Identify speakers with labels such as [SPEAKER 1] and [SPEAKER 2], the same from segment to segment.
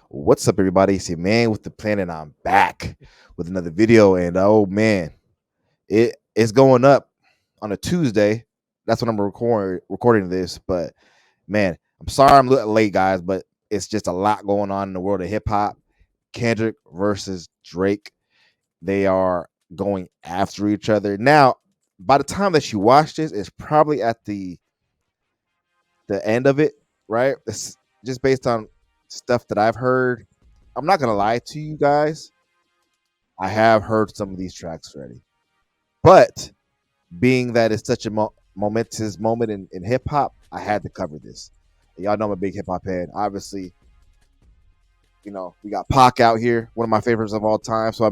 [SPEAKER 1] What's up, everybody? It's your man with the plan, and I'm back with another video. And oh man, it's going up on a Tuesday. That's when I'm recording this. But man, I'm sorry I'm a little late, guys, but it's just a lot going on in the world of hip hop. Kendrick versus Drake. They are going after each other. Now, by the time that you watch this, it's probably at the end of it, right? It's just based on stuff that I've heard. I'm not gonna lie to you guys. I have heard some of these tracks already, but being that it's such a momentous moment in hip hop, I had to cover this. Y'all know I'm a big hip hop head. Obviously, we got Pac out here, one of my favorites of all time. So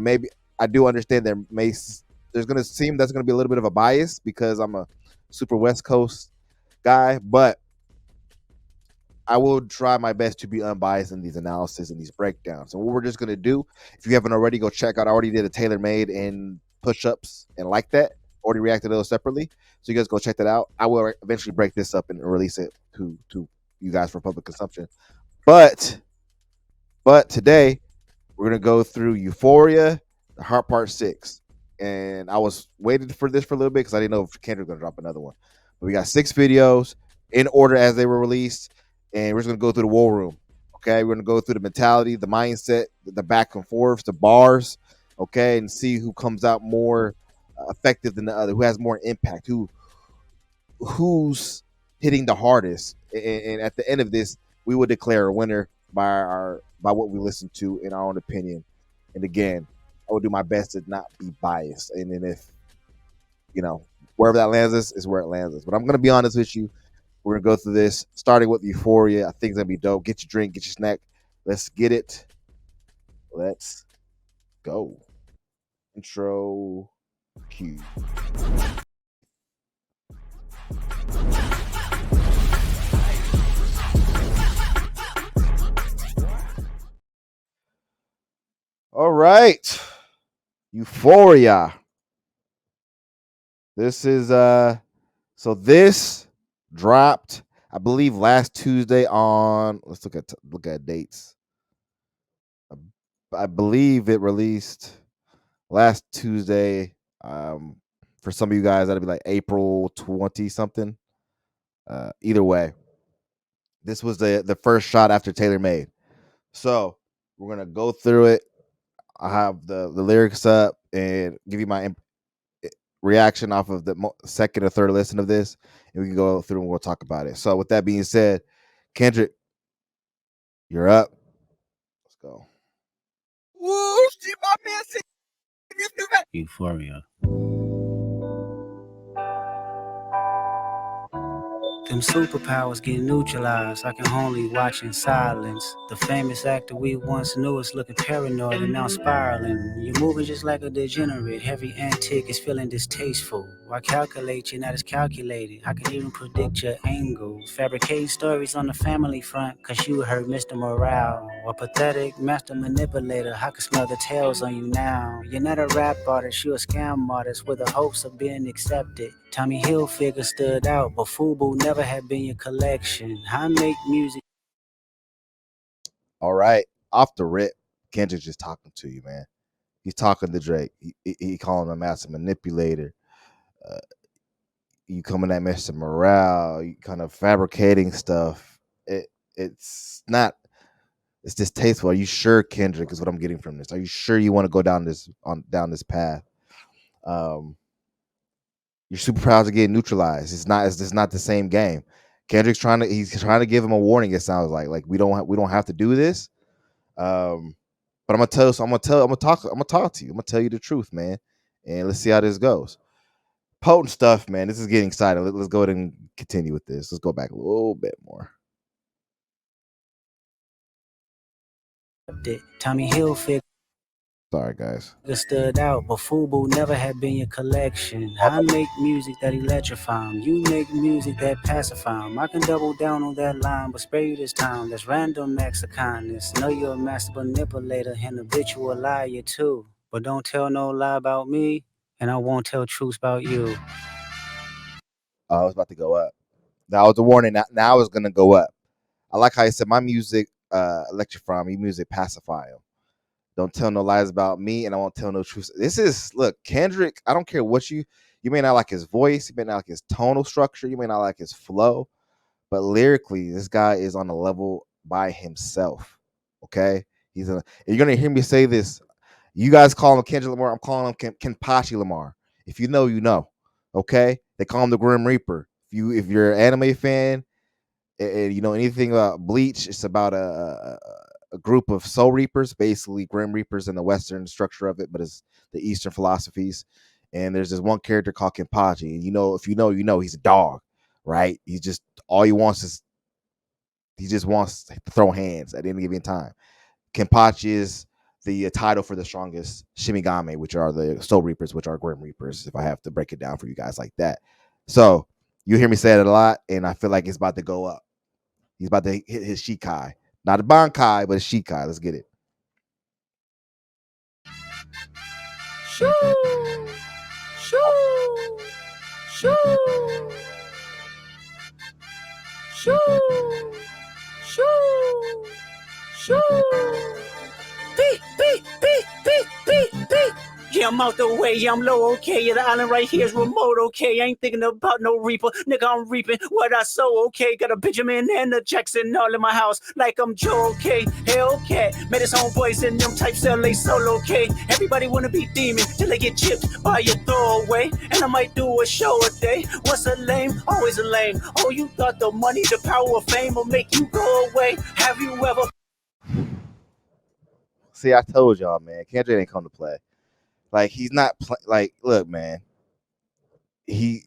[SPEAKER 1] I do understand there's gonna seem that's gonna be a little bit of a bias because I'm a super West Coast guy, but I will try my best to be unbiased in these analysis and these breakdowns. And what we're just gonna do, if you haven't already, go check out. I already did a tailor made in push-ups and like that. Already reacted to those separately, so you guys go check that out. I will eventually break this up and release it to you guys for public consumption. But today we're gonna go through Euphoria, the Heart Part 6, and I was waiting for this for a little bit because I didn't know if Kendrick was gonna drop another one. But we got 6 videos in order as they were released, and we're just gonna go through the war room. Okay, we're gonna go through the mentality, the mindset, the back and forths, the bars. Okay, and see who comes out more effective than the other, who has more impact, who's hitting the hardest. And at the end of this, we will declare a winner by what we listen to in our own opinion. And again, I will do my best to not be biased. And then if wherever that lands us is where it lands us. But I'm gonna be honest with you. We're gonna go through this, starting with Euphoria. I think it's gonna be dope. Get your drink, get your snack. Let's get it. Let's go. Intro cue. All right. Euphoria. This is so this dropped, I believe, last Tuesday on, let's look at dates. I believe it released last Tuesday. For some of you guys, that'll be like April 20 something. Either way, this was the first shot after Taylor Made. So we're gonna go through it. I have the lyrics up and give you my reaction off of the second or third listen of this, and we can go through and we'll talk about it. So with that being said, Kendrick, you're up. Let's go.
[SPEAKER 2] Woo! See my man say Euphoria. Them superpowers get neutralized. I can only watch in silence. The famous actor we once knew is looking paranoid and now spiraling. You're moving just like a degenerate. Heavy antic is feeling distasteful. Why calculate? You're not as calculated. I can even predict your angles. Fabricating stories on the family front, cause you heard Mr. Morale. A pathetic master manipulator. I can smell the tails on you now. You're not a rap artist, you're a scam artist with the hopes of being accepted. Tommy Hilfiger stood out, but FUBU never had been your collection. I make music.
[SPEAKER 1] All right, off the rip, Kendrick just talking to you, man. He's talking to Drake. He calling him a master manipulator. Uh, you coming at Mr. Morale, you kind of fabricating stuff. It's not. It's distasteful. Are you sure, Kendrick? Is what I'm getting from this. Are you sure you want to go down this path? Um, your superpowers are getting neutralized. It's not the same game. Kendrick's he's trying to give him a warning. It sounds like we don't have to do this. But I'm gonna tell you. So I'm gonna talk to you. I'm gonna tell you the truth, man. And let's see how this goes. Potent stuff, man. This is getting exciting. Let's go ahead and continue with this. Let's go back a little bit more.
[SPEAKER 2] Tommy Hilfiger
[SPEAKER 1] Sorry, guys.
[SPEAKER 2] stood out, but FUBU never had been your collection. I make music that electrify 'em. You make music that pacify 'em. I can double down on that line, but spare you this time. That's random acts of kindness. Know you're a master manipulator and habitual liar too. But don't tell no lie about me, and I won't tell truths about you.
[SPEAKER 1] I was about to go up. That was a warning. Now it's gonna go up. I like how he said my music electrify him. Your music pacify him. Don't tell no lies about me, and I won't tell no truth. This is look, Kendrick. I don't care what you may not like his voice, you may not like his tonal structure, you may not like his flow, but lyrically, this guy is on a level by himself. Okay, you're gonna hear me say this. You guys call him Kendrick Lamar. I'm calling him Kenpachi Lamar. If you know, you know. Okay, they call him the Grim Reaper. If you're an anime fan and you know anything about Bleach, it's about a group of Soul Reapers, basically Grim Reapers in the Western structure of it, but it's the Eastern philosophies. And there's this one character called Kenpachi, and you know, if you know, you know, he's a dog, right? He just all he just wants to throw hands at any given time. Kenpachi is the title for the strongest Shimigami, which are the Soul Reapers, which are Grim Reapers, if I have to break it down for you guys like that. So you hear me say it a lot, and I feel like it's about to go up. He's about to hit his Shikai. Not a Bankai, but a Shikai. Let's get it.
[SPEAKER 2] Shoo, shoo, shoo, shoo, shoo, shoo. Beep, beep, beep, beep, beep, beep. Yeah, I'm out the way, yeah, I'm low, okay. Yeah, the island right here is remote, okay. I ain't thinking about no reaper, nigga, I'm reaping what I sow, okay. Got a Benjamin and a Jackson all in my house, like I'm Joe, okay. Hellcat, met his homeboys in them types LA solo, okay. Everybody wanna be demon till they get chipped by your throwaway. And I might do a show a day. What's a lame? Always a lame. Oh, you thought the money, the power of fame will make you go away? Have you ever?
[SPEAKER 1] See, I told y'all, man. Kendrick ain't come to play. Like he's not like. Look, man. He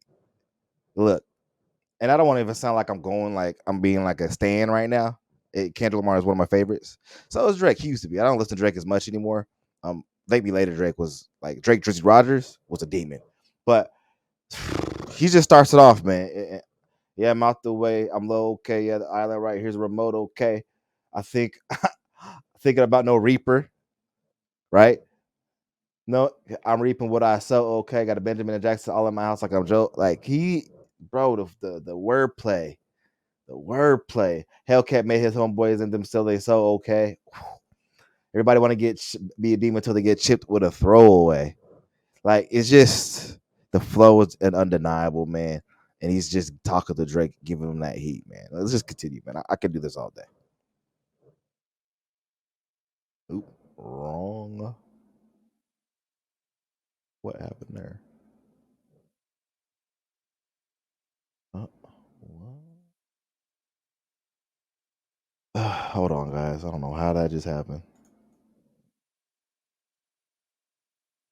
[SPEAKER 1] look, and I don't want to even sound like I'm going like I'm being like a stan right now. Kendrick Lamar is one of my favorites. So is Drake. He used to be. I don't listen to Drake as much anymore. Maybe later Drake was like Drake Drizzy Rogers was a demon, but he just starts it off, man. Yeah, I'm out the way. I'm low. Okay, yeah, the island right here's a remote. Okay, I think thinking about no Reaper, right? No, I'm reaping what I sow. Okay, got a Benjamin and Jackson all in my house like I'm Joe. Like bro, the wordplay, the wordplay. Hellcat made his homeboys and them still they so okay. Everybody want to be a demon until they get chipped with a throwaway. Like it's just the flow is an undeniable, man. And he's just talking to Drake, giving him that heat, man. Let's just continue, man. I could do this all day. Oop, wrong. What happened there? Hold on, guys. I don't know how that just happened.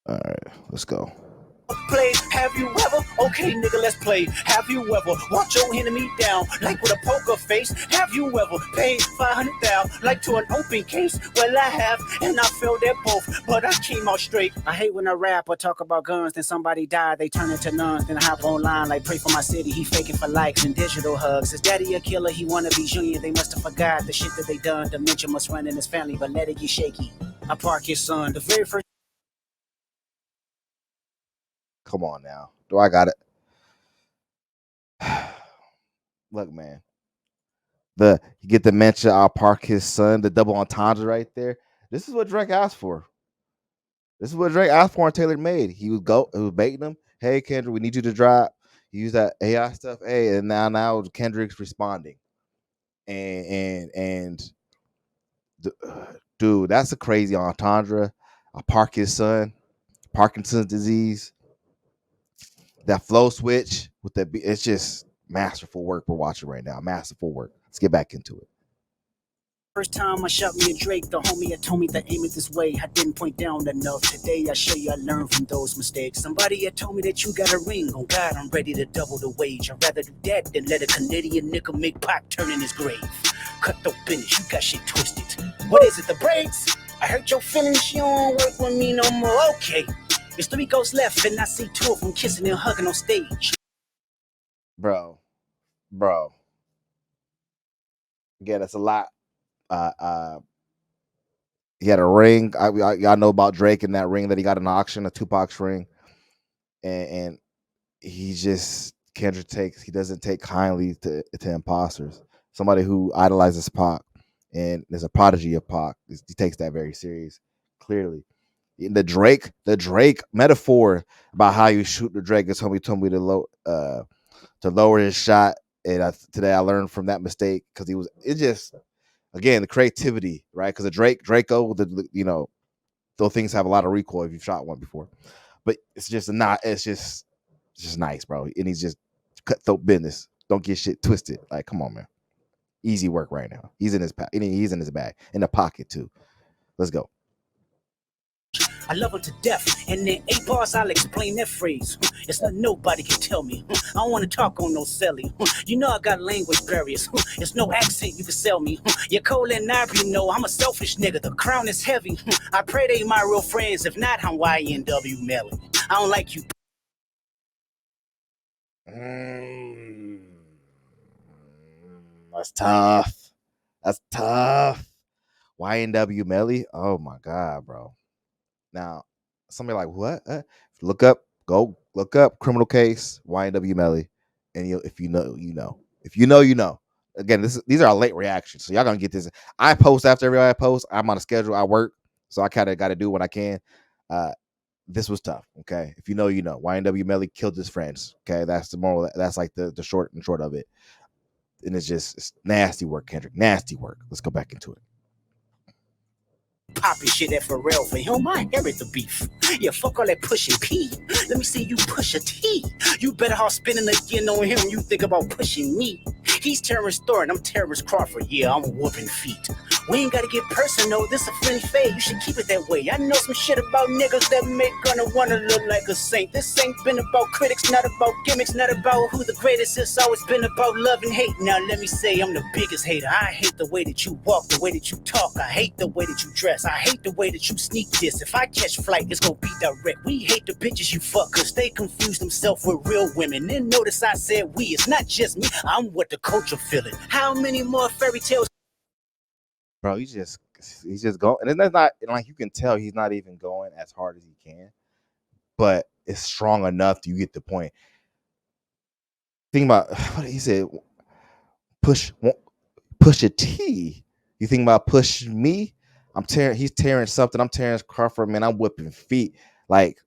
[SPEAKER 1] All right, let's go.
[SPEAKER 2] Play, have you ever? Okay, nigga, let's play. Have you ever watch your enemy down like with a poker face? Have you ever paid 500,000 like to an open case? Well, I have, and I felt that both, but I came out straight. I hate when a rapper talk about guns, then somebody died, they turn into nuns, then I hop online like pray for my city. He faking for likes and digital hugs. His daddy a killer, he wanna be junior. They must have forgot the shit that they done. Dementia must run in his family, but let it get shaky. I park his son, the very first.
[SPEAKER 1] Come on now. Do I got it? Look, man. You get the mention. I'll park his son. The double entendre right there. This is what Drake asked for. This is what Drake asked for and Taylor made. He was baiting him. Hey Kendrick, we need you to drop. Use that AI stuff. Hey, and now Kendrick's responding. And dude, that's a crazy entendre. I'll park his son. Parkinson's disease. That flow switch with that, it's just masterful work we're watching right now. Masterful work. Let's get back into it.
[SPEAKER 2] First time I shot me a Drake, the homie had told me to aim it this way. I didn't point down enough. Today I show you I learned from those mistakes. Somebody had told me that you got a ring. On God, I'm ready to double the wage. I'd rather do that than let a Canadian nigga make Pac turn in his grave. Cut the finish, you got shit twisted. What is it, the brakes? I hurt your feelings, you don't work with me no more. Okay, there's 3 ghosts left, and I see 2 of them kissing and hugging on stage.
[SPEAKER 1] Bro. Again, that's a lot. He had a ring. Y'all know about Drake and that ring that he got in auction, a Tupac's ring, and Kendrick he doesn't take kindly to imposters. Somebody who idolizes Pac and there's a prodigy of Pac. He takes that very serious, clearly. The Drake metaphor about how you shoot the Drake is told me to lower his shot. And today I learned from that mistake because it just again the creativity, right? Because the Draco, those things have a lot of recoil if you've shot one before, but it's just not. It's just nice, bro. And he's just cutthroat business. Don't get shit twisted. Like, come on, man. Easy work right now. He's in his bag in the pocket too. Let's go.
[SPEAKER 2] I love her to death, and in 8 bars I'll explain that phrase. It's not nobody can tell me. I don't want to talk on no celly. You know I got language barriers. It's no accent you can sell me. You're cold and ivory, no, I'm a selfish nigga. The crown is heavy. I pray they my real friends. If not, I'm YNW Melly. I don't like you.
[SPEAKER 1] That's tough. That's tough. YNW Melly. Oh my god, bro. Now, somebody like what? Go look up criminal case YNW Melly, and if you know, you know. If you know, you know. Again, these are our late reactions, so y'all gonna get this. I post after everybody I post. I'm on a schedule. I work, so I kind of got to do what I can. This was tough. Okay, if you know, you know. YNW Melly killed his friends. Okay, that's the moral. That's like the short of it. And it's nasty work, Kendrick. Nasty work. Let's go back into it.
[SPEAKER 2] Poppy shit at Pharrell for him, I inherit the beef. Yeah, fuck all that pushing P. Let me see you push a T. You better off spinning again on him. You think about pushing me. He's Terrence Thornton, I'm Terrence Crawford. Yeah, I'm whooping feet. We ain't gotta get personal, this a friendly fade. You should keep it that way. I know some shit about niggas that make gonna wanna look like a saint. This ain't been about critics, not about gimmicks, not about who the greatest. It's always been about love and hate. Now let me say I'm the biggest hater. I hate the way that you walk, the way that you talk. I hate the way that you dress. I hate the way that you sneak this. If I catch flight, it's gonna be direct. We hate the bitches you fuck, cause they confuse themselves with real women. Then notice I said we, it's not just me. I'm what the culture feeling. How many more fairy tales?
[SPEAKER 1] Bro, he's just going, and it's not like you can tell he's not even going as hard as he can, but it's strong enough to you get the point. Think about what he said. Push a T. You think about push me? He's tearing something. I'm Terrence Crawford, man. I'm whipping feet. Like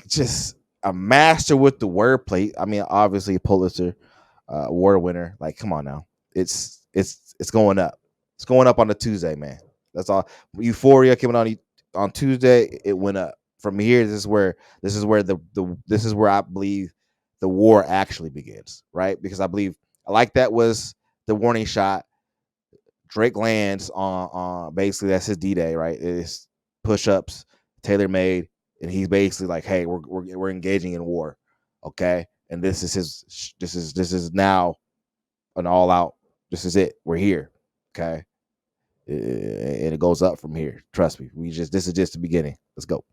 [SPEAKER 1] just a master with the wordplay. I mean, obviously a Pulitzer award winner. Like, come on now. It's going up. It's going up on the Tuesday, man. That's all. Euphoria coming on Tuesday. It went up. From here, this is where I believe the war actually begins, right? Because I believe like that was the warning shot. Drake lands on basically that's his D-Day, right? It's push-ups, tailor made, and he's basically like, "Hey, we're engaging in war, okay?" And this is now an all-out. This is it. We're here, okay? And it goes up from here. Trust me. This is just the beginning. Let's go.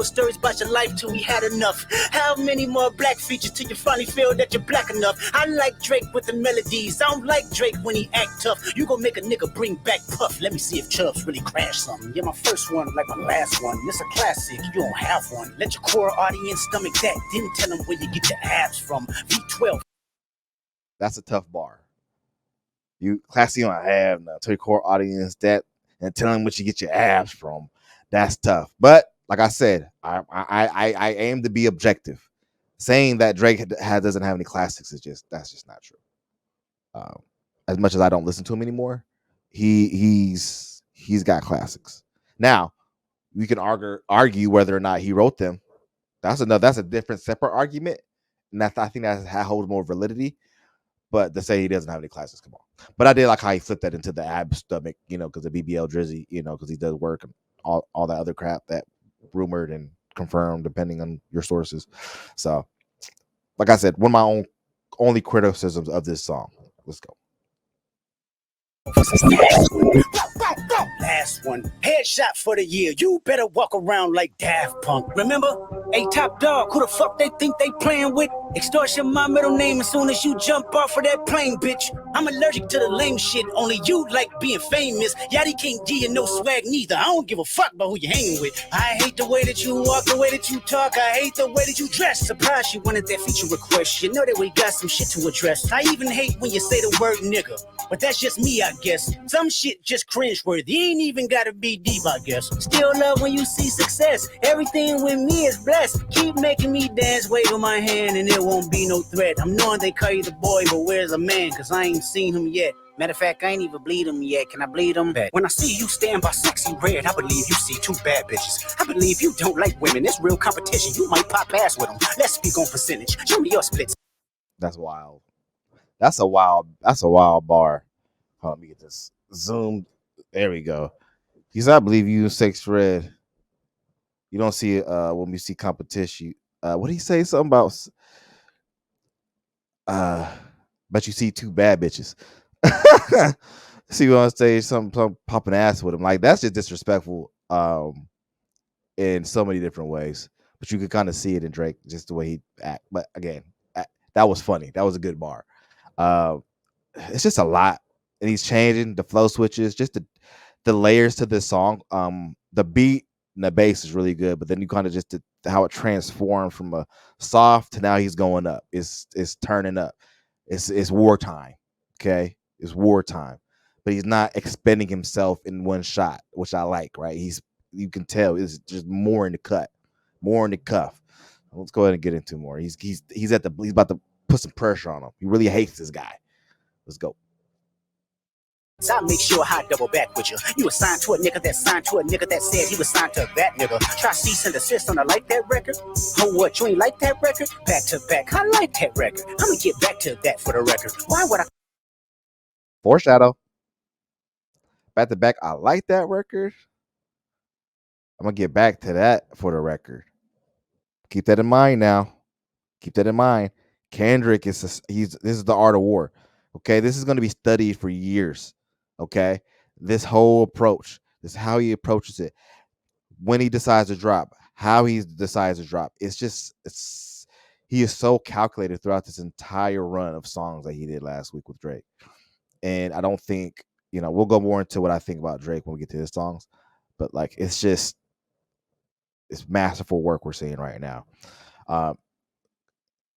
[SPEAKER 2] Stories about your life till we had enough. How many more black features till you finally feel that you're black enough? I like Drake with the melodies. I don't like Drake when he act tough. You gon' make a nigga bring back Puff. Let me see if Chubbs really crashed something. You're my first one, like my last one. It's a classic, you don't have one. Let your core audience stomach that. Then tell them where you get your abs from. V12.
[SPEAKER 1] That's a tough bar. You classy on have now. Tell your core audience that and tell them what you get your abs from. That's tough. But like I said, I aim to be objective. Saying that Drake doesn't have any classics that's just not true. As much as I don't listen to him anymore, he's got classics. Now we can argue whether or not he wrote them. That's a different separate argument, and I think that holds more validity. But to say he doesn't have any classics, come on. But I did like how he flipped that into the ab stomach, because the BBL Drizzy, because he does work and all that other crap that rumored and confirmed depending on your sources. So, like I said, one of my only criticisms of this song. Let's go.
[SPEAKER 2] Last one. Headshot for the year. You better walk around like Daft Punk. Remember? Hey, Top Dog, who the fuck they think they playing with? Extortion my middle name as soon as you jump off of that plane, bitch. I'm allergic to the lame shit. Only you like being famous. Yachty can't give you no swag neither. I don't give a fuck about who you hanging with. I hate the way that you walk, the way that you talk. I hate the way that you dress. Surprised you wanted that feature request. You know that we got some shit to address. I even hate when you say the word nigga. But that's just me, I guess. Some shit just cringeworthy. Ain't even gotta be deep, I guess. Still love when you see success. Everything with me is blessed. Keep making me dance, wave on my hand, and it won't be no threat. I'm knowing they call you the boy, but where's a man? Cause I ain't seen him yet. Matter of fact, I ain't even bleed him yet. Can I bleed him? When I see you stand by sexy red, I believe you see two bad bitches. I believe you don't like women. It's real competition. You might pop ass with them. Let's speak on percentage. Show me your splits.
[SPEAKER 1] That's wild. That's a wild. That's a wild bar. Hold on, let me get this zoomed. There we go. He said, "I believe you, sex red. You don't see it when we see competition. What did he say? Something about but you see two bad bitches. See you on stage, some popping ass with him. Like that's just disrespectful. In so many different ways. But you could kind of see it in Drake, just the way he act. But again, that was funny. That was a good bar. Uh, it's just a lot, and he's changing the flow switches, just the layers to this song. The beat and the bass is really good, but then you kind of just how it transformed from a soft to now he's going up. It's turning up. It's wartime. Okay, it's wartime, but he's not expending himself in one shot, which I like. Right, you can tell it's just more in the cut, more in the cuff. Let's go ahead and get into more. He's about to put some pressure on him. He really hates this guy. Let's go.
[SPEAKER 2] So I make sure I double back with you. You assigned to a nigga that signed to a nigga that said he was signed to that nigga. Try cease and desist on a like that record. Oh, what? You ain't like that record? Back to back. I like that record. I'm gonna get back to that for the record. Why would I?
[SPEAKER 1] Foreshadow. Back to back. I like that record. I'm gonna get back to that for the record. Keep that in mind now. Keep that in mind. Kendrick this is the art of war. Okay, this is gonna be studied for years. Okay, this whole approach, this is how he approaches it. When he decides to drop, how he decides to drop. It's he is so calculated throughout this entire run of songs that he did last week with Drake. And I don't think, we'll go more into what I think about Drake when we get to his songs, but like it's masterful work we're seeing right now. Um,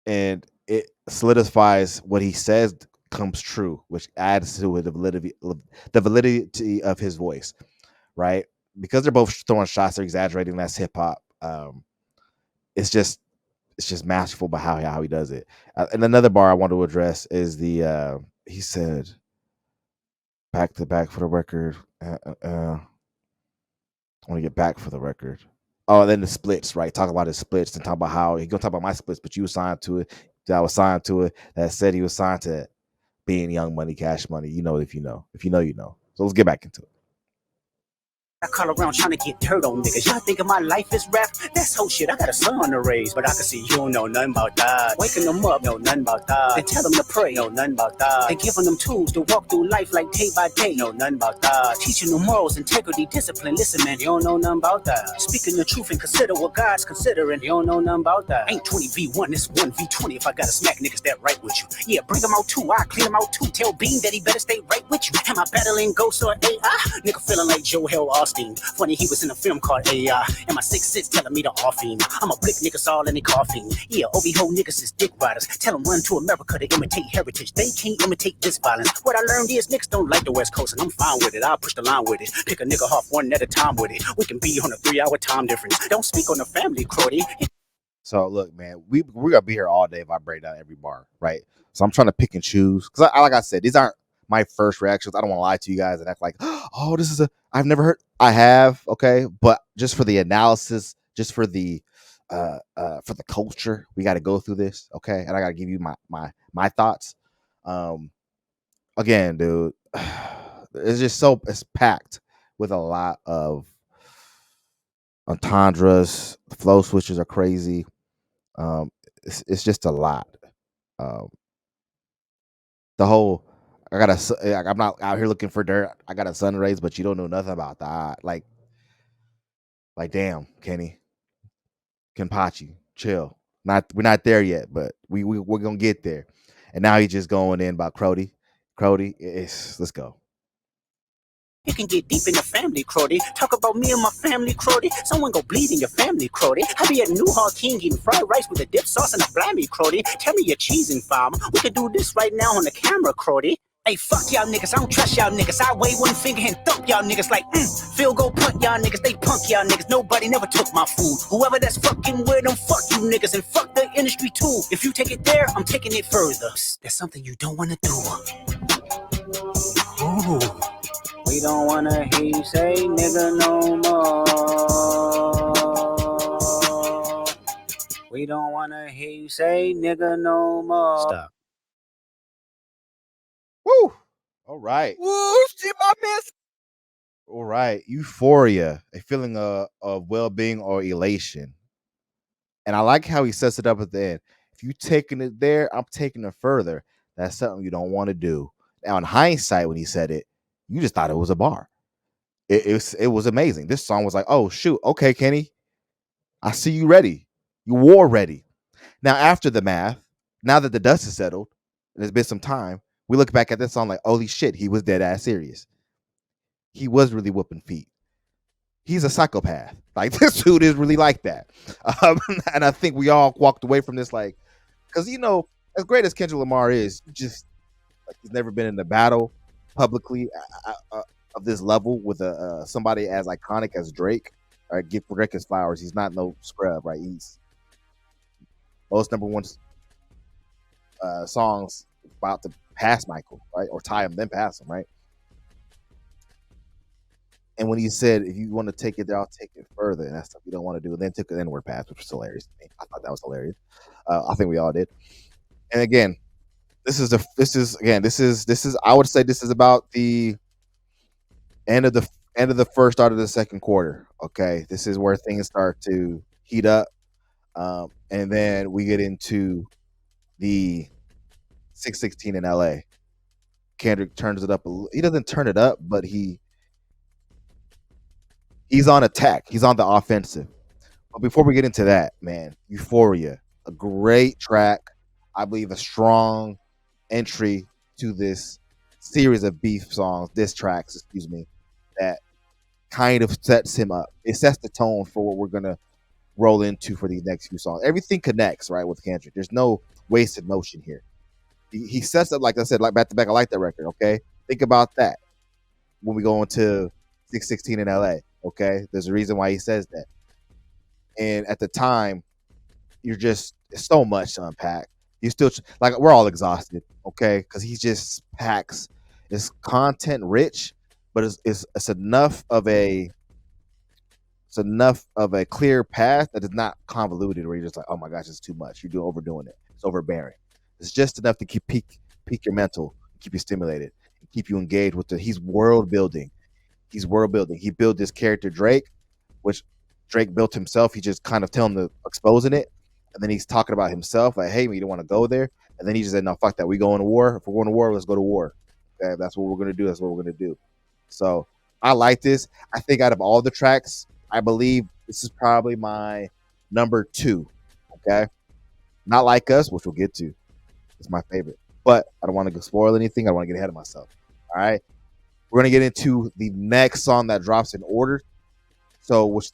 [SPEAKER 1] and it solidifies what he says comes true, which adds to the validity of his voice, right? Because they're both throwing shots, they're exaggerating. That's hip hop. It's just masterful by how he does it. And another bar I want to address is the he said back to back for the record. I want to get back for the record. Oh, and then the splits, right? Talk about his splits and talk about how he gonna talk about my splits, but you were signed to it. That was signed to it. That said he was signed to being Young Money, Cash Money. You know, if you know, you know. So let's get back into it.
[SPEAKER 2] I call around trying to get dirt on niggas. Y'all thinking my life is rap? That's whole shit. I got a son to raise, but I can see you don't know nothing about that. Waking them up, know nothing about that. Then tell them to pray, know nothing about that. Then giving them tools to walk through life like day by day, know nothing about that. Teaching them morals, integrity, discipline. Listen, man, you don't know nothing about that. Speaking the truth and consider what God's considering. You don't know nothing about that. Ain't 20v1, it's 1v20 if I gotta smack niggas that right with you. Yeah, bring them out too. I clean them out too. Tell Bean that he better stay right with you. Am I battling ghosts or AI? Nigga feeling like Joe Hell Austin. Funny, he was in a film called AI. And my 6'6" telling me to off him. I'm a blick niggas all in the coffin. Yeah, OB-ho niggas is dick riders. Tell them run to America to imitate heritage. They can't imitate this violence. What I learned is niggas don't like the West Coast, and I'm fine with it. I'll push the line with it. Pick a nigga off one at a time with it. We can be on a 3-hour time difference. Don't speak on the family, Crody.
[SPEAKER 1] So look, man, we're gonna be here all day if I break down every bar, right? So I'm trying to pick and choose because, like I said, these aren't my first reactions. I don't want to lie to you guys and act like, oh, this is I've never heard. I have, okay, but just for the analysis, just for the culture, we got to go through this, okay, and I got to give you my thoughts. Again, dude, it's packed with a lot of entendres. The flow switches are crazy. It's just a lot. Um, the whole I'm not out here looking for dirt. I got a sun rays, but you don't know nothing about that. Like damn, Kenny, Kenpachi, chill. We're not there yet, but we're gonna get there. And now he's just going in about Crody. Crody, let's go.
[SPEAKER 2] You can get deep in the family, Crody. Talk about me and my family, Crody. Someone go bleed in your family, Crody. I be at New Hall King eating fried rice with a dip sauce and a blammy, Crody. Tell me your cheesing, fam. We could do this right now on the camera, Crody. Hey, fuck y'all niggas, I don't trust y'all niggas. I wave one finger and thump y'all niggas like, field goal punt y'all niggas, they punk y'all niggas. Nobody never took my food. Whoever that's fucking with them, fuck you niggas and fuck the industry too. If you take it there, I'm taking it further. Psst, that's something you don't wanna do. Ooh. We don't wanna hear you say nigga no more. We don't wanna hear you say nigga no more. Stop.
[SPEAKER 1] Woo! All right.
[SPEAKER 3] Woo, shit, my man.
[SPEAKER 1] All right. Euphoria, a feeling of well-being or elation. And I like how he sets it up at the end. If you taking it there, I'm taking it further. That's something you don't want to do. Now, in hindsight, when he said it, you just thought it was a bar. It was amazing. This song was like, oh shoot, okay, Kenny, I see you ready. You war ready. Now, after the math, now that the dust is settled, and it's been some time, we look back at this song like, holy shit, he was dead ass serious. He was really whooping feet. He's a psychopath. Like this dude is really like that. And I think we all walked away from this like, because as great as Kendrick Lamar is, just like he's never been in a battle publicly of this level with somebody as iconic as Drake. All right, give Drake his flowers. He's not no scrub, right? He's most number one songs about to pass Michael, right, or tie him, then pass him, right? And when he said, if you want to take it there, I'll take it further. And that's stuff you don't want to do. And then took an N-word pass, which was hilarious to me. I thought that was hilarious. I think we all did. And again, this is I would say this is about the end of the first, start of the second quarter. Okay. This is where things start to heat up. And then we get into the 616 in LA. Kendrick turns it up. He doesn't turn it up, but he's on attack. He's on the offensive. But before we get into that, man, Euphoria, a great track. I believe a strong entry to this series of beef songs, diss tracks, excuse me, that kind of sets him up. It sets the tone for what we're gonna roll into for these next few songs. Everything connects, right, with Kendrick. There's no wasted motion here. He sets up, like I said, like back to back. I like that record. Okay, think about that when we go into 616 in LA. Okay, there's a reason why he says that. And at the time, you're just it's so much to unpack. You still like we're all exhausted, okay? Because he just packs. It's content rich, but it's enough of a clear path that is not convoluted. Where you're just like, oh my gosh, it's too much. You're overdoing it. It's overbearing. It's just enough to keep peak your mental, keep you stimulated, and keep you engaged with he's world building. He's world building. He built this character Drake, which Drake built himself. He just kind of telling the exposing it, and then he's talking about himself, like, "Hey, you don't want to go there." And then he just said, "No, fuck that. We going to war. If we're going to war, let's go to war. Okay, that's what we're gonna do. That's what we're gonna do." So I like this. I think out of all the tracks, I believe this is probably my number 2. Okay, not Like Us, which we'll get to. It's my favorite, but I don't want to spoil anything. I don't want to get ahead of myself. All right. We're gonna get into the next song that drops in order. So which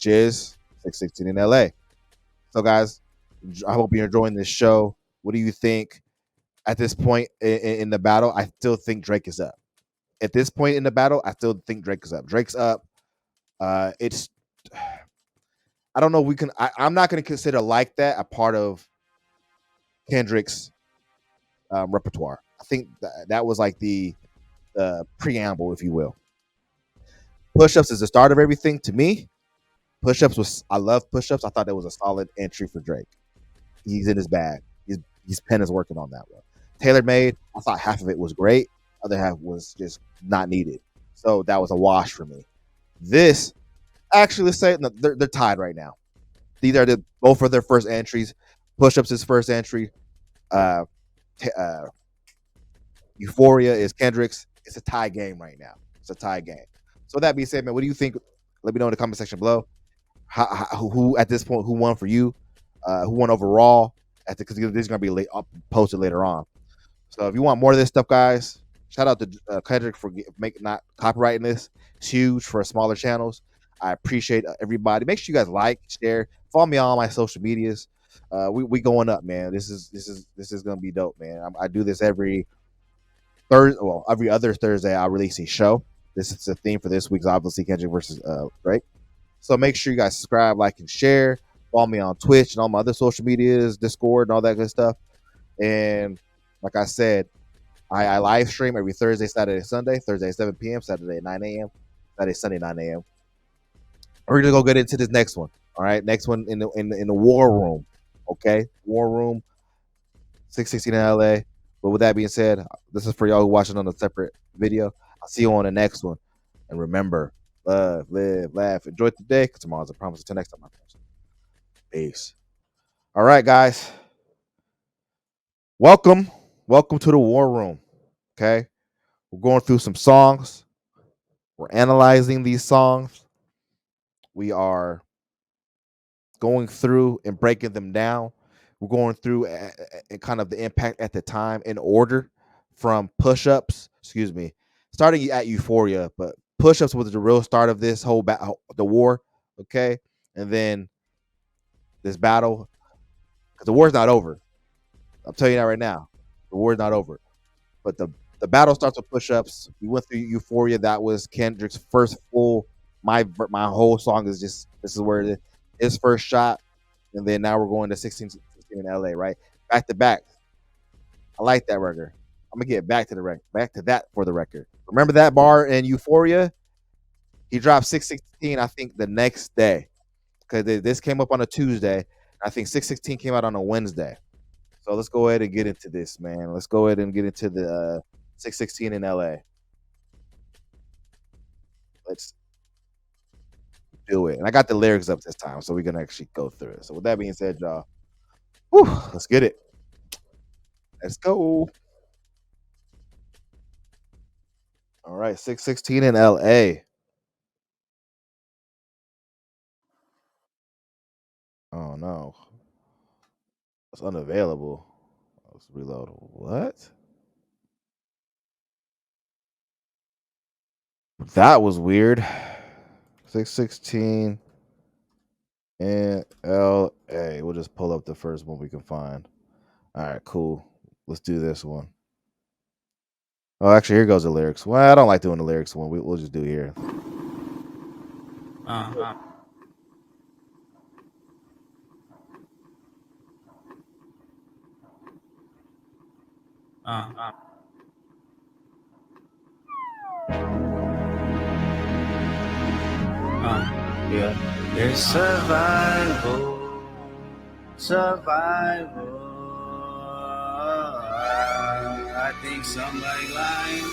[SPEAKER 1] is 616 in LA. So guys, I hope you're enjoying this show. What do you think at this point in the battle? I still think Drake is up. At this point in the battle, I still think Drake is up. Drake's up. It's I don't know. I'm not going to consider Like That a part of Kendrick's repertoire. I think that was like the preamble, if you will. Push-ups is the start of everything to me. I love push-ups. I thought that was a solid entry for Drake. He's in his bag. His pen is working on that one. Tailor Made, I thought half of it was great. Other half was just not needed. So that was a wash for me. This, actually, let's say they're tied right now. These are both of their first entries. Push-ups is first entry. Euphoria is Kendrick's. It's a tie game right now. It's a tie game. So that being said, man, what do you think? Let me know in the comment section below. Who at this point, who won for you? Who won overall? Because this is going to be posted later on. So if you want more of this stuff, guys, Shout out to Kendrick for not copyrighting this. It's huge for smaller channels. I appreciate everybody. Make sure you guys like, share, follow me on all my social medias. We going up, man. This is gonna be dope, man. I do this every Thursday. Well, every other Thursday, I'll release a show. This is the theme for this week's obviously Kendrick versus Drake. So make sure you guys subscribe, like, and share. Follow me on Twitch and all my other social medias, Discord, and all that good stuff. And like I said, I live stream every Thursday, Saturday, Sunday. Thursday at 7 p.m., Saturday at 9 a.m., Saturday, Sunday, 9 a.m. We're gonna go get into this next one. All right, next one in the war room. Okay, war room, 616 in LA. But with that being said, this is for y'all who watching on a separate video. I'll see you on the next one. And remember, love, live, laugh, enjoy today, because tomorrow's a promise. Until next time, my friends. Peace. All right, guys. Welcome to the war room. Okay, we're going through some songs. We're analyzing these songs. We are going through and breaking them down. We're going through and kind of the impact at the time in order from push-ups, starting at Euphoria, but push-ups was the real start of this whole the war, okay? And then this battle, because the war's not over. I'm telling you that right now. The war's not over. But the battle starts with push-ups. We went through Euphoria. That was Kendrick's first full. My whole song is just, this is where it is. His first shot, and then now we're going to 16 in LA, right? Back to back. I like that record. I'm gonna get back to the record. Back to that for the record. Remember that bar in Euphoria? He dropped 616, I think, the next day. Because this came up on a Tuesday. I think 616 came out on a Wednesday. So let's go ahead and get into this, man. Let's go ahead and get into the 616 in LA. Let's do it. And I got the lyrics up this time, so we're gonna actually go through it. So with that being said, y'all, let's get it. Let's go. All right, 616 in LA. Oh no. It's unavailable. Let's reload. What? That was weird. 616 in LA. We'll just pull up the first one we can find. All right, cool. Let's do this one. Oh, actually, here goes the lyrics. Well, I don't like doing the lyrics one. We'll just do it here.
[SPEAKER 2] Yeah. It's survival. I think somebody lying.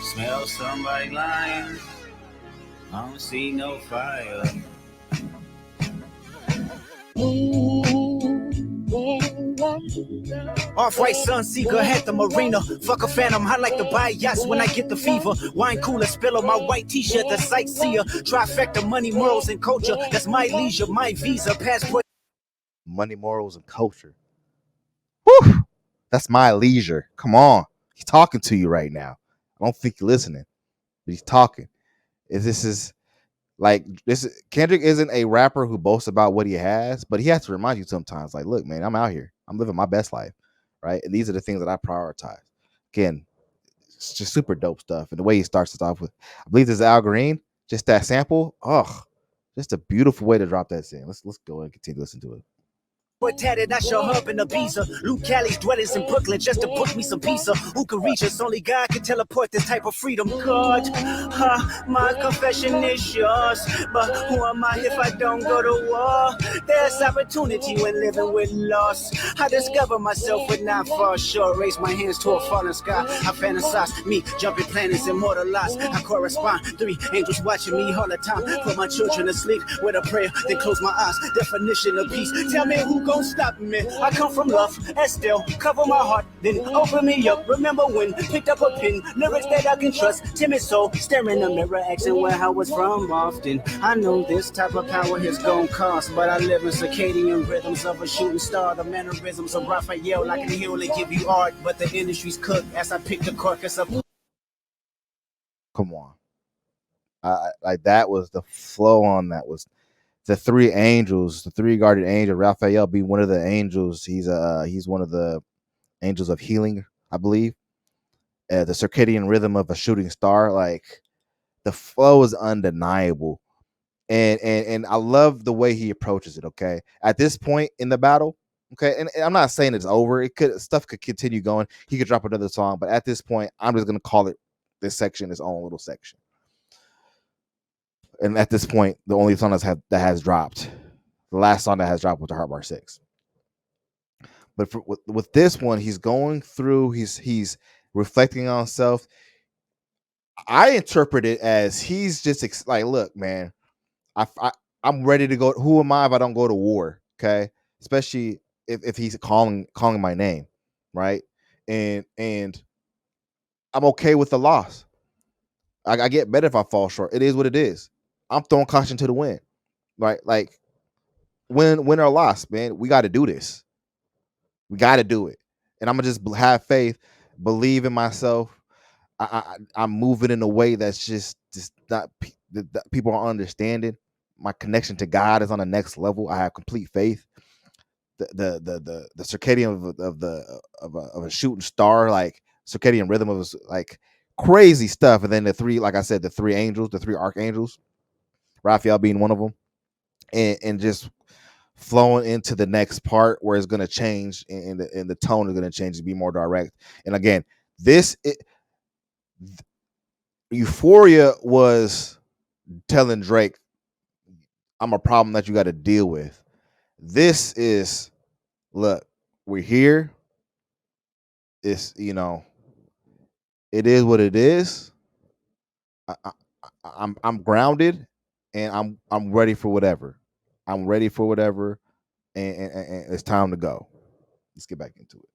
[SPEAKER 2] Smell somebody lying. I don't see no fire. Off-white Sunseeker had the marina. Fuck a phantom, I like to buy yachts when I get the fever. Wine cooler, spill on my white t-shirt, the sightseer. Trifecta, money, morals, and culture. That's my leisure, my visa, passport.
[SPEAKER 1] Money, morals, and culture. Whew! That's my leisure. Come on. He's talking to you right now. I don't think you're listening, but he's talking. Kendrick isn't a rapper who boasts about what he has, but he has to remind you sometimes, like, look, man, I'm out here. I'm living my best life, right? And these are the things that I prioritize. Again, it's just super dope stuff. And the way he starts it off with, I believe this is Al Green, just that sample. Oh, just a beautiful way to drop that in. Let's go and continue to listen to it.
[SPEAKER 2] Tatted, I show up in Ibiza. Luke Cali's dwellings in Brooklyn just to book me some pizza. Who can reach us? Only God can teleport this type of freedom. God, my confession is yours. But who am I if I don't go to war? There's opportunity when living with loss. I discover myself but not far short. Raise my hands to a fallen sky. I fantasize me jumping planets, immortalized. I correspond. 3 angels watching me all the time. Put my children to sleep with a prayer, then close my eyes. Definition of peace. Tell me who gon' stop me? I come from love, Estelle, cover my heart, then open me up. Remember when picked up a pen, lyrics that I can trust. Timid soul, staring in the mirror, asking where I was from often. I know this type of power is gon' cost, but I live in circadian rhythms of a shooting star. The mannerisms of Raphael, I can heal and give you art, but the industry's cooked as I pick the carcass up.
[SPEAKER 1] Come on. Like that was the flow on that was the three angels, the three guardian angels. Raphael being one of the angels. He's one of the angels of healing, I believe. The circadian rhythm of a shooting star. Like the flow is undeniable, and I love the way he approaches it. Okay, at this point in the battle. Okay, and I'm not saying it's over. It could stuff could continue going. He could drop another song, but at this point, I'm just gonna call it this section its own little section. And at this point, the only song that has dropped, the last song that has dropped was the Heart Bar 6. But with this one, he's going through, he's reflecting on himself. I interpret it as he's just like, look, man, I I'm ready to go. Who am I if I don't go to war? Okay, especially if he's calling my name, right? And I'm okay with the loss. I get better if I fall short. It is what it is. I'm throwing caution to the wind, right? Like win or loss, man. We got to do this. We got to do it. And I'm gonna just have faith, believe in myself. I'm moving in a way that's just not that people are understanding. My connection to God is on the next level. I have complete faith. The circadian of a shooting star, like circadian rhythm of like crazy stuff. And then the three, like I said, the three angels, the three archangels, Raphael being one of them, and just flowing into the next part where it's going to change and the tone is going to change to be more direct. And again, Euphoria was telling Drake, I'm a problem that you got to deal with. This is, look, we're here. It's, it is what it is. I, I, I'm grounded, and I'm ready for whatever. I'm ready for whatever, and it's time to go. Let's get back into it.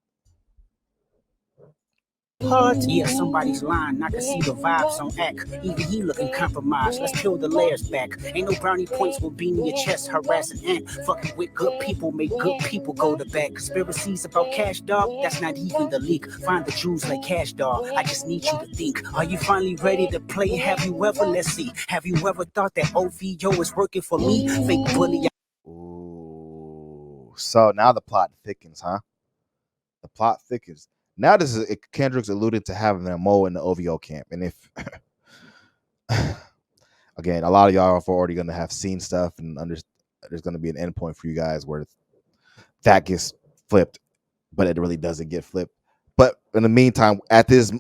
[SPEAKER 2] Hard to hear somebody's line. I can see the vibes on act. Even he looking compromised. Let's peel the layers back. Ain't no brownie points will be in your chest, harassing ant. Fucking with good people, make good people go to back. Conspiracies about cash, dog. That's not even the leak. Find the Jews like cash, dog. I just need you to think. Are you finally ready to play? Have you ever? Let's see. Have you ever thought that OVO is working for me? Fake bully.
[SPEAKER 1] Ooh. So now the plot thickens, huh? The plot thickens. Now this is Kendrick's alluded to having a mole in the OVO camp, and if again, a lot of y'all are already going to have seen stuff, and there's going to be an endpoint for you guys where that gets flipped, but it really doesn't get flipped. But in the meantime, at this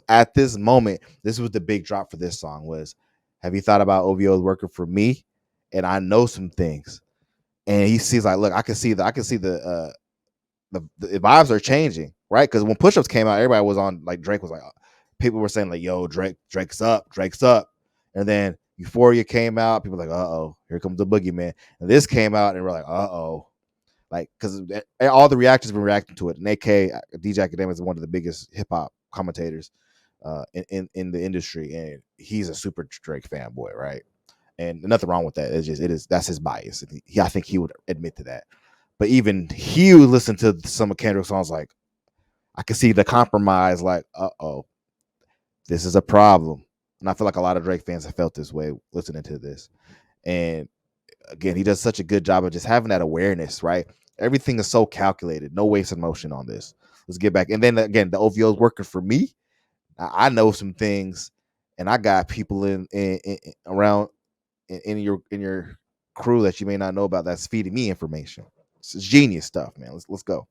[SPEAKER 1] moment, this was the big drop for this song was, have you thought about OVO's working for me? And I know some things. And he sees like, look, the vibes are changing, right? Because when push-ups came out, everybody was on like Drake was like, people were saying like, yo, Drake's up. And then Euphoria came out, people were like, uh-oh, here comes the boogeyman. And this came out and we're like, uh-oh. Like, because all the reactors been reacting to it. And AK, DJ Academic is one of the biggest hip-hop commentators in the industry. And he's a super Drake fanboy, right? And nothing wrong with that. That's his bias. I think he would admit to that. But even he would listen to some of Kendrick's songs like, I can see the compromise, like, this is a problem. And I feel like a lot of Drake fans have felt this way listening to this. And again, he does such a good job of just having that awareness, right? Everything is so calculated, no wasted motion on this. Let's get back. And then again, the OVO is working for me. I know some things, and I got people in around in your crew that you may not know about that's feeding me information. It's genius stuff, man. Let's go.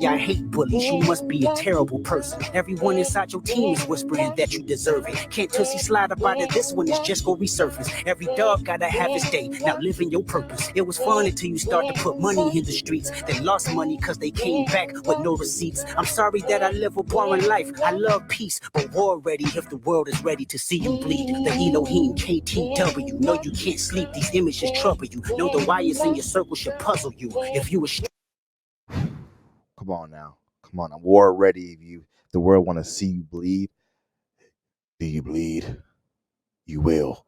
[SPEAKER 2] I hate bullies, you must be a terrible person. Everyone inside your team is whispering that you deserve it. Can't Tussie slide up out of this one, it's just gonna resurface. Every dog gotta have his day, now living your purpose. It was fun until you start to put money in the streets. They lost money cause they came back with no receipts. I'm sorry that I live a boring life, I love peace, but war ready if the world is ready to see you bleed. The Elohim, KTW, know you can't sleep, these images trouble you. Know the wires in your circle should puzzle you. If you were
[SPEAKER 1] Come on now. Come on. I'm war ready. If you the world want to see you bleed, do you bleed? You will.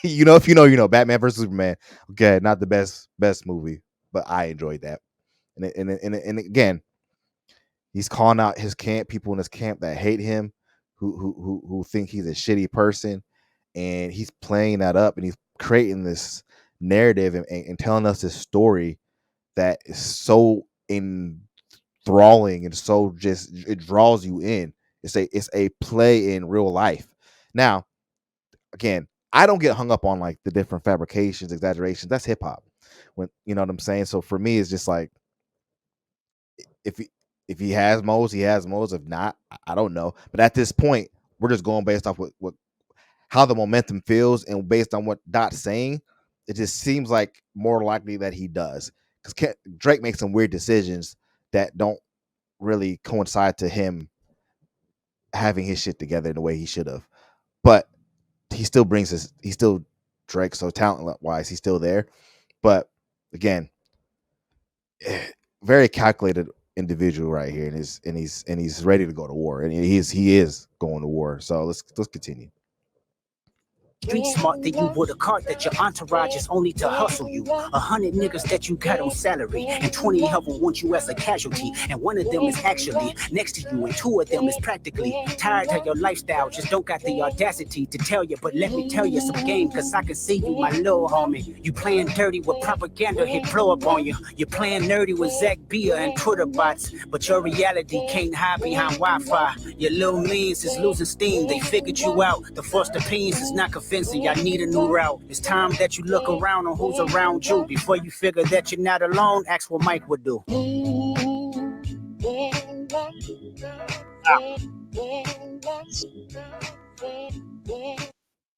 [SPEAKER 1] You know, if you know, you know. Batman versus Superman. Okay, not the best movie, but I enjoyed that. And again, he's calling out his camp people in his camp that hate him, who think he's a shitty person, and he's playing that up and he's creating this narrative and telling us this story that is so enthralling and so just it draws you in. It's a play in real life. Now, again, I don't get hung up on like the different fabrications, exaggerations. That's hip hop. When you know what I'm saying. So for me, it's just like if he if he has modes, he has modes. If not, I don't know. But at this point, we're just going based off what how the momentum feels and based on what Dot's saying. It just seems like more likely that he does because Drake makes some weird decisions that don't really coincide to him having his shit together in the way he should have. But he still brings his he's still Drake, so talent wise, he's still there. But again, very calculated individual right here, and he's ready to go to war, and he is going to war. So let's continue.
[SPEAKER 2] street smart, then you would a cart that your entourage is only to hustle you. 100 niggas that you got on salary, and 20 of them want you as a casualty. And one of them is actually next to you, and two of them is practically tired of your lifestyle. Just don't got the audacity to tell you, but let me tell you some game, cause I can see you, my little homie. You playing dirty with propaganda, hit blow up on you. You're playing nerdy with Zach Bia and Twitter bots, but your reality can't hide behind Wi-Fi. Your little means is losing steam, they figured you out. The first opinions is not convincing. I need a new route. It's time that you look around on who's around you. Before you figure that you're not alone, ask what Mike would do.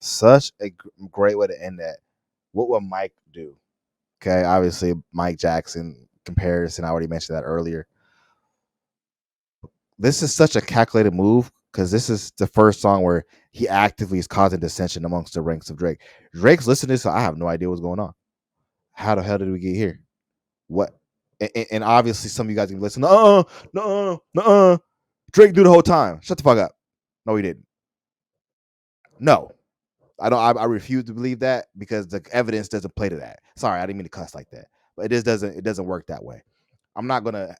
[SPEAKER 1] Such a great way to end that. What would Mike do? Okay, obviously Mike Jackson comparison. I already mentioned that earlier. This is such a calculated move because this is the first song where he actively is causing dissension amongst the ranks of Drake. Drake's listening to this, so I have no idea what's going on. How the hell did we get here? What? And obviously, some of you guys can listen. No, Drake do the whole time. Shut the fuck up. No, he didn't. No, I don't. I refuse to believe that because the evidence doesn't play to that. Sorry, I didn't mean to cuss like that, but it just doesn't. It doesn't work that way. I'm not gonna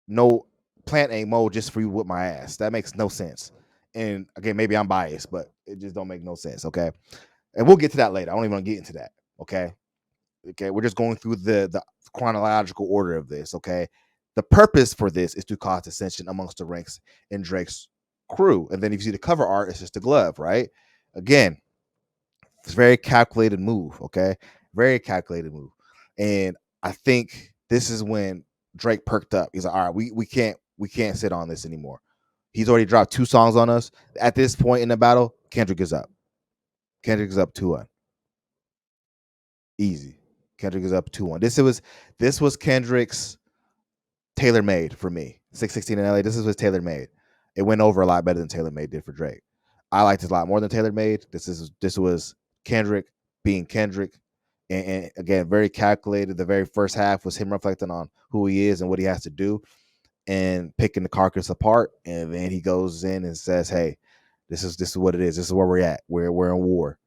[SPEAKER 1] no plant a mode just for you with my ass. That makes no sense. And again, maybe I'm biased, but it just don't make no sense. Okay, and we'll get to that later. I don't even want to get into that. Okay, we're just going through the chronological order of this. Okay, the purpose for this is to cause dissension amongst the ranks in Drake's crew. And then if you see the cover art, it's just a glove, right? Again, it's a very calculated move. Okay, very calculated move. And I think this is when Drake perked up. He's like, all right, we can't sit on this anymore. He's already dropped 2 songs on us. At this point in the battle, Kendrick is up. Kendrick is up 2-1. Easy. Kendrick is up 2-1. This was Kendrick's tailor made for me. 616 in LA. This was tailor made. It went over a lot better than tailor made did for Drake. I liked it a lot more than tailor made. This was Kendrick being Kendrick. And again, very calculated. The very first half was him reflecting on who he is and what he has to do and picking the carcass apart. And then he goes in and says, hey, this is what it is. This is where we're at. We're in war.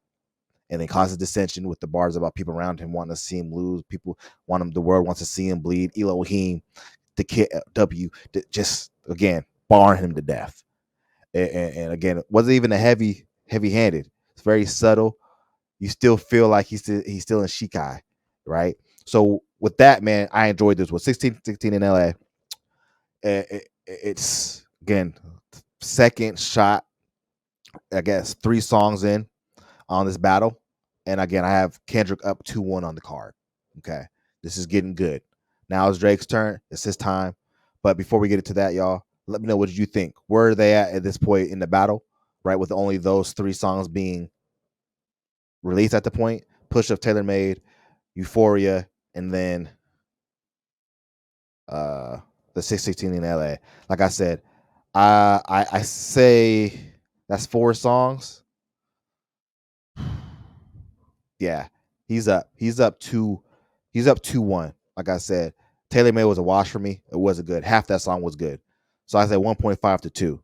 [SPEAKER 1] And then causes dissension with the bars about people around him wanting to see him lose. People want him. The world wants to see him bleed. Elohim, the kid W, just again barring him to death. And again, it wasn't even a heavy-handed. It's very subtle. You still feel like he's still in Shikai, right? So with that, man, I enjoyed this. With 16 in LA, it's again second shot. I guess 3 songs in on this battle. And again, I have Kendrick up 2-1 on the card. Okay. This is getting good. Now it's Drake's turn. It's his time. But before we get into that, y'all, let me know what did you think. Where are they at this point in the battle? Right, with only those 3 songs being released at the point. Push of Taylor Made, Euphoria, and then the 616 in LA. Like I said, I say that's 4 songs. Yeah, he's up. He's up 2-1. Like I said, Taylor Made was a wash for me. It wasn't good. Half that song was good. So I said 1.5 to 2.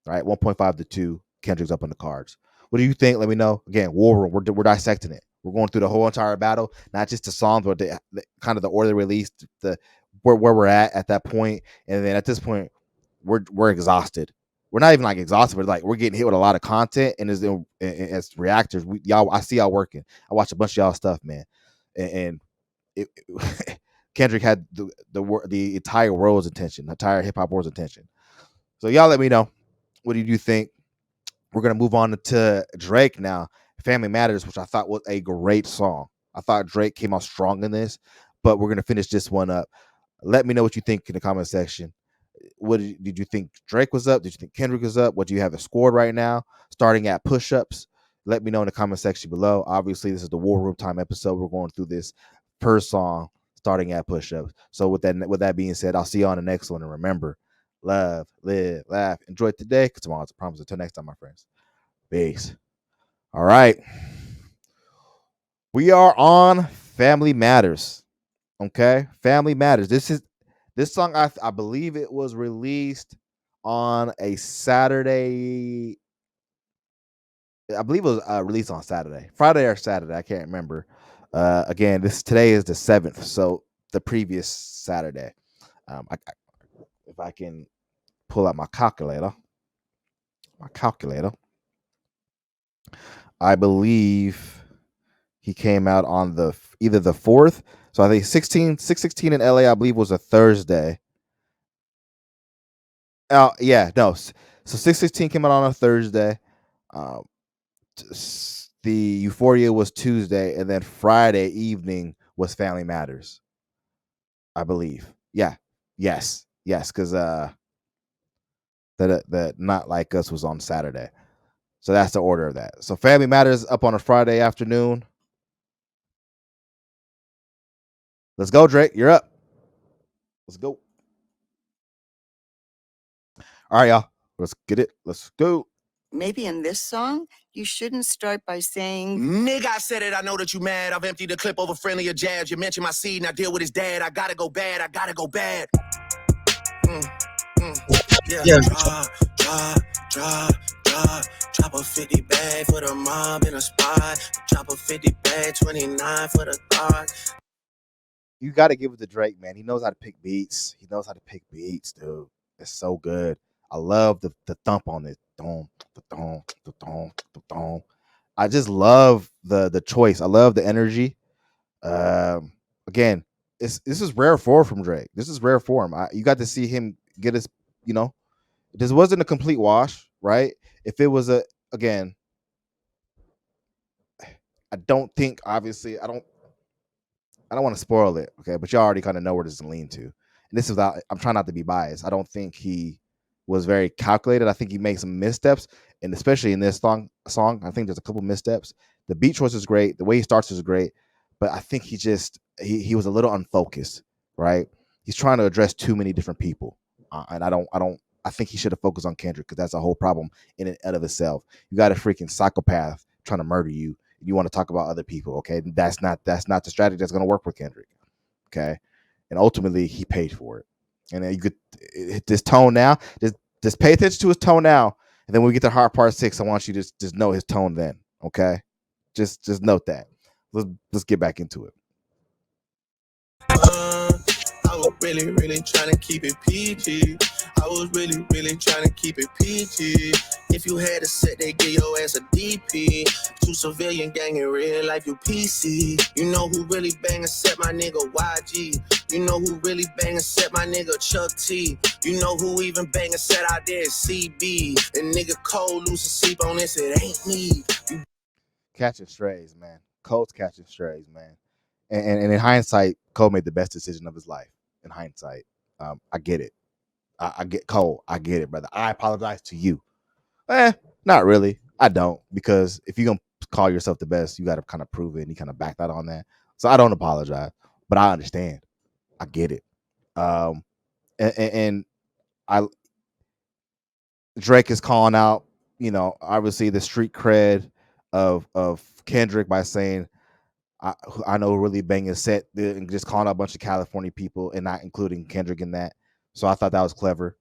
[SPEAKER 1] Right? 1.5 to 2. Kendrick's up on the cards. What do you think? Let me know. Again, War Room. We're dissecting it. We're going through the whole entire battle, not just the songs, but the kind of the order released, the where we're at that point, and then at this point, we're exhausted. We're not even like exhausted, but like we're getting hit with a lot of content, and as reactors, y'all, I see y'all working. I watch a bunch of y'all stuff, man, and it, Kendrick had the entire world's attention, the entire hip hop world's attention. So y'all, let me know. What do you think? We're gonna move on to Drake now. Family Matters, which I thought was a great song. I thought Drake came out strong in this, but we're gonna finish this one up. Let me know what you think in the comment section. What did you think Drake was up? Did you think Kendrick was up? What do you have it scored right now? Starting at push-ups. Let me know in the comment section below. Obviously, this is the War Room Time episode. We're going through this per song, starting at push-ups. So with that being said, I'll see you on the next one. And remember, love, live, laugh, enjoy today. Because tomorrow's a promise. Until next time, my friends. Peace. All right. We are on Family Matters. Okay. Family Matters. This song, I believe it was released on a Saturday. I believe it was released on Saturday, Friday or Saturday. I can't remember. Again, today is the 7th, so the previous Saturday. If I can pull out my calculator, I believe he came out on either the 4th. So I think 616 in LA, I believe, was a Thursday. Oh yeah, no. So 616 came out on a Thursday. Um, the Euphoria was Tuesday, and then Friday evening was Family Matters, I believe. Yeah, yes, because that Not Like Us was on Saturday. So that's the order of that. So Family Matters up on a Friday afternoon. Let's go, Drake. You're up. Let's go. All right, y'all. Let's get it. Let's go.
[SPEAKER 3] Maybe in this song, you shouldn't start by saying, Nigga, I said it, I know that you mad. I've emptied the clip over friendlier jabs. You mentioned my seed, and I deal with his dad. I gotta go bad, I gotta go bad. Yeah. Drop a 50 bag for the mob in a spot. Drop a 50 bag, 29 for the guard.
[SPEAKER 1] You got to give it to Drake, man. He knows how to pick beats. Dude. It's so good. I love the thump on it. Dom, dom, dom, dom. I just love the choice. I love the energy. Again, this is rare form from Drake. This is rare form. You got to see him get his, this wasn't a complete wash, right? If it was again, I don't think, obviously, I don't want to spoil it, okay, but you already kind of know where this is lean to. And this is without, I'm trying not to be biased. I don't think he was very calculated. I think he made some missteps, and especially in this song, I think there's a couple missteps. The beat choice is great. The way he starts is great, but I think he was a little unfocused, right? He's trying to address too many different people, and I think he should have focused on Kendrick, because that's a whole problem in and of itself. You got a freaking psychopath trying to murder you. You want to talk about other people, okay? That's not the strategy that's going to work with Kendrick, okay? And ultimately, he paid for it. And then you could this tone now. Just pay attention to his tone now, and then when we get to hard part 6, I want you to just know his tone then, okay? Just note that. Let's get back into it.
[SPEAKER 3] I was really, really trying to keep it PG. I was really, really trying to keep it PG. If you had a set, they give your ass a DP. Two civilian gang in real life, you PC. You know who really bang a set, my nigga YG. You know who really bang a set, my nigga Chuck T. You know who even bang a set out there is CB. And nigga Cole losing sleep on this, it ain't me.
[SPEAKER 1] Catching strays, man. Cole's catching strays, man. And in hindsight, Cole made the best decision of his life. in hindsight. I get it. I get Cole. I get it, brother. I apologize to you. Not really. I don't, because if you're gonna call yourself the best, you got to kind of prove it, and you kind of backed out on that. So I don't apologize, but I understand. I get it. Um, and I Drake is calling out, obviously the street cred of Kendrick by saying, I know really banging set, and just calling out a bunch of California people and not including Kendrick in that. So I thought that was clever.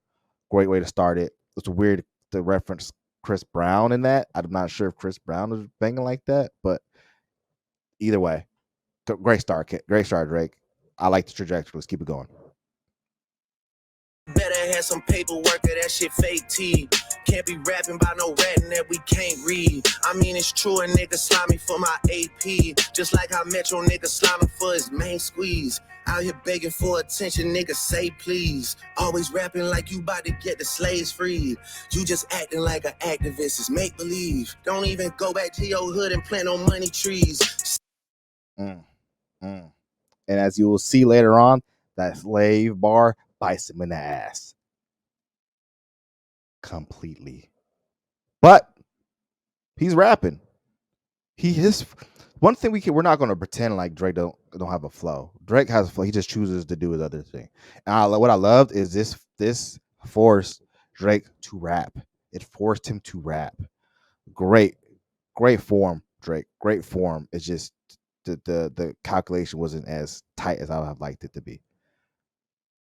[SPEAKER 1] Great way to start it. It's weird to reference Chris Brown in that. I'm not sure if Chris Brown is banging like that, but either way, great start, great start, Drake. I like the trajectory. Let's keep it going.
[SPEAKER 3] Better have some paperwork or that shit fake tea. Can't be rapping by no ratting that we can't read. I mean, it's true, a nigga slimy for my AP. Just like how Metro nigga slimy for his main squeeze. Out here begging for attention, nigga, say please. Always rapping like you about to get the slaves freed. You just acting like an activist, it's make believe. Don't even go back to your hood and plant no money trees.
[SPEAKER 1] Mm, mm. And as you will see later on, that slave bar bites him in the ass completely. But he's rapping. He is one thing we're not going to pretend like Drake don't have a flow. Drake has a flow. He just chooses to do his other thing. And what I loved is this forced Drake to rap. It forced him to rap. Great form, Drake. Great form. It's just the calculation wasn't as tight as I would have liked it to be.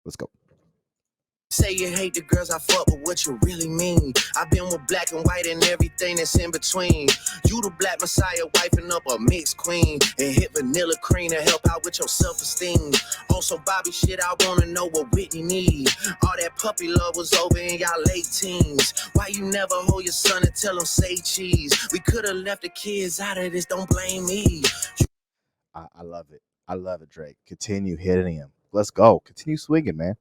[SPEAKER 1] Let's go.
[SPEAKER 3] Say you hate the girls I fuck, but what you really mean? I've been with black and white and everything that's in between. You the black messiah wiping up a mixed queen, and hit vanilla cream to help out with your self-esteem. On some Bobby shit, I wanna know what Whitney need. All that puppy love was over in y'all late teens. Why you never hold your son and tell him say cheese? We could've left the kids out of this, don't blame me.
[SPEAKER 1] I love it. I love it, Drake. Continue hitting him. Let's go. Continue swinging, man.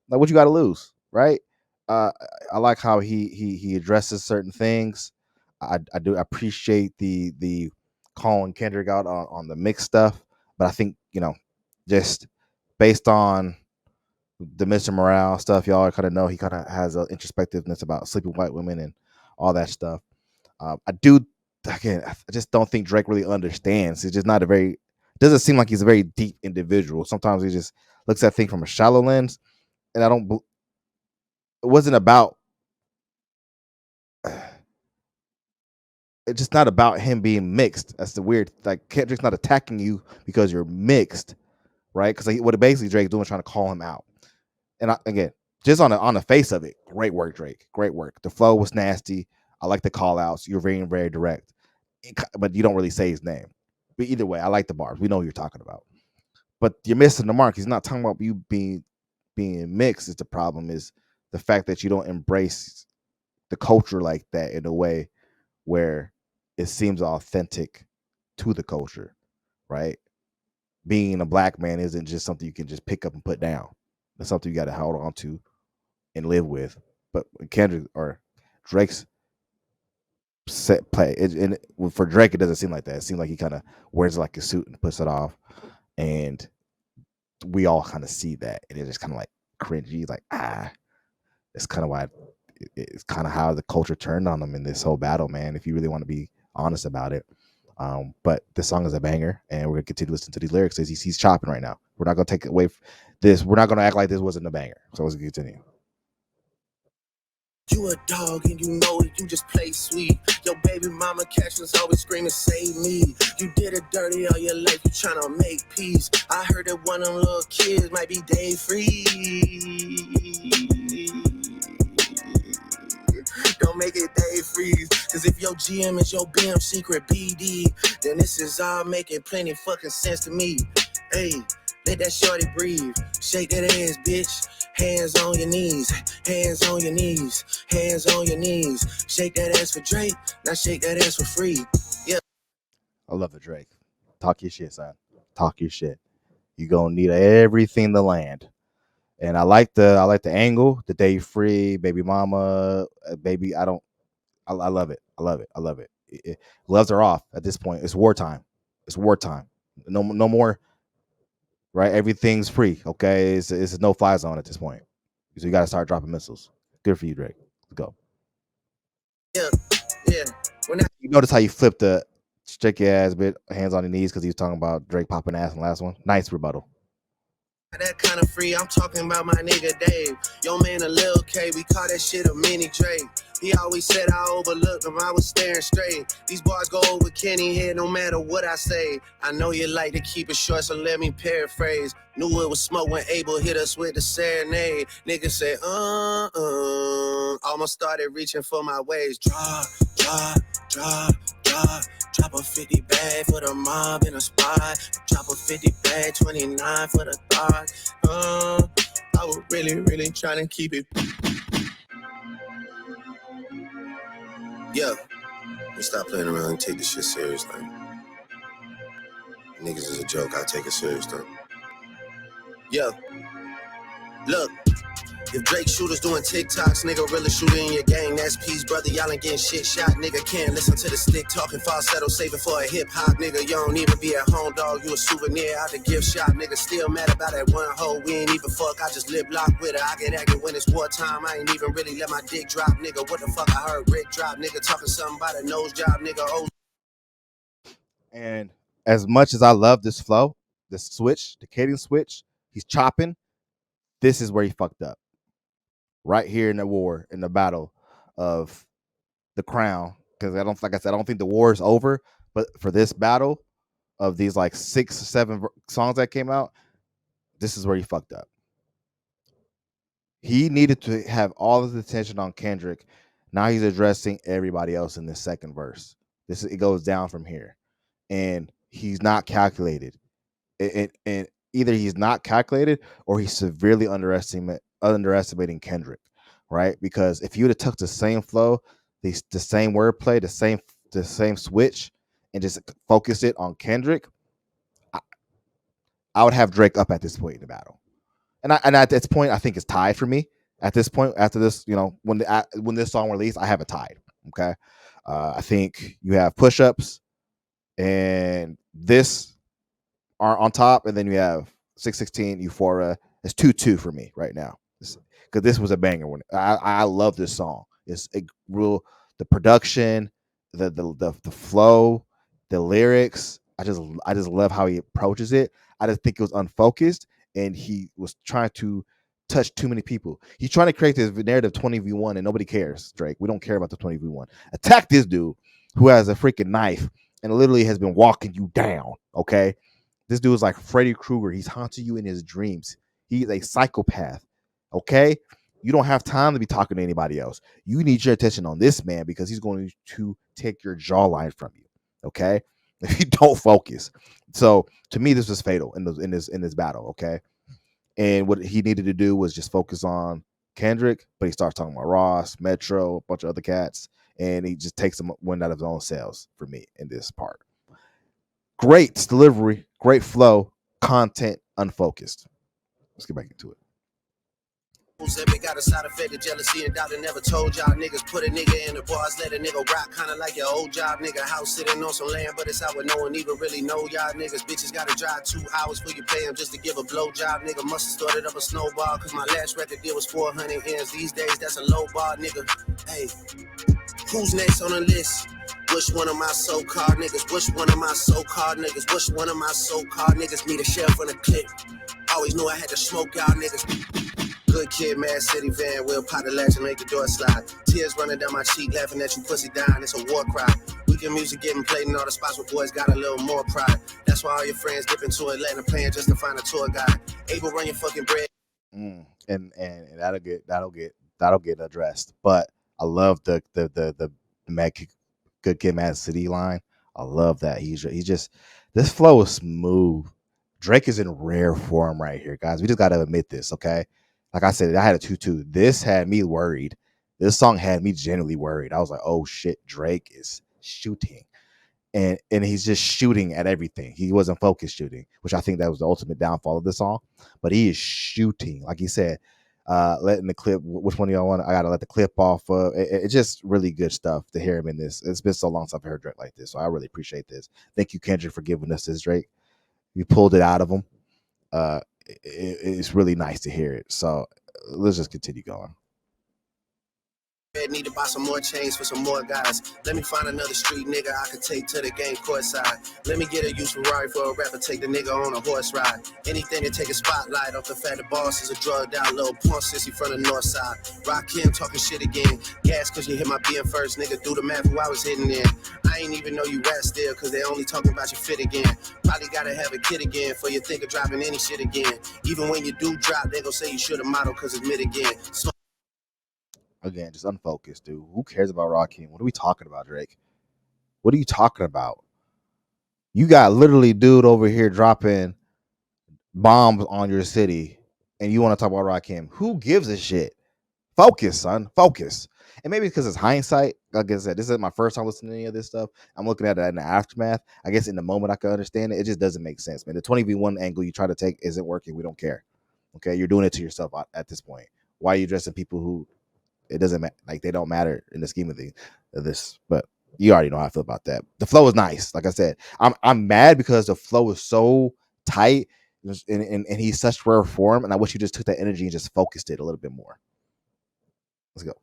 [SPEAKER 1] Like, what you got to lose, right? Uh, I like how he addresses certain things. I do appreciate the calling Kendrick out on the mixed stuff, but I think just based on the Mr. Morale stuff, y'all kind of know he kind of has an introspectiveness about sleeping white women and all that stuff. I do again. I just don't think Drake really understands. He's just not a very. Doesn't seem like he's a very deep individual. Sometimes he just looks at things from a shallow lens, and I don't. It wasn't about. It's just not about him being mixed. That's the weird. Like, Kendrick's not attacking you because you're mixed, right? Because what basically Drake's doing is trying to call him out. And again, just on the face of it, great work, Drake. Great work. The flow was nasty. I like the call outs. You're very, very direct, but you don't really say his name. But either way, I like the bars. We know what you're talking about. But you're missing the mark. He's not talking about you being mixed. Is the problem is the fact that you don't embrace the culture like that in a way where it seems authentic to the culture, right? Being a black man isn't just something you can just pick up and put down. It's something you got to hold on to and live with. But Kendrick or Drake's set play, and for Drake, it doesn't seem like that. It seems like he kind of wears like a suit and puts it off, and we all kind of see that, and it's just kind of like cringy, like it's kind of why it's kind of how the culture turned on him in this whole battle, man. If you really want to be honest about it, but this song is a banger, and we're gonna continue to listen to these lyrics. He's chopping right now. We're not gonna take away this. We're not gonna act like this wasn't a banger. So let's continue.
[SPEAKER 3] You a dog and you know it, you just play sweet. Your baby mama captions always screaming, save me. You did it dirty all your life, you tryna make peace. I heard that one of them little kids might be day free. Don't make it day freeze. Cause if your GM is your BM secret BD, then this is all making plenty fucking sense to me. Hey, let that shorty breathe. Shake that ass, bitch. Hands on your knees, hands on your knees, hands on your knees. Shake that ass for Drake, now shake that ass for free. Yeah.
[SPEAKER 1] I love it, Drake. Talk your shit, son. Talk your shit. You gonna need everything to land. And I like the angle, the day free, baby mama, baby. I love it. I love it. I love it. Gloves are off at this point. It's wartime. It's wartime. No more right? Everything's free. Okay, it's a no fly zone at this point. So you got to start dropping missiles. Good for you, Drake. Let's go.
[SPEAKER 3] Yeah, yeah. When I
[SPEAKER 1] You notice how you flipped the stick your ass bit, hands on your knees because he was talking about Drake popping ass in the last one. Nice rebuttal.
[SPEAKER 3] that kind of free, I'm talking about my nigga Dave. Yo, man, a Lil K, we call that shit a mini Drake. He always said I overlooked him, I was staring straight. These bars go over Kenny head no matter what I say. I know you like to keep it short, so let me paraphrase. Knew it was smoke when Abel hit us with the serenade. Niggas say, almost started reaching for my waist. Drop a 50 bag for the mob in a spot. Drop a 50 bag, 29 for the thought. I was really trying to keep it. Yeah, let's stop playing around and take this shit serious, like. Niggas is a joke, I take it serious though. Yeah, look. If Drake shooters doing TikToks, nigga really shooting in your gang, that's peace, brother. Y'all ain't getting shit shot, nigga. Can't listen to the stick talking falsetto, save it for a hip hop, nigga. You don't even be at home, dog. You a souvenir out the gift shop, nigga. Still mad about that one hoe. We ain't even fuck, I just lip lock with her. I get active when it's wartime. I ain't even really let my dick drop, nigga. What the fuck I heard Rick drop, nigga. Talking something about a nose job, nigga. Oh.
[SPEAKER 1] And as much as I love this flow, the switch, the cadence switch, he's chopping. This is where he fucked up. Right here in the war, in the battle of the crown. Because like I said, I don't think the war is over. But for this battle of these like 6 or 7 songs that came out, this is where he fucked up. He needed to have all of the attention on Kendrick. Now he's addressing everybody else in this second verse. It goes down from here, and he's not calculated. And either he's not calculated or he's severely underestimating Kendrick, right? Because if you would have took the same flow, the same wordplay, the same switch, and just focus it on Kendrick, I would have Drake up at this point in the battle. And at this point, I think it's tied for me. At this point, after this, when this song released, I have it tied. Okay, I think you have push-ups and this are on top, and then you have 616 Euphoria. It's 2-2 for me right now because this was a banger. When I love this song. It's a real the production, the flow, the lyrics. I just love how he approaches it. I just think it was unfocused, and he was trying to touch too many people. He's trying to create this narrative 20v1, and nobody cares. Drake, we don't care about the 20v1. Attack this dude who has a freaking knife and literally has been walking you down. Okay, this dude is like Freddy Krueger. He's haunting you in his dreams. He's a psychopath. Okay? You don't have time to be talking to anybody else. You need your attention on this man because he's going to take your jawline from you. Okay? If you don't focus. So to me, this was fatal in this battle. Okay. And what he needed to do was just focus on Kendrick, but he starts talking about Ross, Metro, a bunch of other cats, and he just takes them one out of his own sales for me in this part. Great delivery, great flow, content unfocused. Let's get back into it.
[SPEAKER 3] Said we got a side effect of jealousy and doubt. I never told y'all niggas put a nigga in the bars, let a nigga rock, kinda like your old job, nigga. House sitting on some land, but it's out where no one even really know y'all niggas. Bitches gotta drive 2 hours for you pay them just to give a blow job, nigga. Must've started up a snowball, cause my last record deal was 400 M's. These days, that's a low bar, nigga. Hey, who's next on the list? Which one of my so-called niggas? Which one of my so-called niggas? Which one of my so-called niggas need a shell from the clip? Always knew I had to smoke y'all niggas. Good kid, Mad City van, we'll pot the latch and make the door slide. Tears running down my cheek, laughing at you pussy dying, it's a war cry. Weekend music getting played in all the spots where boys got a little more pride. That's why all your friends dip into Atlanta playing just to find a tour guide. Able run your fucking bread.
[SPEAKER 1] And that'll get addressed. But I love the Good Kid, Mad City line. I love that. He's just this flow is smooth. Drake is in rare form right here, guys. We just gotta admit this, okay? Like I said, I had a 2-2. This had me worried. This song had me genuinely worried. I was like, oh shit, Drake is shooting. And he's just shooting at everything. He wasn't focused shooting, which I think that was the ultimate downfall of the song. But he is shooting, like he said, letting the clip. Which one do y'all want? I gotta let the clip off. It's just really good stuff to hear him in this. It's been so long since I've heard Drake like this, so I really appreciate this. Thank you, Kendrick, for giving us this Drake. You pulled it out of him. it's really nice to hear it. So let's just continue going.
[SPEAKER 3] Need to buy some more chains for some more guys. Let me find another street nigga I could take to the game courtside. Let me get a used Ferrari for a rapper, take the nigga on a horse ride. Anything to take a spotlight off the fact the boss is a drugged out little punk sissy from the north side. Rock him talking shit again. Gas cause you hit my being first, nigga. Do the math who I was hitting in. I ain't even know you rap still cause they only talking about your fit again. Probably gotta have a kid again for you think of dropping any shit again. Even when you do drop, they gon' say you should've modeled cause it's mid again. So
[SPEAKER 1] Again, just unfocused, dude. Who cares about Rakim? What are we talking about, Drake? What are you talking about? You got literally dude over here dropping bombs on your city, and you want to talk about Rakim? Who gives a shit? Focus, son. Focus. And maybe because it's hindsight. Like I said, this is my first time listening to any of this stuff. I'm looking at it in the aftermath. I guess in the moment I can understand it. It just doesn't make sense, man. The 20v1 angle you try to take isn't working. We don't care. Okay, you're doing it to yourself at this point. Why are you addressing people who it doesn't like they don't matter in the scheme of this? But you already know how I feel about that. The flow is nice. Like I said, I'm mad because the flow is so tight and he's such rare form, and I wish you just took that energy and just focused it a little bit more. Let's go.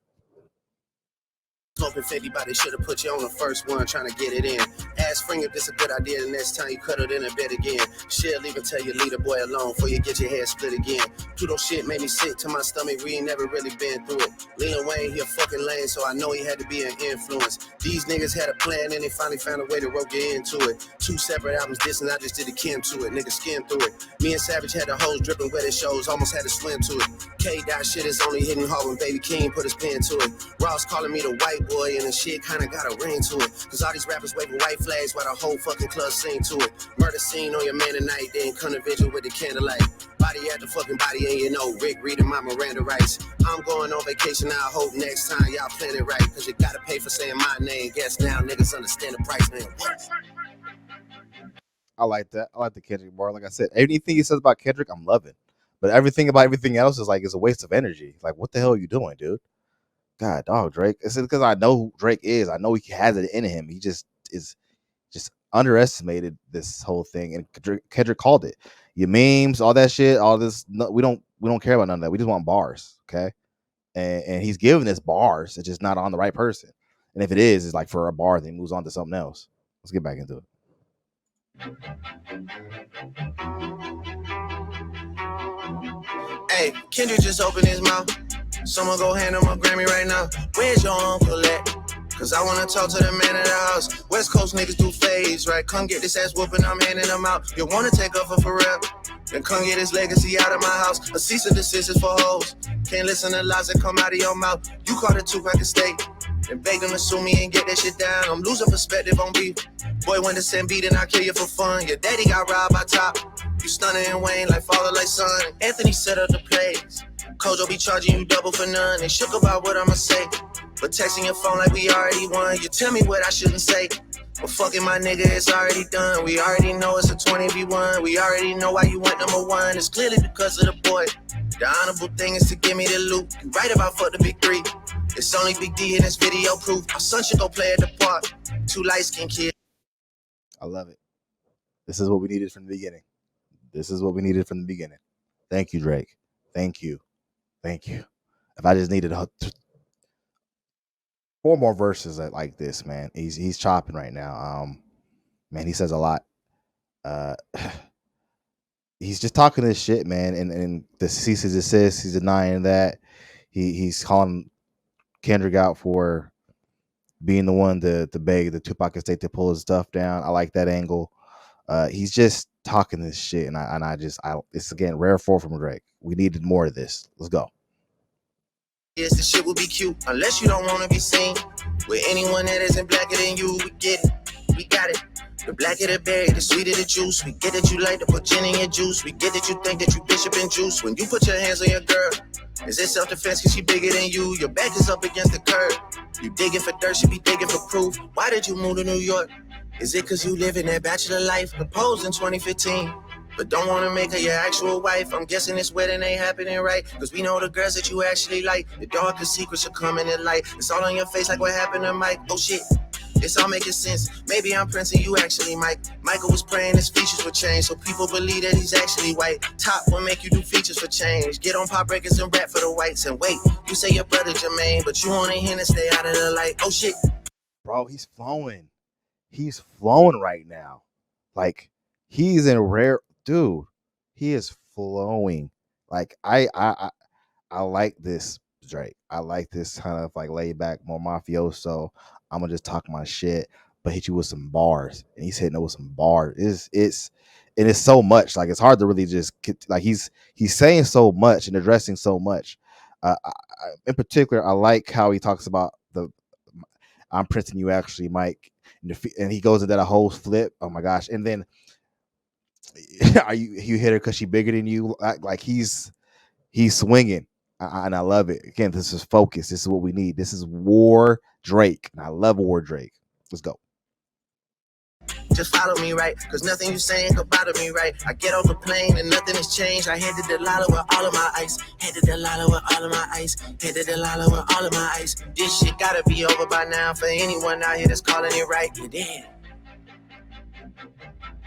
[SPEAKER 3] Smoking 50, but they should have put you on the first one trying to get it in. Ask Spring if this a good idea the next time you cut it in a bed again. She'll even tell you leave the boy alone before you get your head split again. Pluto shit made me sick to my stomach, we ain't never really been through it. Lil Wayne, he a fucking lame, so I know he had to be an influence. These niggas had a plan and they finally found a way to rope you into it. 2 separate albums dissing, I just did a Kim to it. Nigga skimmed through it. Me and Savage had the hoes dripping wet at shows, almost had to swim to it. K-Dot shit is only hitting hard when Baby King put his pen to it. Ross calling me the white boy and the shit kinda got a ring to it. Cause all these rappers waving white flags while the whole fucking club sing to it. Murder scene on your man tonight, then come to vigil with the candlelight. Body at the fucking body and you know Rick reading my Miranda rights. I'm going on vacation, I hope next time y'all plan it right. Cause you gotta pay for saying my name. Guess now niggas understand the price, man. What?
[SPEAKER 1] I like that. I like the Kendrick bar. Like I said, anything he says about Kendrick, I'm loving. But everything about everything else is like it's a waste of energy. Like, what the hell are you doing, dude? God, dog, Drake. It's because I know who Drake is. I know he has it in him. He just is just underestimated this whole thing. And Kendrick called it. Your memes, all that shit, all this. No, we don't care about none of that. We just want bars, okay? And he's giving us bars. It's just not on the right person. And if it is, it's like for a bar, then he moves on to something else. Let's get back into it.
[SPEAKER 3] Hey, Kendrick just opened his mouth. Someone go hand him a Grammy right now. Where's your uncle at? Cause I wanna talk to the man of the house. West Coast niggas do phase, right? Come get this ass whooping, I'm handing them out. You wanna take over for real? Then come get his legacy out of my house. A cease and desist is for hoes. Can't listen to lies that come out of your mouth. You caught a 2-pack of steak. And beg them to sue me and get that shit down. I'm losing perspective on beef. Boy, when the send beat and I kill you for fun. Your daddy got robbed by Top. You stunning and Wayne like father, like son. Anthony set up the plays. Kojo be charging you double for none. They shook about what I'ma say. But texting your phone like we already won. You tell me what I shouldn't say. But fucking my nigga, it's already done. We already know it's a 20v1. We already know why you went number one. It's clearly because of the boy. The honorable thing is to give me the loot. You right about fuck the big 3. It's only Big D in this video proof. Our son should go play at the park. 2 light-skinned kids.
[SPEAKER 1] I love it. This is what we needed from the beginning. This is what we needed from the beginning. Thank you, Drake. Thank you. Thank you. If I just needed 4 more verses like this, man. He's chopping right now. Man, he says a lot. He's just talking this shit, man. And the cease and desist, he's denying that. He's calling Kendrick out for being the one to beg the Tupac estate to pull his stuff down. I like that angle. He's just talking this shit, and I it's again rare form from Drake. We needed more of this. Let's go.
[SPEAKER 3] Yes, the shit would be cute unless you don't want to be seen with anyone that isn't blacker than you. We get it, we got it. The blacker the berry, the sweeter the juice. We get that you like to put gin in your juice. We get that you think that you bishop and juice. When you put your hands on your girl, is it self-defense cause she bigger than you? Your back is up against the curb. You digging for dirt, she be digging for proof. Why did you move to New York? Is it cause you live in that bachelor life? Proposed in 2015, but don't wanna make her your actual wife. I'm guessing this wedding ain't happening right, cause we know the girls that you actually like. The darkest secrets are coming in light. It's all on your face like what happened to Mike. Oh shit, It's all making sense. Maybe I'm Prince and you actually Mike. Michael was praying his features would change, so people believe that he's actually white. Top will make you do features for change. Get on pop records and rap for the whites. And wait, you say your brother Jermaine, but you only him to stay out of the light. Oh shit.
[SPEAKER 1] Bro, he's flowing. He's flowing right now. Like he's in rare dude. He is flowing. Like I like this Drake. I like this kind of like laid back, more mafioso. I'm gonna just talk my shit, but hit you with some bars, and he's hitting it with some bars. It's and it's so much. Like it's hard to really just get, like he's saying so much and addressing so much. In particular, I like how he talks about the I'm printing you actually, Mike, and he goes into that whole flip. Oh my gosh! And then are you hit her because she bigger than you? Like he's swinging, and I love it. Again, this is focus. This is what we need. This is War Drake, and I love War Drake. Let's go.
[SPEAKER 3] Just follow me, right? Cause nothing you saying could bother me, right? I get off the plane and nothing has changed. I headed to Lala with all of my ice. Headed to Lala with all of my ice. Headed to Lala with all of my ice. This shit gotta be over by now for anyone out here that's calling it right. You did.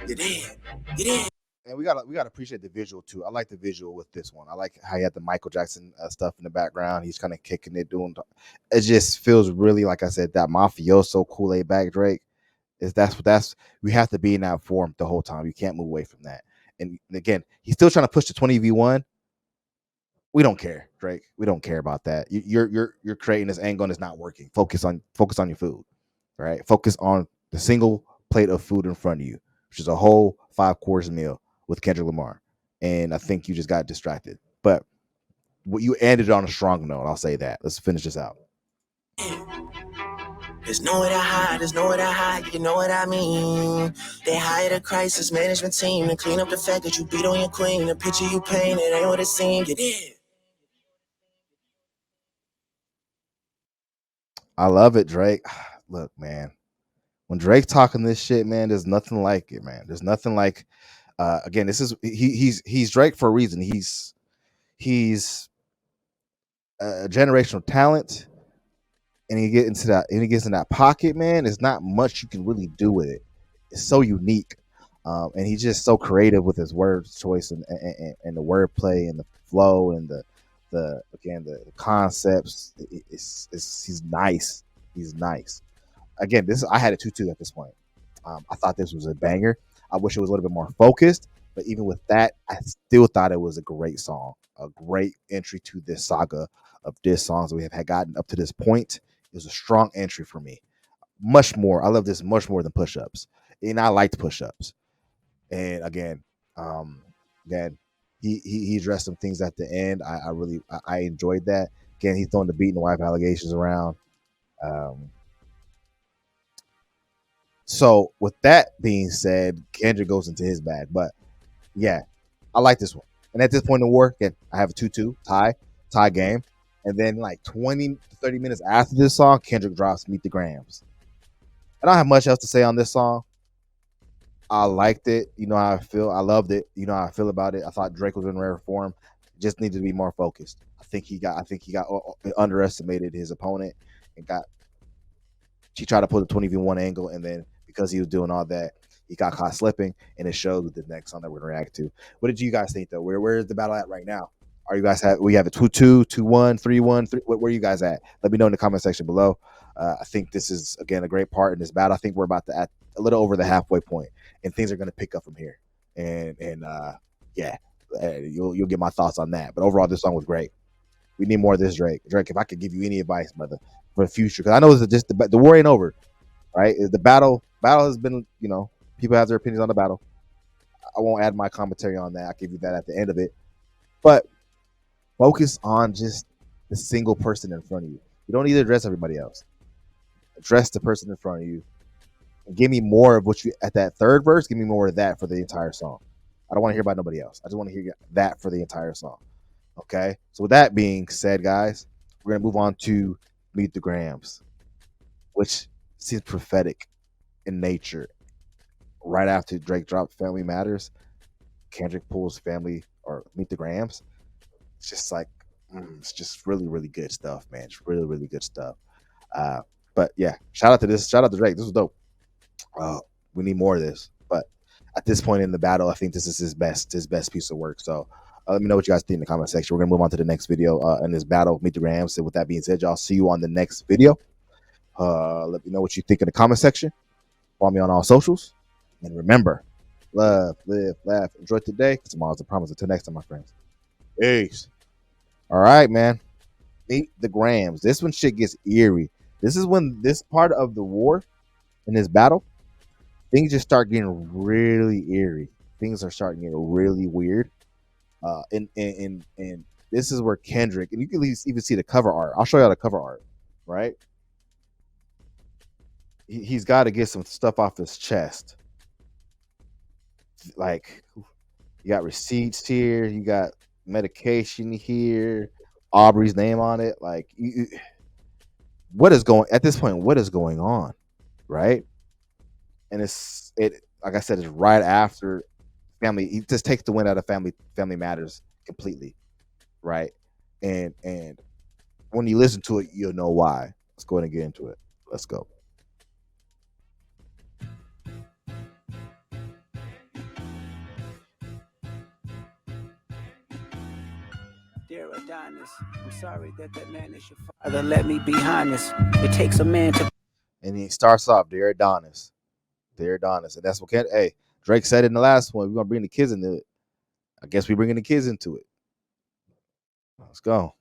[SPEAKER 3] You did. You did.
[SPEAKER 1] And we gotta appreciate the visual too. I like the visual with this one. I like how he had the Michael Jackson stuff in the background. He's kind of kicking it, doing. It just feels really like I said that mafioso Kool-Aid back Drake. Is that's we have to be in that form the whole time. You can't move away from that. And again, he's still trying to push the 20v1. We don't care, Drake. We don't care about that. You're creating this angle and it's not working. Focus on your food, right? Focus on the single plate of food in front of you, which is a whole 5 course meal with Kendrick Lamar. And I think you just got distracted. But you ended on a strong note. I'll say that. Let's finish this out.
[SPEAKER 3] There's nowhere to hide, there's nowhere to hide, you know what I mean. They hired a crisis management team to clean up the fact that you beat on your queen. The picture you painted ain't what it seemed. You did.
[SPEAKER 1] I love it, Drake. Look, man. When Drake talking this shit, man, there's nothing like it, man. There's nothing like again, this is he's Drake for a reason. He's a generational talent, and he gets in that pocket, man. There's not much you can really do with it. It's so unique, and he's just so creative with his word choice and the wordplay and the flow and the concepts. He's nice. He's nice. Again, this I had a 2-2 at this point. I thought this was a banger. I wish it was a little bit more focused, but even with that, I still thought it was a great song, a great entry to this saga of diss songs that we have had gotten up to this point. It was a strong entry for me. Much more. I love this much more than push-ups, and I liked push-ups. And um, again, he addressed some things at the end. I really I enjoyed that. Again, he's throwing the beating the wife allegations around. Um, So with that being said, Kendrick goes into his bag. But yeah, I like this one. And at this point in the war, again, I have a 2-2 tie game. And then like 20 to 30 minutes after this song, Kendrick drops Meet the Grams. I don't have much else to say on this song. I liked it. You know how I feel. I loved it. You know how I feel about it. I thought Drake was in rare form. Just needed to be more focused. I think he got underestimated his opponent and got she tried to put a 20v1 angle, and then because he was doing all that, he got caught slipping, and it showed with the next song that we're gonna react to. What did you guys think though? Where is the battle at right now? Are you guys we have a 2-2, 2-1, 3-1, 3, where are you guys at? Let me know in the comment section below. I think this is again a great part in this battle. I think we're about to at a little over the halfway point, and things are gonna pick up from here. And yeah, you'll get my thoughts on that. But overall, this song was great. We need more of this, Drake. Drake, if I could give you any advice, brother, for the future, because I know it's just the war ain't over, right? The battle has been, people have their opinions on the battle. I won't add my commentary on that. I'll give you that at the end of it. But focus on just the single person in front of you. You don't need to address everybody else. Address the person in front of you. And give me more of what you at that third verse. Give me more of that for the entire song. I don't want to hear about nobody else. I just want to hear that for the entire song. Okay. So with that being said, guys, we're gonna move on to Meet the Grams, which seems prophetic in nature. Right after Drake dropped Family Matters, Kendrick pulls Family or Meet the Grams. It's just like it's just really, really good stuff, man. It's really, really good stuff. But But yeah, shout out to this. Shout out to Drake. This was dope. We need more of this. But at this point in the battle, I think this is his best piece of work. So let me know what you guys think in the comment section. We're gonna move on to the next video in this battle, Meet the Rams. And with that being said, y'all, see you on the next video. Let me know what you think in the comment section. Follow me on all socials. And remember, love, live, laugh, enjoy today. Tomorrow's a promise. Until next time, my friends. Peace. All right, man. Meet the Grams. This one shit gets eerie. This is when this part of the war in this battle, things just start getting really eerie. Things are starting to get really weird. And this is where Kendrick, and you can at least even see the cover art. I'll show you the cover art, right? He's got to get some stuff off his chest. Like, you got receipts here, you got medication here, Aubrey's name on it. Like, what is going at this point? What is going on, right? And it like I said, it's right after family. He just takes the win out of Family Matters completely, right? And when you listen to it, you'll know why. Let's go ahead and get into it. Let's go.
[SPEAKER 2] Dear Adonis, I'm sorry that man is your father. Let me be honest. It takes a man to.
[SPEAKER 1] And he starts off, Dear Adonis. Dear Adonis. And that's what hey, Drake said in the last one. We're gonna bring the kids into it. I guess we're bringing the kids into it. Let's go.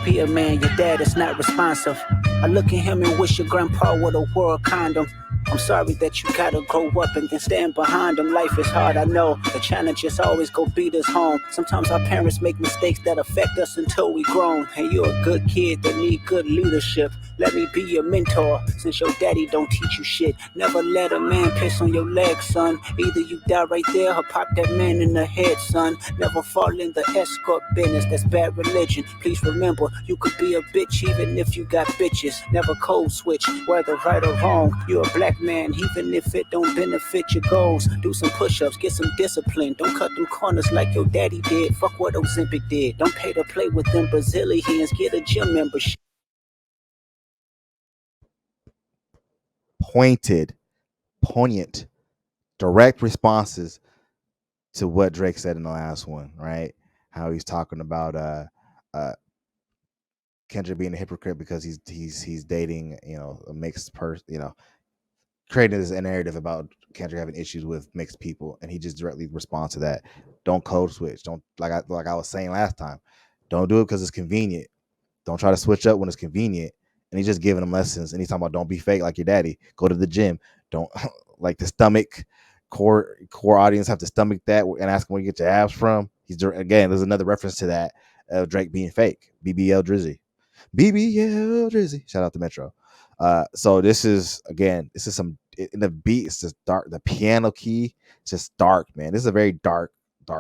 [SPEAKER 2] Be a man, your dad is not responsive. I look at him and wish your grandpa would have wore a condom. I'm sorry that you gotta grow up and then stand behind him. Life is hard, I know. The challenges always go beat us home. Sometimes our parents make mistakes that affect us until we grown. And you're a good kid that need good leadership. Let me be your mentor, since your daddy don't teach you shit. Never let a man piss on your leg, son. Either you die right there or pop that man in the head, son. Never fall in the escort business, that's bad religion. Please remember, you could be a bitch even if you got bitches. Never code switch, whether right or wrong. You're a black man, even if it don't benefit your goals. Do some push-ups, get some discipline. Don't cut them corners like your daddy did. Fuck what Ozempic did. Don't pay to play with them Brazilians. Get a gym membership.
[SPEAKER 1] Poignant, direct responses to what Drake said in the last one, right? How he's talking about Kendrick being a hypocrite because he's dating, a mixed person, creating this narrative about Kendrick having issues with mixed people, and he just directly responds to that. Don't code switch. Don't like I was saying last time. Don't do it because it's convenient. Don't try to switch up when it's convenient. And he's just giving them lessons. And he's talking about don't be fake like your daddy. Go to the gym. Don't like the stomach core audience have to stomach that and ask him where you get your abs from. He's again. There's another reference to that Drake being fake. BBL Drizzy. BBL Drizzy. Shout out to Metro. So this is some in the beat. It's just dark. The piano key. It's just dark, man. This is a very dark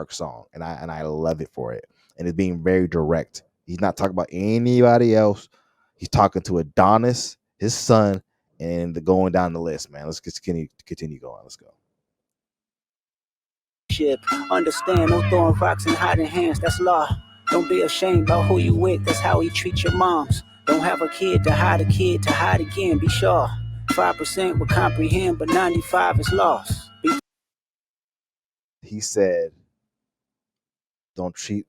[SPEAKER 1] song, and I love it for it. And it's being very direct. He's not talking about anybody else. He's talking to Adonis, his son, and going down the list, man. Let's continue going. Let's go.
[SPEAKER 2] Understand, no throwing rocks and hiding hands, that's law. Don't be ashamed about who you with, that's how he treat your moms. Don't have a kid to hide again, be sure. 5% will comprehend, but 95 is lost.
[SPEAKER 1] He said, don't treat,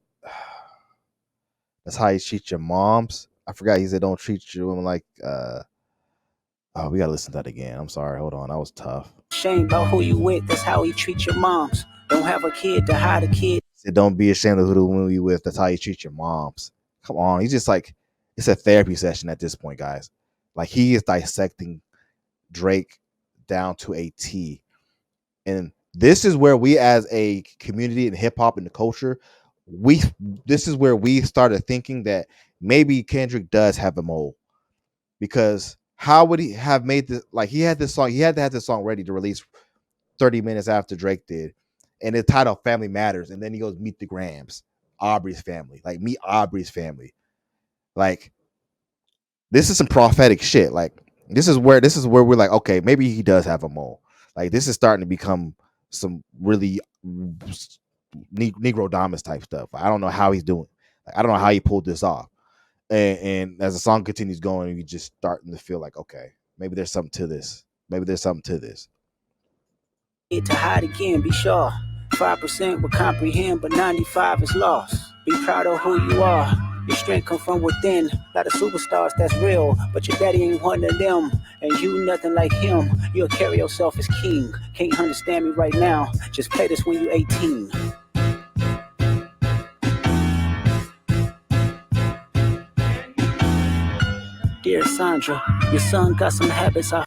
[SPEAKER 1] that's how you treat your moms. I forgot, he said, don't treat your women like, oh, we gotta listen to that again. I'm sorry, hold on, that was tough.
[SPEAKER 2] Shame about who you with, that's how he treat your moms. Don't have a kid to hide a kid.
[SPEAKER 1] Said, don't be ashamed of who the woman you with, that's how you treat your moms. Come on, he's just like, it's a therapy session at this point, guys. Like, he is dissecting Drake down to a T. And this is where we as a community in hip hop and the culture, this is where we started thinking that maybe Kendrick does have a mole. Because how would he have made this? Like, he had to have this song ready to release 30 minutes after Drake did. And it's titled Family Matters. And then he goes, Meet the Grams, Aubrey's family. Like, meet Aubrey's family. Like, this is some prophetic shit. Like, this is where we're like, okay, maybe he does have a mole. Like, this is starting to become some really Negro Damas type stuff. I don't know how he's doing. Like, I don't know how he pulled this off. And as the song continues going, you just starting to feel like, okay, maybe there's something to this. Maybe there's something to this.
[SPEAKER 2] To hide again, be sure. 5% will comprehend, but 95 is lost. Be proud of who you are. Your strength come from within. A lot of superstars, that's real, but your daddy ain't one of them. And you nothing like him. You'll carry yourself as king. Can't understand me right now. Just play this when you 18. Dear Sandra, your son got some habits I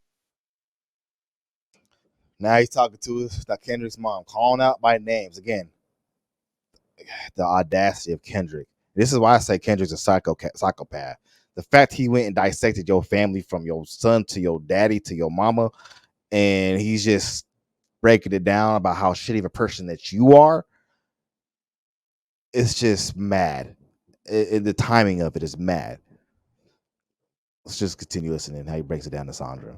[SPEAKER 1] Now he's talking to Kendrick's mom, calling out by names again. The audacity of Kendrick. This is why I say Kendrick's a psychopath. The fact he went and dissected your family from your son to your daddy to your mama, and he's just breaking it down about how shitty of a person that you are. It's just mad. The timing of it is mad. Let's just continue listening how he breaks it down to Sandra.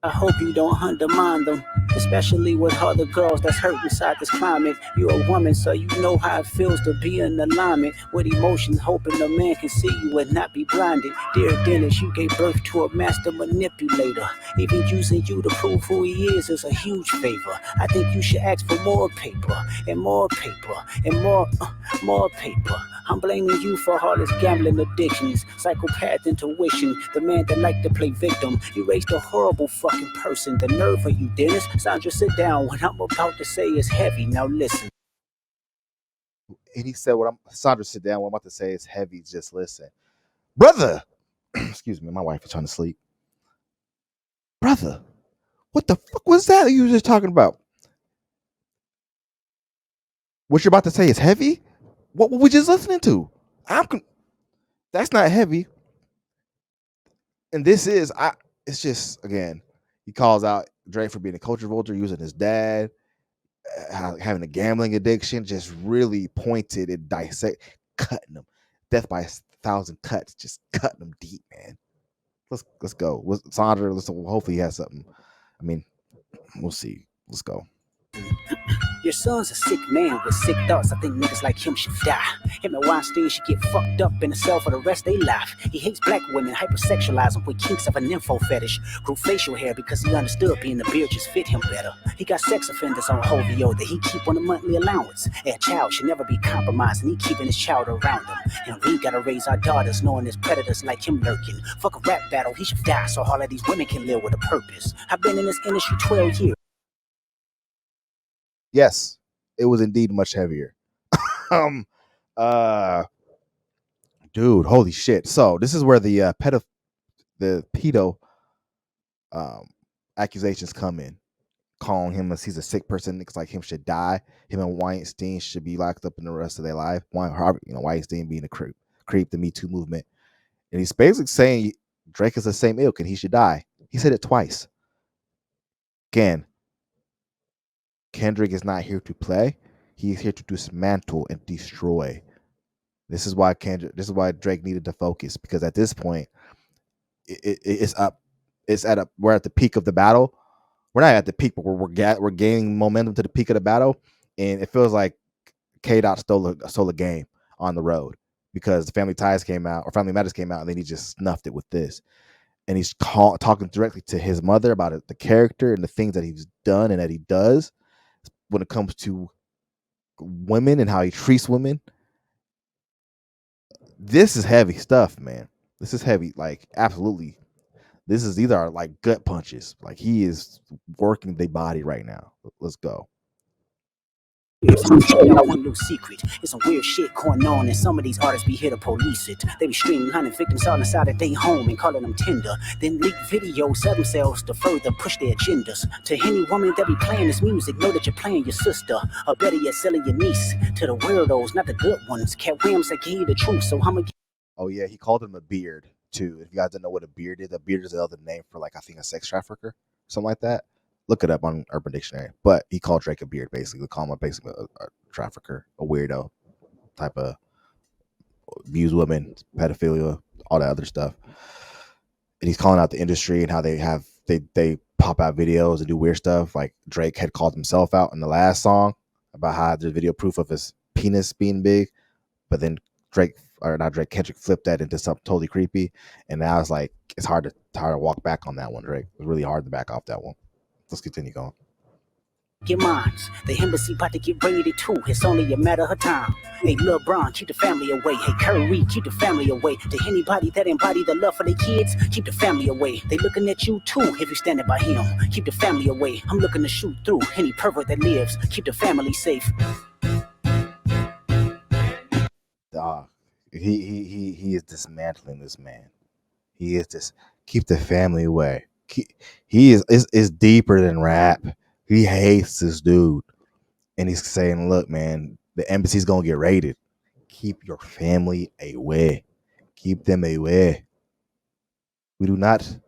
[SPEAKER 2] I hope you don't undermine them, especially with other girls that's hurt inside this climate. You're a woman, so you know how it feels to be in alignment with emotions, hoping a man can see you and not be blinded. Dear Dennis, you gave birth to a master manipulator. Even using you to prove who he is a huge favor. I think you should ask for more paper and more paper and more paper. I'm blaming you for all his gambling addictions, psychopath intuition, the man that liked to play victim. You raised a horrible fucking person. The nerve of you, Dennis. Sandra, sit down. What I'm about to say is heavy. Now listen.
[SPEAKER 1] And he said, Sandra, sit down. What I'm about to say is heavy. Just listen. Brother. Excuse me. My wife is trying to sleep. Brother. What the fuck was that you were just talking about? What you're about to say is heavy? What were we just listening to? That's not heavy. And this is, it's just, again, he calls out Drake for being a culture vulture, using his dad, having a gambling addiction, just really pointed and cutting him. Death by 1,000 cuts, just cutting him deep, man. Let's go. Sandra, hopefully he has something. I mean, we'll see. Let's go.
[SPEAKER 2] Your son's a sick man with sick thoughts. I think niggas like him should die. Him and Weinstein should get fucked up in a cell for the rest of their life. He hates black women, hypersexualize them with kinks of an info fetish. Grew facial hair because he understood being the beard just fit him better. He got sex offenders on HOVO that he keep on a monthly allowance. A child should never be compromised, and he keeping his child around him. And we gotta raise our daughters knowing there's predators like him lurking. Fuck a rap battle, he should die so all of these women can live with a purpose. I've been in this industry 12 years.
[SPEAKER 1] Yes, it was indeed much heavier. Dude, holy shit. So this is where the pedo accusations come in, calling him as he's a sick person. Niggas like him should die. Him and Weinstein should be locked up in the rest of their life. Weinstein being a creep, the Me Too movement. And he's basically saying Drake is the same ilk and he should die. He said it twice. Again, Kendrick is not here to play. He is here to dismantle and destroy. This is why Drake needed to focus, because at this point, it's up. We're at the peak of the battle. We're not at the peak, but we're gaining momentum to the peak of the battle, and it feels like K-Dot stole a game on the road, because the Family Matters came out, and then he just snuffed it with this. And he's talking directly to his mother about the character and the things that he's done and that he does when it comes to women and how he treats women. This is heavy stuff, man. This is heavy, like absolutely. These are like gut punches. Like he is working their body right now. Let's go.
[SPEAKER 2] One little secret. It's some weird shit going on, and some of these artists be here to police it. They be streaming hunting victims out inside of their home and calling them tender. Then leak videos of themselves to further push their agendas. To any woman that be playing this music, know that you're playing your sister, or better yet, selling your niece to the weirdos, not the good ones. Cat Williams that give you the truth, so I'ma.
[SPEAKER 1] Oh yeah, he called him a beard too. If you guys don't know what a beard is another name for, like, I think, a sex trafficker, something like that. Look it up on Urban Dictionary. But he called Drake a beard, basically. Call him basically a trafficker, a weirdo type of abuse women, pedophilia, all that other stuff. And he's calling out the industry and how they pop out videos and do weird stuff. Like Drake had called himself out in the last song about how there's video proof of his penis being big, but then Drake or not Drake, Kendrick flipped that into something totally creepy, and now it's like it's hard to walk back on that one. Drake, it was really hard to back off that one. Let's continue going.
[SPEAKER 2] Your minds. The embassy about to get raided too. It's only a matter of time. Hey, Lil Bron, keep the family away. Hey, Curry, keep the family away. To anybody that embody the love for their kids, keep the family away. They looking at you too if you're standing by him. Keep the family away. I'm looking to shoot through any pervert that lives. Keep the family safe.
[SPEAKER 1] He is dismantling this man. He is just keep the family away. He is deeper than rap. He hates this dude, and he's saying, "Look, man, the embassy's gonna get raided. Keep your family away. Keep them away. We do not.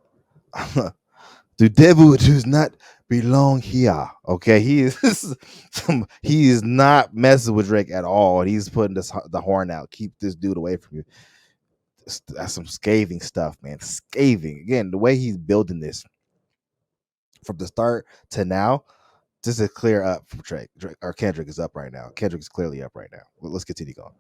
[SPEAKER 1] The devil does not belong here." Okay, he is he is not messing with Drake at all. He's putting the horn out. Keep this dude away from you. That's some scathing stuff, man. Scathing. Again, the way he's building this from the start to now, this is clear up for Drake. Or Kendrick is up right now. Kendrick is clearly up right now. Let's continue going.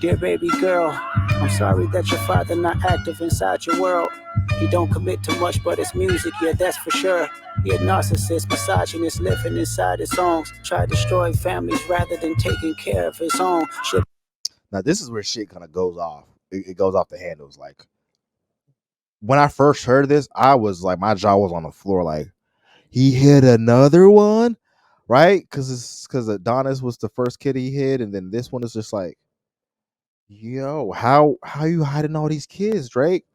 [SPEAKER 2] Dear baby girl, I'm sorry that your father not active inside your world. He don't commit to much, but it's music, yeah, that's for sure. He a narcissist, misogynist, living inside his songs. Try to destroy families rather than taking care of his own.
[SPEAKER 1] Now, this is where shit kind of goes off. It goes off the handles. Like, when I first heard this, I was like, my jaw was on the floor. Like, he hit another one, right? Because Adonis was the first kid he hit, and then this one is just like, yo, how you hiding all these kids, Drake?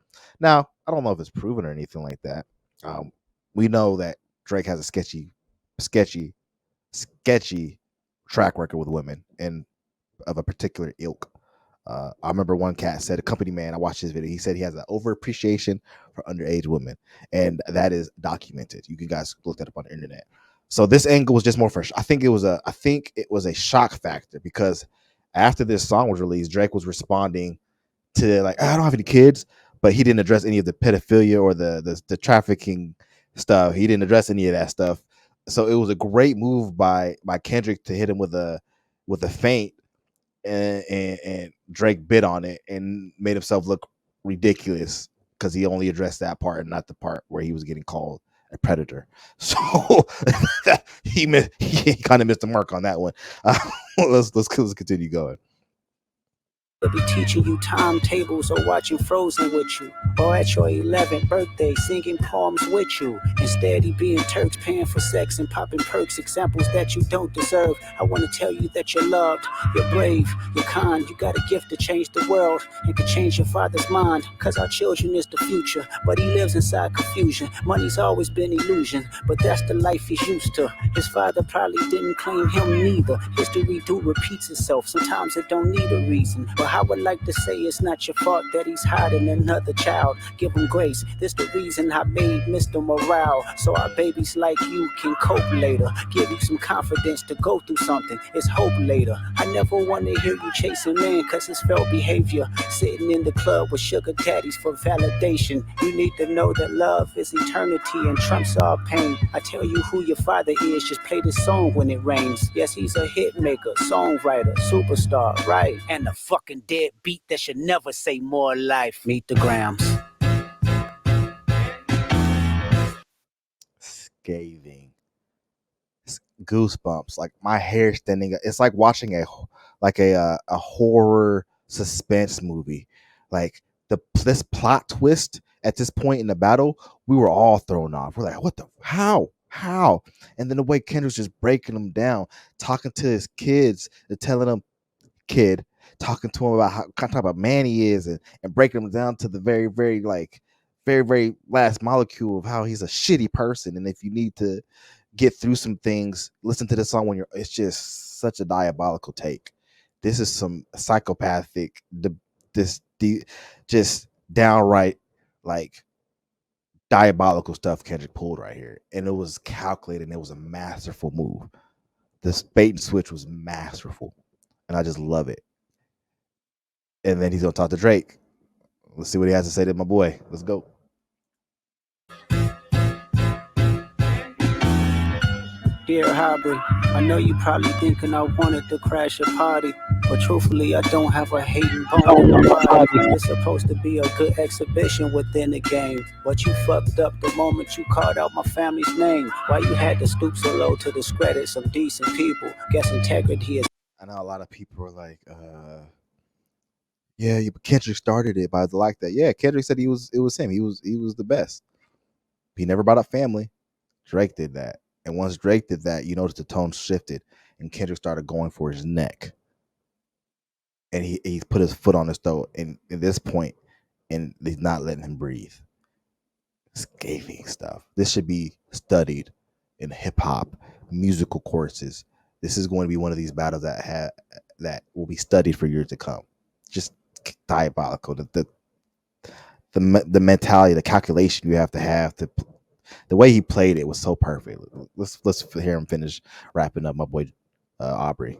[SPEAKER 1] Now, I don't know if it's proven or anything like that. We know that Drake has a sketchy track record with women and of a particular ilk. I remember one cat said, a company man, I watched his video. He said he has an overappreciation for underage women, and that is documented. You can guys look that up on the internet. So this angle was just more for. I think it was a shock factor because after this song was released, Drake was responding to like, I don't have any kids, but he didn't address any of the pedophilia or the trafficking stuff. He didn't address any of that stuff. So it was a great move by Kendrick to hit him with a feint, and Drake bit on it and made himself look ridiculous because he only addressed that part and not the part where he was getting called a predator. So he kind of missed the mark on that one. Let's continue going.
[SPEAKER 2] They'll be teaching you timetables or watching Frozen with you, or at your 11th birthday singing poems with you. Instead, he being Turks paying for sex and popping perks, examples that you don't deserve. I want to tell you that you're loved, you're brave, you're kind. You got a gift to change the world and can change your father's mind, cause our children is the future, but he lives inside confusion. Money's always been illusion, but that's the life he's used to. His father probably didn't claim him neither. History do repeats itself, sometimes it don't need a reason. But I would like to say it's not your fault that he's hiding another child. Give him grace, this the reason I made Mr. Morale, so our babies like you can cope later. Give you some confidence to go through something, it's hope later. I never want to hear you chasing men cause it's felt behavior. Sitting in the club with sugar daddies for validation. You need to know that love is eternity and trumps all pain. I tell you who your father is, just play this song when it rains. Yes, he's a hit maker, songwriter, superstar, right? And a fucking dead beat that should never say more life. Meet the grams.
[SPEAKER 1] Scathing, goosebumps, like my hair standing up. It's like watching a horror suspense movie. Like this plot twist at this point in the battle, we were all thrown off. We're like, what the how? And then the way Kendrick's just breaking them down, talking to his kids and telling them, kid, talking to him about how kind of type of man he is, and breaking him down to the very, very very last molecule of how he's a shitty person. And if you need to get through some things, listen to this song when it's just such a diabolical take. This is some psychopathic, just downright like diabolical stuff Kendrick pulled right here. And it was calculated and it was a masterful move. This bait and switch was masterful. And I just love it. And then he's gonna talk to Drake. Let's see what he has to say to my boy. Let's go.
[SPEAKER 2] Dear Aubrey, I know you probably thinking I wanted to crash your party, but truthfully, I don't have a hating bone in my body. It's supposed to be a good exhibition within the game, but you fucked up the moment you called out my family's name. Why you had to stoop so low to discredit some decent people? Guess integrity is.
[SPEAKER 1] I know a lot of people are like, yeah, Kendrick started it, but I like that. Yeah, Kendrick said it was him. He was the best. He never brought up family. Drake did that. And once Drake did that, you notice the tone shifted and Kendrick started going for his neck. And he put his foot on his throat and at this point, and he's not letting him breathe. Scathing stuff. This should be studied in hip hop musical courses. This is going to be one of these battles that will be studied for years to come. Just diabolical. The mentality, the calculation you have to the way he played it was so perfect. Let's hear him finish wrapping up, my boy Aubrey.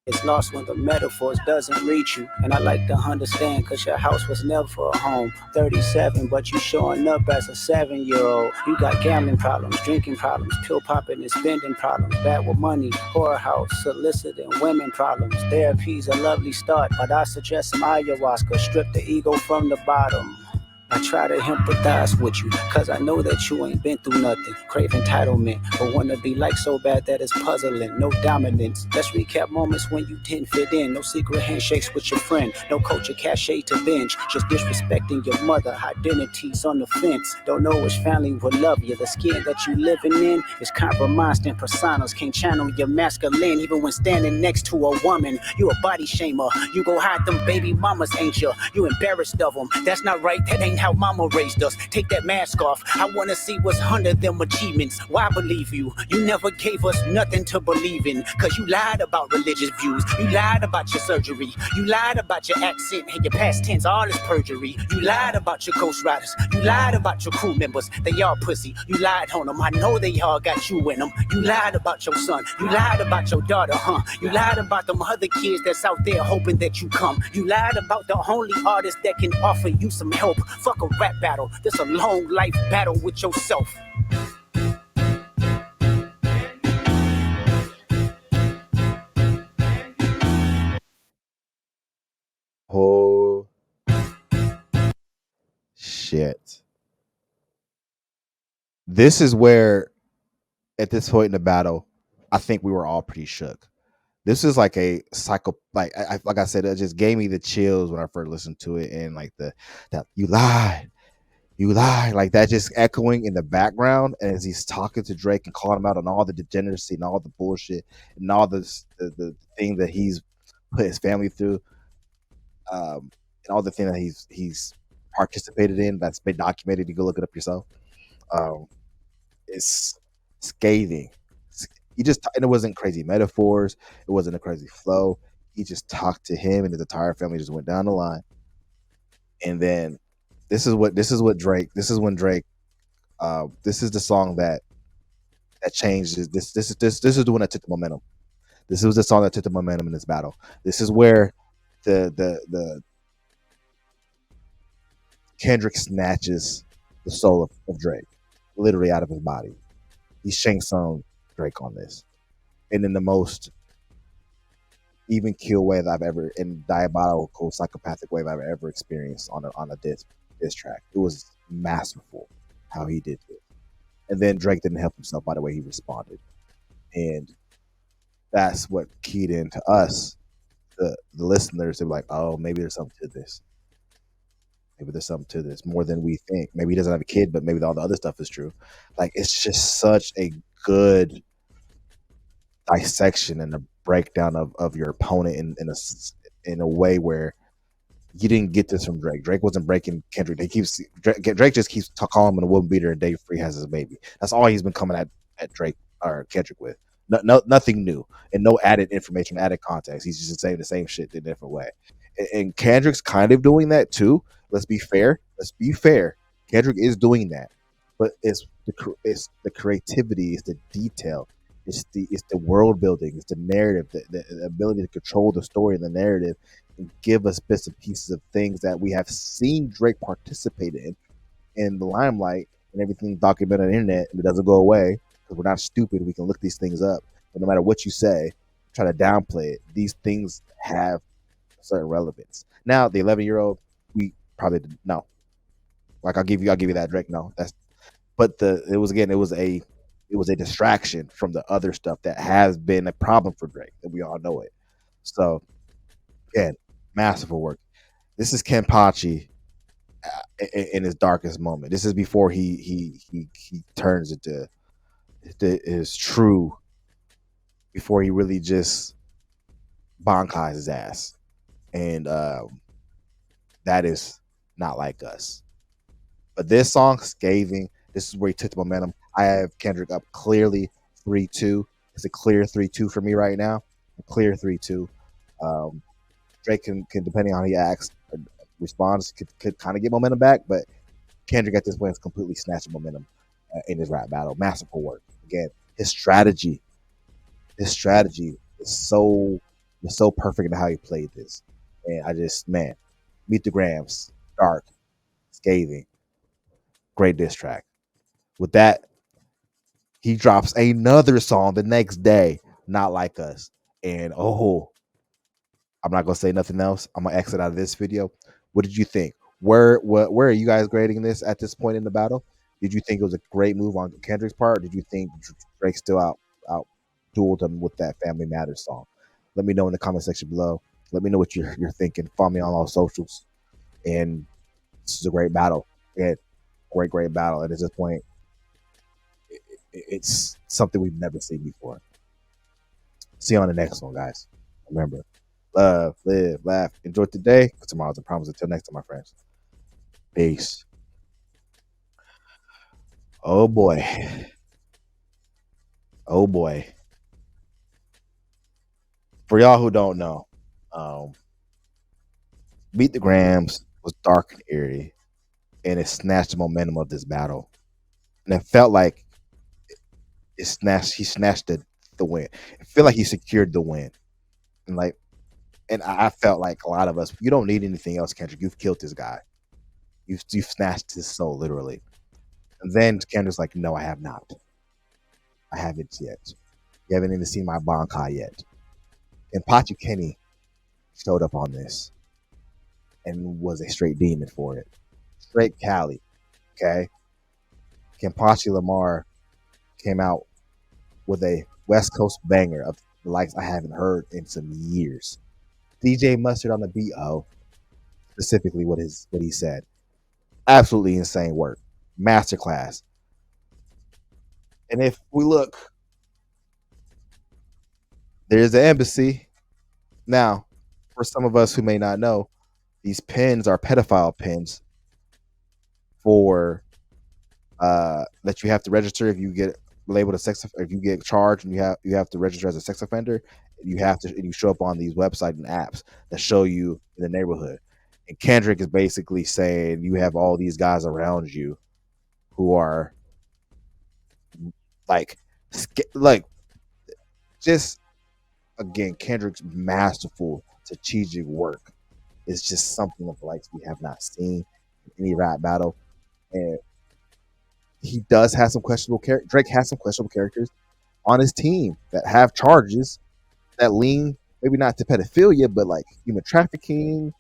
[SPEAKER 2] It's lost when the metaphors doesn't reach you. And I like to understand, cause your house was never a home. 37, but you showing up as a 7-year-old. You got gambling problems, drinking problems, pill popping and spending problems. Bad with money, whorehouse, soliciting women problems. Therapy's a lovely start, but I suggest some ayahuasca. Strip the ego from the bottom. I try to empathize with you, cause I know that you ain't been through nothing. Crave entitlement, but wanna be like so bad that it's puzzling. No dominance. Let's recap moments when you didn't fit in. No secret handshakes with your friend. No culture cachet to binge. Just disrespecting your mother. Identities on the fence. Don't know which family will love you. The skin that you living in is compromised in personas. Can't channel your masculine even when standing next to a woman. You a body shamer. You go hide them baby mamas, ain't you? You embarrassed of them. That's not right. That ain't how mama raised us. Take that mask off. I wanna see what's under them achievements. Why believe you? You never gave us nothing to believe in. Cause you lied about religious views. You lied about your surgery. You lied about your accent and your past tense. All is perjury. You lied about your ghostwriters. You lied about your crew members. They all pussy. You lied on them. I know they all got you in them. You lied about your son. You lied about your daughter, huh? You lied about them other kids that's out there hoping that you come. You lied about the only artist that can offer you some help. Fuck a rap battle. This a long life battle with yourself.
[SPEAKER 1] Oh shit. This is where at this point in the battle, I think we were all pretty shook. This is like a psycho, like I said, it just gave me the chills when I first listened to it, and like that you lied, like that just echoing in the background, and as he's talking to Drake and calling him out on all the degeneracy and all the bullshit and all the thing that he's put his family through, and all the thing that he's participated in that's been documented. You go look it up yourself. Um, it's scathing. He just and it wasn't crazy metaphors. It wasn't a crazy flow. He just talked to him, and his entire family just went down the line. And then this is what Drake. This is when Drake. This is the song that changes. This is the one that took the momentum. This was the song that took the momentum in this battle. This is where the Kendrick snatches the soul of Drake, literally out of his body. He Shang Tsung Drake on this, and in the most even kill way that I've ever, in diabolical psychopathic way that I've ever experienced on a diss track. It was masterful how he did it, and then Drake didn't help himself by the way he responded, and that's what keyed into us, the listeners. They were like, oh, maybe there's something to this. Maybe there's something to this more than we think. Maybe he doesn't have a kid, but maybe all the other stuff is true. Like it's just such a good dissection and a breakdown of your opponent in a way where you didn't get this from Drake. Drake wasn't breaking Kendrick. Drake just keeps calling him a woman beater, and Dave Free has his baby. That's all he's been coming at Drake or Kendrick with. Nothing new and no added information, added context. He's just saying the same shit in a different way. And Kendrick's kind of doing that too. Let's be fair. Let's be fair. Kendrick is doing that, but it's the creativity, it's the detail, it's the world building, it's the narrative, the ability to control the story and the narrative, and give us bits and pieces of things that we have seen Drake participate in the limelight and everything documented on the internet, and it doesn't go away because we're not stupid. We can look these things up. But no matter what you say, try to downplay it. These things have a certain relevance. Now, the 11-year-old, we probably didn't know. Like I'll give you that, Drake. No, that's but it was a distraction from the other stuff that has been a problem for Drake, and we all know it. So again, masterful work. This is Ken Pachi in his darkest moment. This is before he turns into his true, before he really just bonkais his ass, and that is not like us. But this song, Scathing, this is where he took the momentum. I have Kendrick up clearly 3-2. It's a clear 3-2 for me right now. A clear 3-2. Um, Drake can depending on how he acts, responds, could kind of get momentum back, but Kendrick at this point has completely snatched the momentum in his rap battle. Masterful work. Again, his strategy is so perfect in how he played this. And I just, man, Meet the Grams, dark, scathing, great diss track. With that, he drops another song the next day, Not Like Us. And oh, I'm not gonna say nothing else. I'm gonna exit out of this video. What did you think? Where are you guys grading this at this point in the battle? Did you think it was a great move on Kendrick's part? Did you think Drake still out dueled him with that Family Matters song? Let me know in the comment section below. Let me know what you're thinking. Follow me on all socials. And this is a great battle. Yeah, great battle. And at this point, it's something we've never seen before. See you on the next one, guys. Remember, love, live, laugh, enjoy today. Because tomorrow's a promise. Until next time, my friends. Peace. Oh boy. Oh boy. For y'all who don't know, um, Beat the Grams was dark and eerie, and it snatched the momentum of this battle. And it felt like he snatched the win. It felt like he secured the win. And like, and I felt like a lot of us, you don't need anything else, Kendrick. You've killed this guy. You've snatched his soul, literally. And then Kendrick's like, no, I have not. I haven't yet. You haven't even seen my Bankai yet. And Pachi Kenny showed up on this and was a straight demon for it. Straight Cali. Okay. Kendrick Lamar came out with a West Coast banger of the likes I haven't heard in some years. DJ Mustard on the beat, specifically what he said. Absolutely insane work. Masterclass. And if we look, there's the embassy. Now, for some of us who may not know, these pins are pedophile pins for that you have to register if you get labeled a sex, if you get charged and you have to register as a sex offender. You show up on these websites and apps that show you in the neighborhood. And Kendrick is basically saying you have all these guys around you who are like just again, Kendrick's masterful strategic work is just something of the likes we have not seen in any rap battle. And he does have some questionable characters. Drake has some questionable characters on his team that have charges that lean maybe not to pedophilia, but like human trafficking,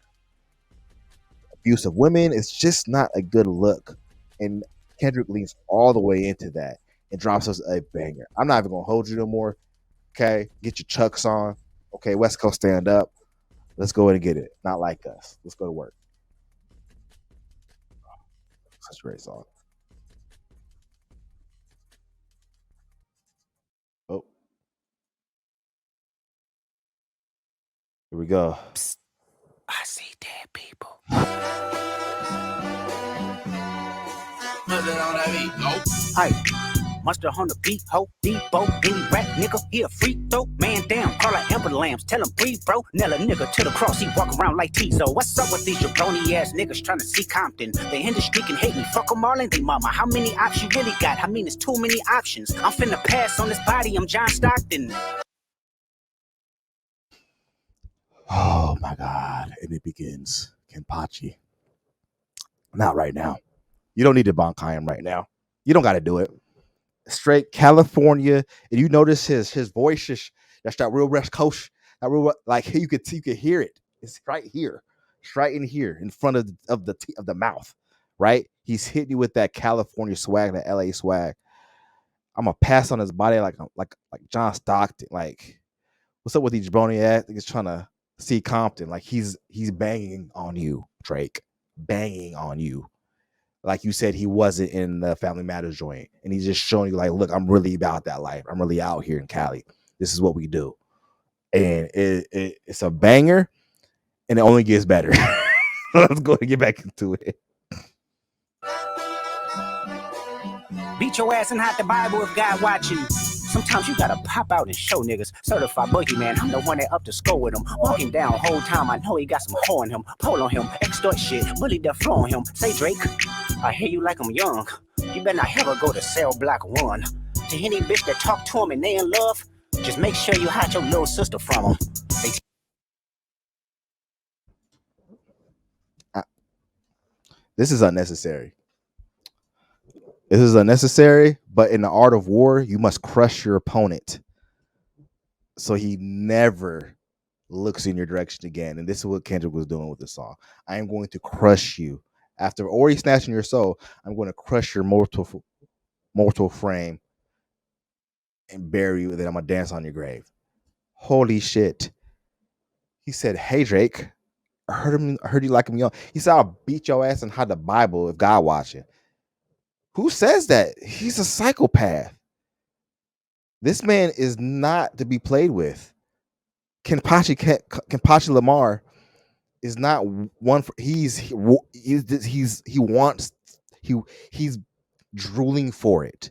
[SPEAKER 1] abuse of women. It's just not a good look. And Kendrick leans all the way into that and drops us a banger. I'm not even gonna hold you no more. Okay, get your chucks on. Okay, West Coast, stand up. Let's go ahead and get it. Not like us. Let's go to work. Such a great song. Oh, here we go.
[SPEAKER 2] Psst, I see dead people. Hey, Mustard on the beat, ho, Debo, any rap nigga, he a free throw. Man down, call out Amber Lambs, tell him breathe, bro. Nail a nigga to the cross, he walk around like Tizo. What's up with these jabroni ass niggas trying to see Compton? The industry can hate me, fuck them all and they mama. How many options you really got? I mean, it's too many options. I'm finna pass on this body, I'm John Stockton.
[SPEAKER 1] Oh my God. And it begins. Kenpachi. Not right now. You don't need to Bankai him right now. You don't got to do it. straight California, and you notice his voice is that's that real West Coast, that real like you could hear it. It's right here, it's right in here, in front of the mouth, right? He's hitting you with that California swag, that LA swag. I'm gonna pass on his body like John Stockton. Like, what's up with these jabroni ass? He's trying to see Compton. Like he's banging on you, Drake, banging on you. Like you said, he wasn't in the Family Matters joint, and he's just showing you, like, look, I'm really about that life. I'm really out here in Cali. This is what we do, and it's a banger, and it only gets better. Let's go and get back into it.
[SPEAKER 2] Beat your ass and hide the Bible if God watching. Sometimes you gotta pop out and show niggas. Certified boogeyman, I'm the one that up to score with him. Walk him down whole time, I know he got some hoe in him. Pull on him, extort shit, bully the floor on him. Say Drake, I hear you like I'm young. You better not ever go to cell block 1. To any bitch that talk to him and they in love, just make sure you hide your little sister from him.
[SPEAKER 1] This is unnecessary. This is unnecessary, but in the art of war, you must crush your opponent so he never looks in your direction again. And this is what Kendrick was doing with this song. I am going to crush you. After already snatching your soul, I'm going to crush your mortal frame and bury you. Then I'm going to dance on your grave. Holy shit. He said, hey, Drake, I heard you like him young. He said, I'll beat your ass and hide the Bible if God watching. Who says that? He's a psychopath. This man is not to be played with. Kendrick Lamar is not one for, he's drooling for it.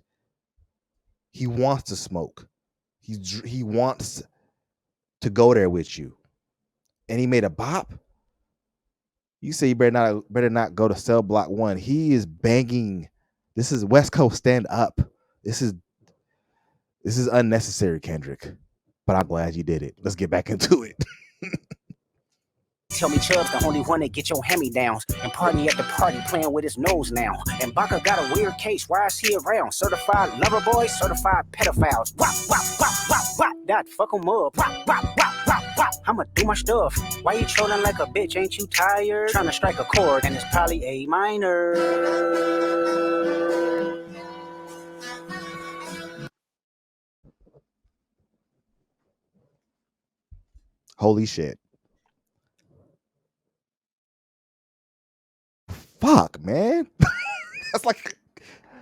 [SPEAKER 1] He wants to smoke. He wants to go there with you. And he made a bop. You say you better not go to cell block 1. He is banging. This is West Coast stand up. This is unnecessary, Kendrick. But I'm glad you did it. Let's get back into it.
[SPEAKER 2] Tell me Chubb's the only one that get your hand-me-downs and party at the party playing with his nose now. And Baca got a weird case. Why is he around? Certified lover boys, certified pedophiles. Wop, wop, wop, wop, wop. That fuck him up. Wop, wop, wop, wop, wop. I'ma do my stuff. Why you trolling like a bitch? Ain't you tired? Trying to strike a chord and it's probably A minor.
[SPEAKER 1] Holy shit. Fuck, man.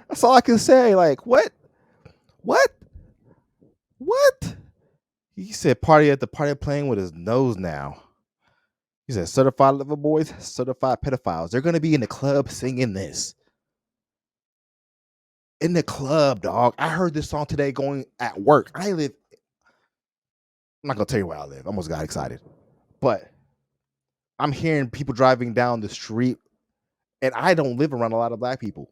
[SPEAKER 1] That's all I can say. Like, what? He said party at the party playing with his nose now. He said certified lover boys, certified pedophiles. They're gonna be in the club singing this. In the club, dog. I heard this song today going at work. I'm not gonna tell you where I live. I almost got excited. But I'm hearing people driving down the street, and I don't live around a lot of black people.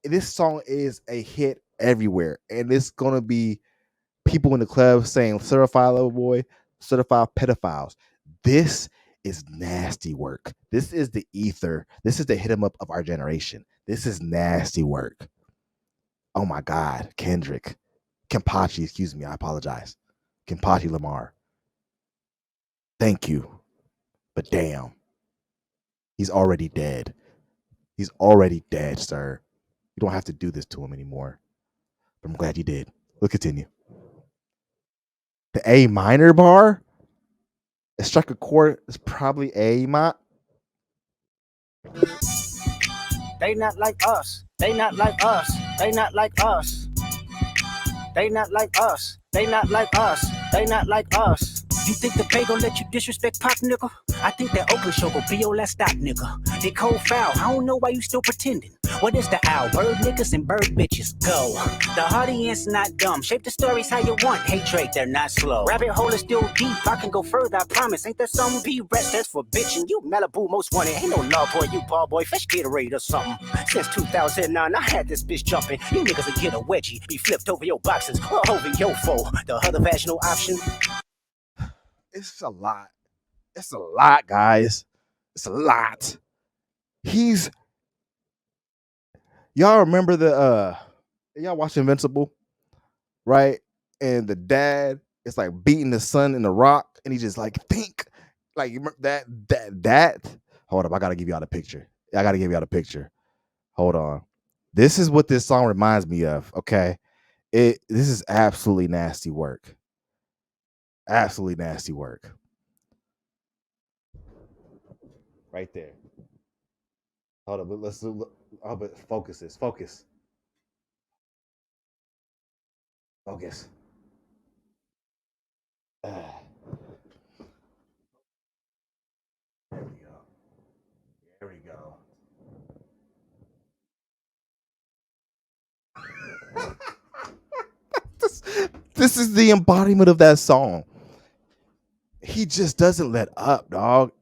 [SPEAKER 1] This song is a hit everywhere, and it's gonna be people in the club saying certified lover boy, certified pedophiles. This is nasty work. This is the ether. This is the hit 'em up of our generation. This is nasty work. Oh my God, Kendrick. Kempachi, excuse me, I apologize. Kendrick Lamar. Thank you. But damn, he's already dead. He's already dead, sir. You don't have to do this to him anymore. But I'm glad you did. We'll continue. The A minor bar? It struck a chord. It's probably A minor.
[SPEAKER 2] They not like us. They not like us. They not like us. They not like us. They not like us. They not like us. You think the Bay gon' let you disrespect Pop, nigga? I think that Oakland show gon' be your last stop, nigga. They cold foul. I don't know why you still pretending. What is the owl? Bird niggas and bird bitches. Go. The audience not dumb. Shape the stories how you want. Hey Drake, they're not slow. Rabbit hole is still deep. I can go further, I promise. Ain't there some B-rest that's for bitching? You Malibu most wanted. Ain't no love boy, you ball boy. Fish Gatorade or something. Since 2009, I had this bitch jumping. You niggas will get a wedgie. Be flipped over your boxes or over your foe. The other vaginal option.
[SPEAKER 1] It's a lot. It's a lot, guys. It's a lot. Y'all remember y'all watch Invincible? right? And the dad is like beating the son in the rock, and he just like think, like you remember that. Hold up, I gotta give y'all the picture. I gotta give y'all the picture. Hold on. This is what this song reminds me of. Okay, this is absolutely nasty work. Absolutely nasty work. Right there. Hold up, let's look. Oh, but focus. Focus. There we go. There we go. this, this is the embodiment of that song. He just doesn't let up, dog.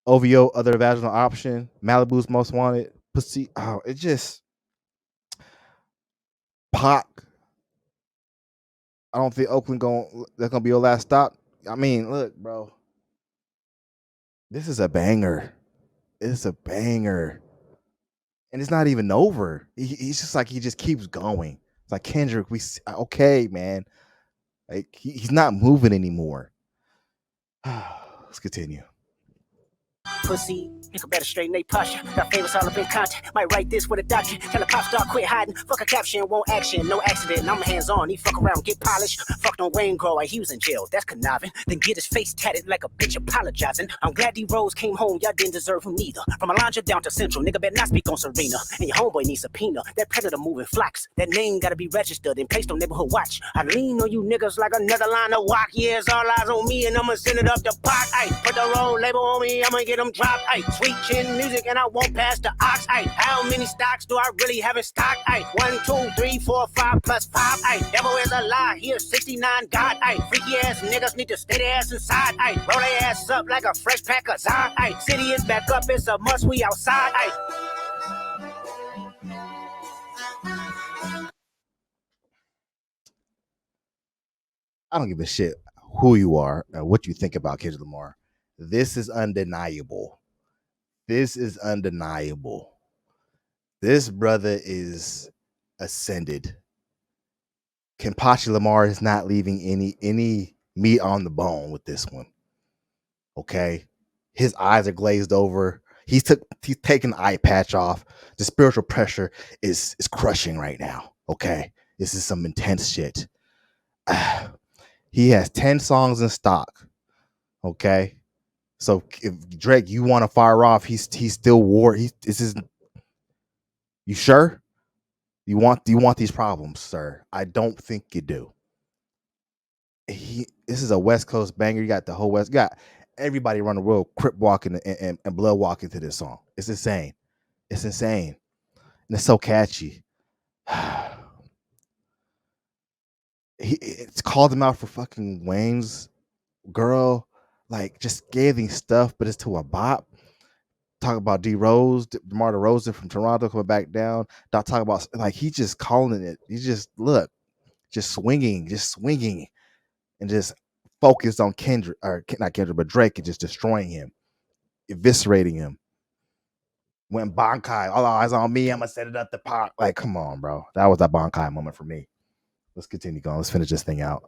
[SPEAKER 1] OVO, other vaginal option, Malibu's most wanted, pussy. Oh, it just Pac. I don't think Oakland that's gonna be your last stop. I mean, look, bro. This is a banger. It's a banger. And it's not even over. He's just like he just keeps going. It's like Kendrick, okay, man. Like he's not moving anymore. Let's continue.
[SPEAKER 2] Pussy, nigga better straighten they posture. Got favors all up in contact. Might write this with a doctrine. Tell a pop star quit hiding. Fuck a caption, won't action. No accident, I'm hands on. He fuck around, get polished. Fucked on Wayne Grow, he was in jail. That's conniving. Then get his face tatted like a bitch apologizing. I'm glad D-Rose came home, y'all didn't deserve him neither. From Alondra down to Central, nigga better not speak on Serena. And your homeboy needs subpoena. That predator moving flocks. That name gotta be registered and placed on neighborhood watch. I lean on you niggas like another line of walk. Yeah, it's all eyes on me and I'ma send it up the pot. Ay, put the road label on me, I'ma get them dropped. Ay, sweet chin music and I won't pass the ox. Ay, how many stocks do I really have in stock? Ay, 1, 2, 3, 4, 5 plus 5. Ay, devil is a lie, here's 69 God. Ay, freaky ass niggas need to stay their ass inside. Ay, roll their ass up like a fresh pack of Zod. Ay, city is back up, it's a must, we outside. Ay.
[SPEAKER 1] I don't give a shit who you are or what you think about Kendrick Lamar. This is undeniable. This brother is ascended. Kempachi Lamar is not leaving any meat on the bone with this one. Okay, his eyes are glazed over. He's taking the eye patch off. The spiritual pressure is crushing right now. Okay, this is some intense shit. He has 10 songs in stock. Okay, so if Drake, you want to fire off, he's still war. You sure? Do you want these problems, sir? I don't think you do. This is a West Coast banger. You got the whole West. You got everybody around the world crip walking and blood walking to this song. It's insane. It's insane. And it's so catchy. It's called him out for fucking Wayne's girl. Like just scathing stuff, but it's to a bop. Talk about DeMar DeRozan from Toronto coming back down. Not talking about like he just calling it. He just just swinging, and just focused on Kendrick or not Kendrick, but Drake and just destroying him, eviscerating him. When Bankai, all eyes on me, I'm gonna set it up the pot. Like, come on, bro. That was that Bankai moment for me. Let's continue going. Let's finish this thing out.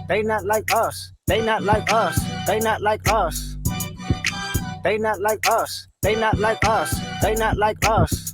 [SPEAKER 2] They not like us. They not like us. They not like us. They not like us. They not like us. They not like us.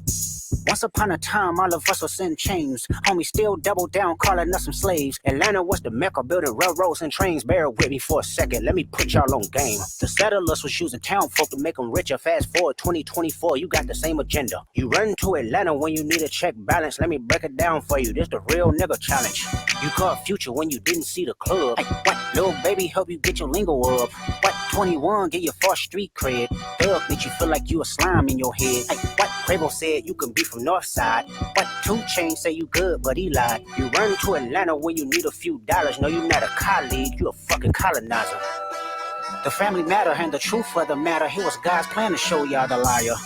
[SPEAKER 2] Once upon a time, all of us was in chains. Homie still double down, calling us some slaves. Atlanta was the mecca, building railroads and trains. Bear with me for a second, let me put y'all on game. The settlers was using town folk to make them richer. Fast forward 2024, you got the same agenda. You run to Atlanta when you need a check balance. Let me break it down for you, this the real nigga challenge. You caught Future when you didn't see the club. Hey, what? Little baby help you get your lingo up. What? 21 get your first street cred. Thug make you feel like you a slime in your head. Hey, what? Quavo said you can be from North Side. What? 2 Chainz say you good, but he lied. You run to Atlanta when you need a few dollars. No, you not a colleague, you a fucking colonizer. The family matter and the truth of the matter. It was God's plan to show y'all the liar.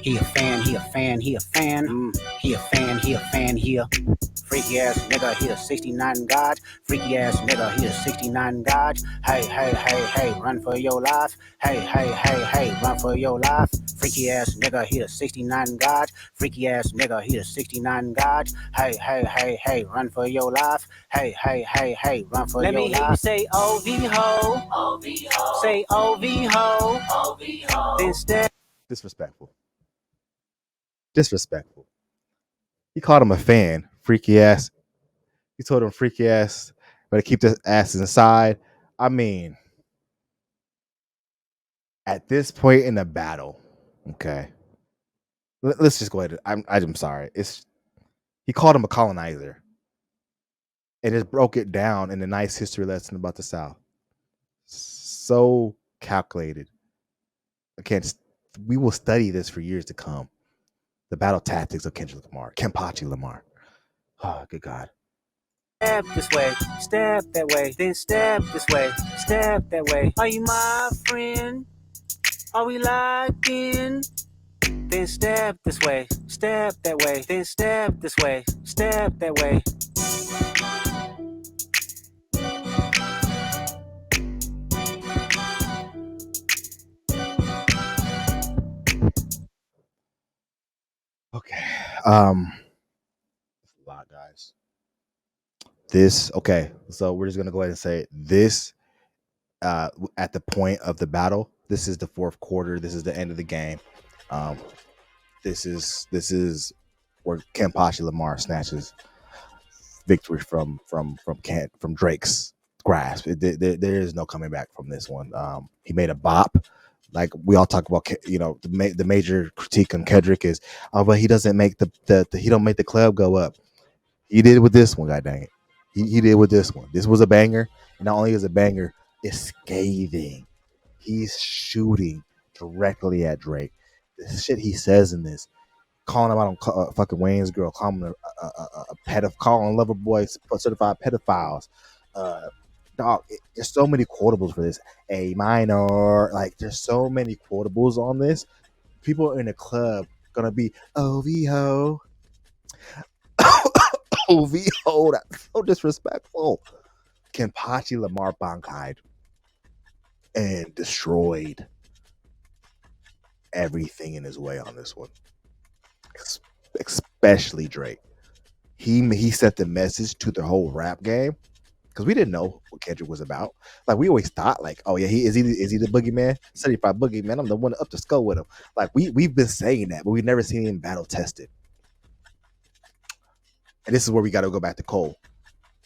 [SPEAKER 2] He a fan, he he a fan, he a fan. He a fan, he a fan, he a freaky ass nigga, he a 69 God. Freaky ass nigga, he a 69 God. Hey, hey, hey, hey, run for your life. Hey, hey, hey, hey, run for your life. Freaky ass nigga, he a 69 God. Freaky ass nigga, he a 69 God. Hey, hey, hey, hey, run for your life. Hey, hey, hey, hey, run for your life. Let me hear you say OV ho. OV ho. Say OV ho. OV ho. Then step.
[SPEAKER 1] Disrespectful. Disrespectful. He called him a fan. Freaky ass. He told him freaky ass, better keep the asses inside. I mean, at this point in the battle, okay. Let's just go ahead. I'm sorry. He called him a colonizer. And just broke it down in a nice history lesson about the South. So calculated. We will study this for years to come. The battle tactics of Kendrick Lamar, Kempachi Lamar. Oh, good God.
[SPEAKER 2] Step this way, step that way, then step this way, step that way. Are you my friend? Are we locked in? Then step this way, step that way, then step this way, step that way.
[SPEAKER 1] Okay. It's a lot, guys. So we're just gonna go ahead and say this at the point of the battle. This is the fourth quarter. This is the end of the game. This is where Kempachi Lamar snatches victory from Drake's grasp. There is no coming back from this one. He made a bop. Like we all talk about, the major critique on Kendrick is, but he doesn't make he don't make the club go up. He did it with this one, god dang it. He did with this one. This was a banger. And not only is a banger, it's scathing. He's shooting directly at Drake. The shit he says in this, calling him out on fucking Wayne's girl, calling him a pedophile, calling lover boys certified pedophiles. Dog, there's so many quotables for this. A minor, like there's so many quotables on this. People in the club gonna be OVO. OVO, that's so disrespectful. Kempachi Lamar Bankide and destroyed everything in his way on this one, especially Drake. He set the message to the whole rap game because we didn't know what Kendrick was about. Like we always thought, like, oh yeah, he the boogeyman, certified boogeyman. I'm the one up to skull with him. Like we've been saying that, but we've never seen him battle tested. And this is where we got to go back to Cole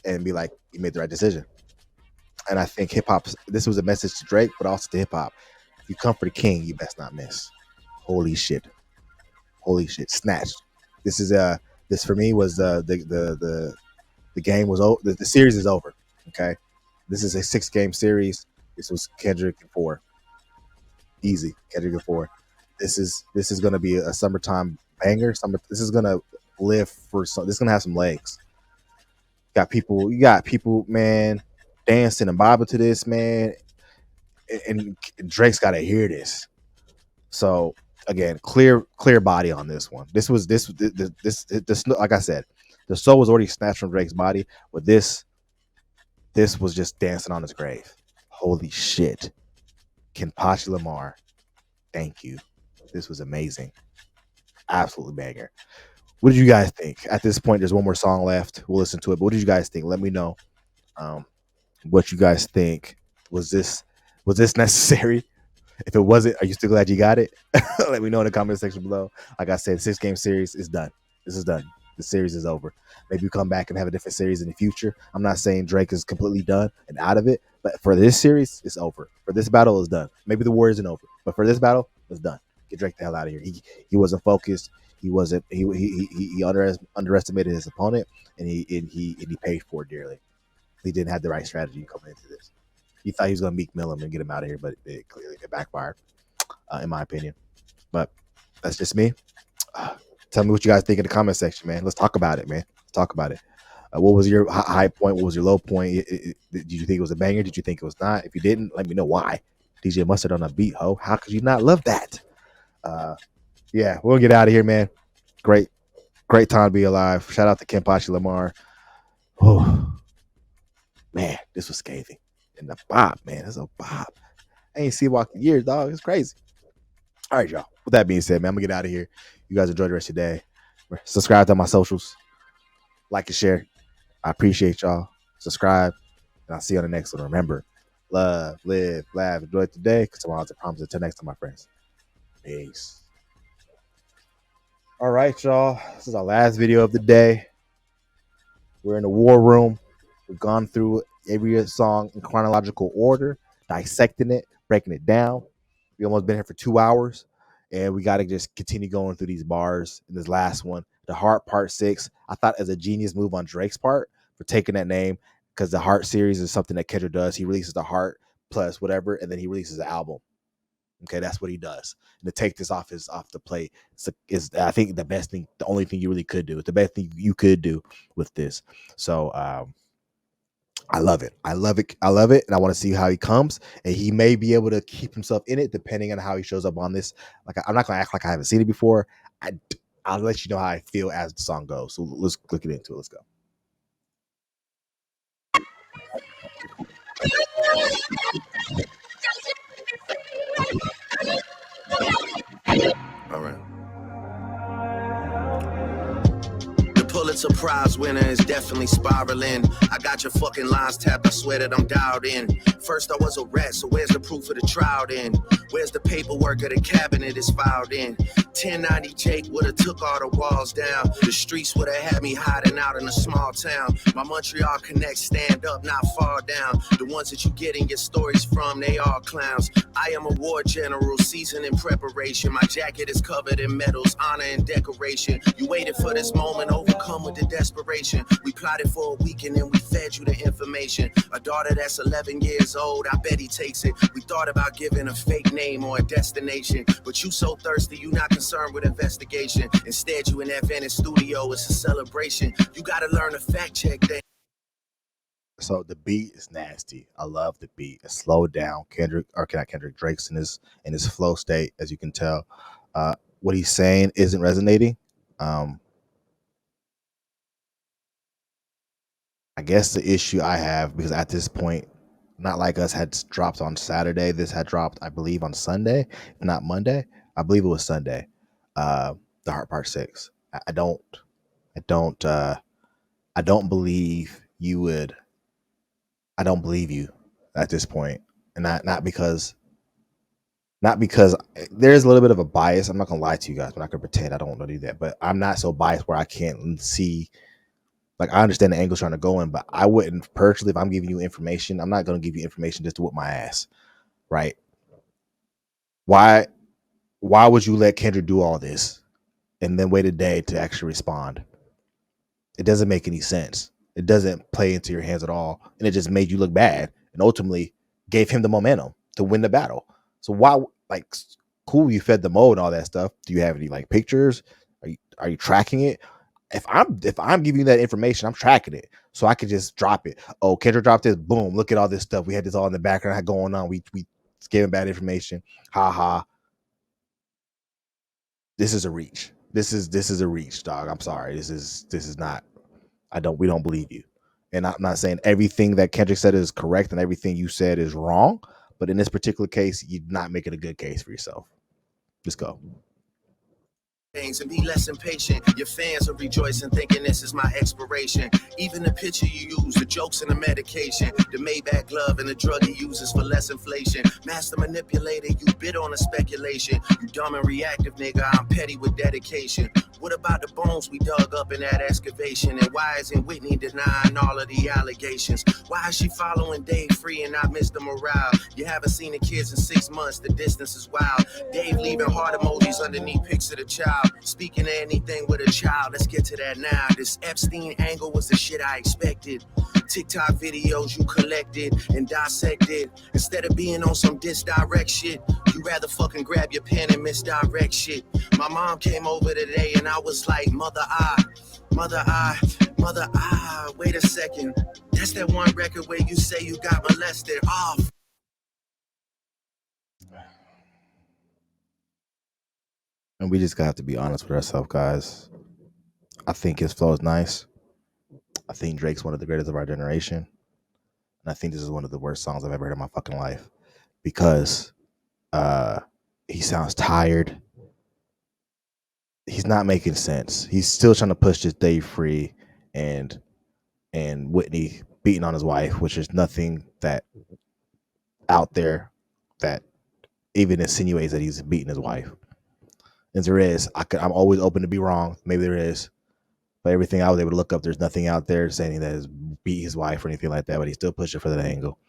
[SPEAKER 1] and be like, he made the right decision. And I think hip hop. This was a message to Drake, but also to hip hop. If you come for the king, you best not miss. Holy shit, snatched. This is this for me was the game was over. The series is over. Okay, this is a 6-game series. This was Kendrick and 4. Easy, Kendrick and 4. This is gonna be a summertime banger. This is gonna live for some. This is gonna have some legs. You got people, man, dancing and bobbing to this, man. And Drake's got to hear this. So again, clear body on this one. This like I said, the soul was already snatched from Drake's body, but this was just dancing on his grave. Holy shit. Kempachi Lamar, thank you. This was amazing. Absolutely banger. What did you guys think? At this point, there's one more song left. We'll listen to it. But what did you guys think? Let me know what you guys think. Was this necessary? If it wasn't, are you still glad you got it? Let me know in the comment section below. Like I said, 6-game series is done. This is done. The series is over. Maybe we come back and have a different series in the future. I'm not saying Drake is completely done and out of it, but for this series, it's over. For this battle, it's done. Maybe the war isn't over, but for this battle, it's done. Get Drake the hell out of here. He wasn't focused. He wasn't. He underestimated his opponent, and he paid for it dearly. He didn't have the right strategy coming into this. He thought he was going to Meek Mill him and get him out of here, but it clearly backfired, in my opinion. But that's just me. Tell me what you guys think in the comment section, man. Let's talk about it, man. Let's talk about it. What was your high point? What was your low point? Did you think it was a banger? Did you think it was not? If you didn't, let me know why. DJ Mustard on a beat, ho. How could you not love that? Yeah, we'll get out of here, man. Great, great time to be alive. Shout out to Kendrick Lamar. Oh man, this was scathing. And the bop, man, it's a bop. I ain't seen walk in years, dog. It's crazy. All right, y'all. With that being said, man, I'm gonna get out of here. You guys enjoy the rest of your day. Subscribe to my socials, like and share. I appreciate y'all. Subscribe, and I'll see you on the next one. Remember, love, live, laugh, enjoy today, because tomorrow's a promise. Until next time, my friends. Peace. All right, y'all. This is our last video of the day. We're in the war room. We've gone through every song in chronological order, dissecting it, breaking it down. We almost been here for 2 hours, and we got to just continue going through these bars. In this last one, the Heart Part 6, I thought as a genius move on Drake's part for taking that name, because the Heart series is something that Kendrick does. He releases the Heart plus whatever, and then he releases the album. Okay, that's what he does. And to take this off the plate is I think the best thing, the only thing you really could do. It's the best thing you could do with this. So I love it. I love it. I love it. And I want to see how he comes. And he may be able to keep himself in it depending on how he shows up on this. Like, I'm not gonna act like I haven't seen it before. I'll let you know how I feel as the song goes. So let's click it into it. Let's go.
[SPEAKER 3] All right. The Pulitzer Prize winner is definitely spiraling. I got your fucking lines tapped, I swear that I'm dialed in. First I was a rat, so where's the proof of the trial then? Where's the paperwork of the cabinet is filed in? 1090 Jake would've took all the walls down. The streets would've had me hiding out in a small town. My Montreal connects stand up, not fall down. The ones that you getting your stories from, they all clowns. I am a war general, seasoned in preparation. My jacket is covered in medals, honor and decoration. You waited for this moment, overcome with the desperation. We plotted for a week and then we fed you the information. A daughter that's 11 years old, I bet he takes it. We thought about giving a fake name or a destination, but you so thirsty, you not concerned with investigation. Instead, you in that Venice studio, it's a celebration. You gotta learn to fact check things.
[SPEAKER 1] So the beat is nasty. I love the beat. It's slowed down. Drake's in his flow state, as you can tell. What he's saying isn't resonating. I guess the issue I have, because at this point, Not Like Us had dropped on Saturday. This had dropped, I believe, on Sunday, not Monday. I believe it was Sunday. The Heart Part 6. I don't believe you would. I don't believe you at this point, and not because there's a little bit of a bias. I'm not gonna lie to you guys. I'm not gonna pretend I don't want to do that, but I'm not so biased where I can't see. Like, I understand the angle's trying to go in, but I wouldn't personally, if I'm giving you information, I'm not gonna give you information just to whip my ass, right? Why would you let Kendrick do all this and then wait a day to actually respond? It doesn't make any sense. It doesn't play into your hands at all, and it just made you look bad, and ultimately gave him the momentum to win the battle. So why, like, cool, you fed the mode and all that stuff. Do you have any like pictures? Are you tracking it? If I'm giving you that information, I'm tracking it, so I could just drop it. Oh, Kendrick dropped this. Boom! Look at all this stuff. We had this all in the background going on. We gave him bad information. Ha ha. This is a reach. This is a reach, dog. I'm sorry. This is not. We don't believe you. And I'm not saying everything that Kendrick said is correct and everything you said is wrong, but in this particular case, you're not making a good case for yourself. Just go.
[SPEAKER 3] Things and be less impatient. Your fans are rejoicing, thinking this is my expiration. Even the picture you use, the jokes and the medication, the Maybach glove and the drug he uses for less inflation. Master manipulator, you bid on a speculation. You dumb and reactive, nigga. I'm petty with dedication. What about the bones we dug up in that excavation? And why isn't Whitney denying all of the allegations? Why is she following Dave Free and not Mr. Morale? You haven't seen the kids in 6 months. The distance is wild. Dave leaving heart emojis underneath pics of the child. Speaking of anything with a child, let's get to that now. This Epstein angle was the shit I expected. TikTok videos you collected and dissected. Instead of being on some disdirect shit, you rather fucking grab your pen and misdirect shit. My mom came over today and I was like, mother, wait a second. That's that one record where you say you got molested. Oh,
[SPEAKER 1] And we just gotta have to be honest with ourselves, guys. I think his flow is nice. I think Drake's one of the greatest of our generation. And I think this is one of the worst songs I've ever heard in my fucking life. Because uh he sounds tired. He's not making sense. He's still trying to push this Dave Free and Whitney beating on his wife, which is nothing that out there that even insinuates that he's beating his wife. And there is, I'm always open to be wrong. Maybe there is, but everything I was able to look up, there's nothing out there saying that he's beat his wife or anything like that. But he's still pushing for that angle,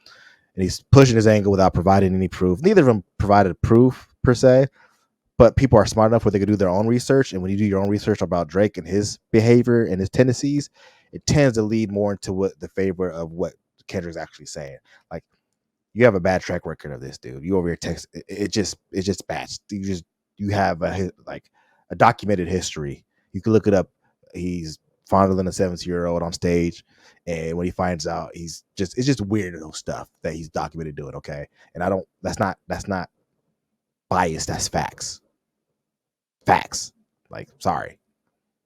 [SPEAKER 1] and he's pushing his angle without providing any proof. Neither of them provided proof per se, but people are smart enough where they can do their own research. And when you do your own research about Drake and his behavior and his tendencies, it tends to lead more into what the favor of what Kendrick's actually saying. Like, you have a bad track record of this, dude. You over here text it's just bad. You have a documented history. You can look it up. He's fondling a 70-year-old on stage, and when he finds out, it's just weirdo stuff that he's documented doing. Okay, and that's not bias. That's facts. Facts. Like, sorry.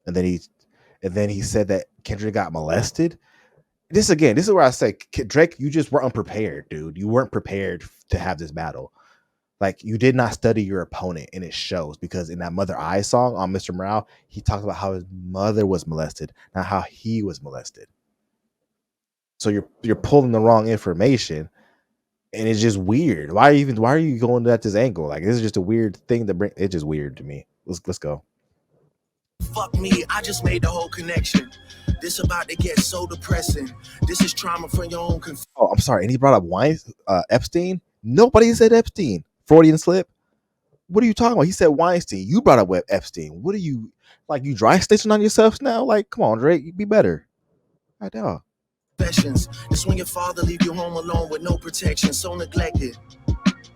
[SPEAKER 1] And then he said that Kendrick got molested. This is where I say, Drake, you just were unprepared, dude. You weren't prepared to have this battle. Like, you did not study your opponent, and it shows, because in that Mother I song on Mr. Morale, he talks about how his mother was molested, not how he was molested. So you're pulling the wrong information, and it's just weird. Why are you going at this angle? Like, this is just a weird thing to bring. It's just weird to me. Let's go.
[SPEAKER 3] Fuck me, I just made the whole connection. This about to get so depressing. This is trauma from your own confusion.
[SPEAKER 1] Oh, I'm sorry. And he brought up Epstein. Nobody said Epstein. Freudian slip. What are you talking about? He said Weinstein. You brought up Epstein. What are you, like, you dry stitching on yourself now? Like, come on, Drake, you be better. I know.
[SPEAKER 3] Confessions. This when your father leave you home alone with no protection, so neglected.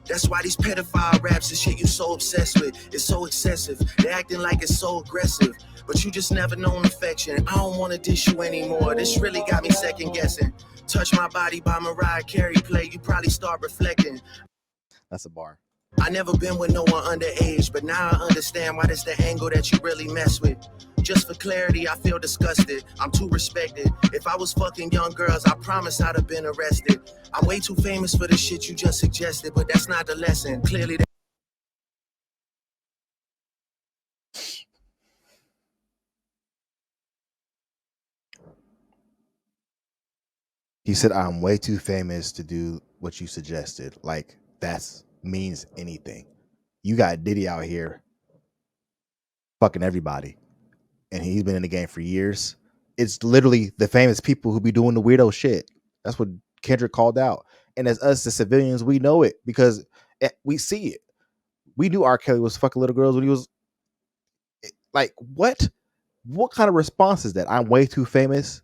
[SPEAKER 3] That's why these pedophile raps and shit you so obsessed with is so excessive. They're acting like it's so aggressive, but you just never known affection. I don't want to dish you anymore. This really got me second guessing. Touch My Body by Mariah Carey play, you probably start reflecting.
[SPEAKER 1] That's a bar.
[SPEAKER 3] I never been with no one underage, but now I understand why that's the angle that you really mess with. Just for clarity, I feel disgusted. I'm too respected. If I was fucking young girls, I promise I'd have been arrested. I'm way too famous for the shit you just suggested, but that's not the lesson. Clearly,
[SPEAKER 1] He said, I'm way too famous to do what you suggested. Like, that means anything. You got Diddy out here fucking everybody, and he's been in the game for years. It's literally the famous people who be doing the weirdo shit. That's what Kendrick called out. And as us, the civilians, we know it because we see it. We knew R. Kelly was fucking little girls when he was like, what? What kind of response is that? I'm way too famous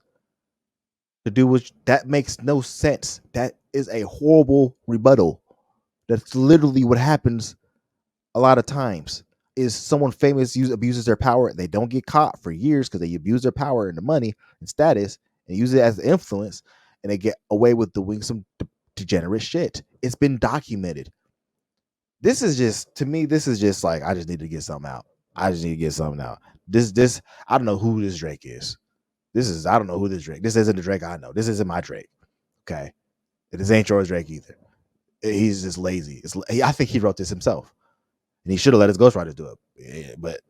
[SPEAKER 1] to do what that makes no sense. That is a horrible rebuttal. That's literally what happens a lot of times. Is someone famous abuses their power, they don't get caught for years because they abuse their power and the money and status and use it as influence, and they get away with doing some degenerate shit. It's been documented. This is just, to me, this is just like, I just need to get something out. I just need to get something out. This I don't know who this Drake is. I don't know who this Drake. This isn't the Drake I know. This isn't my Drake. Okay. This ain't yours Drake either. He's just lazy. I think he wrote this himself. And he should have let his ghostwriters do it. Yeah, but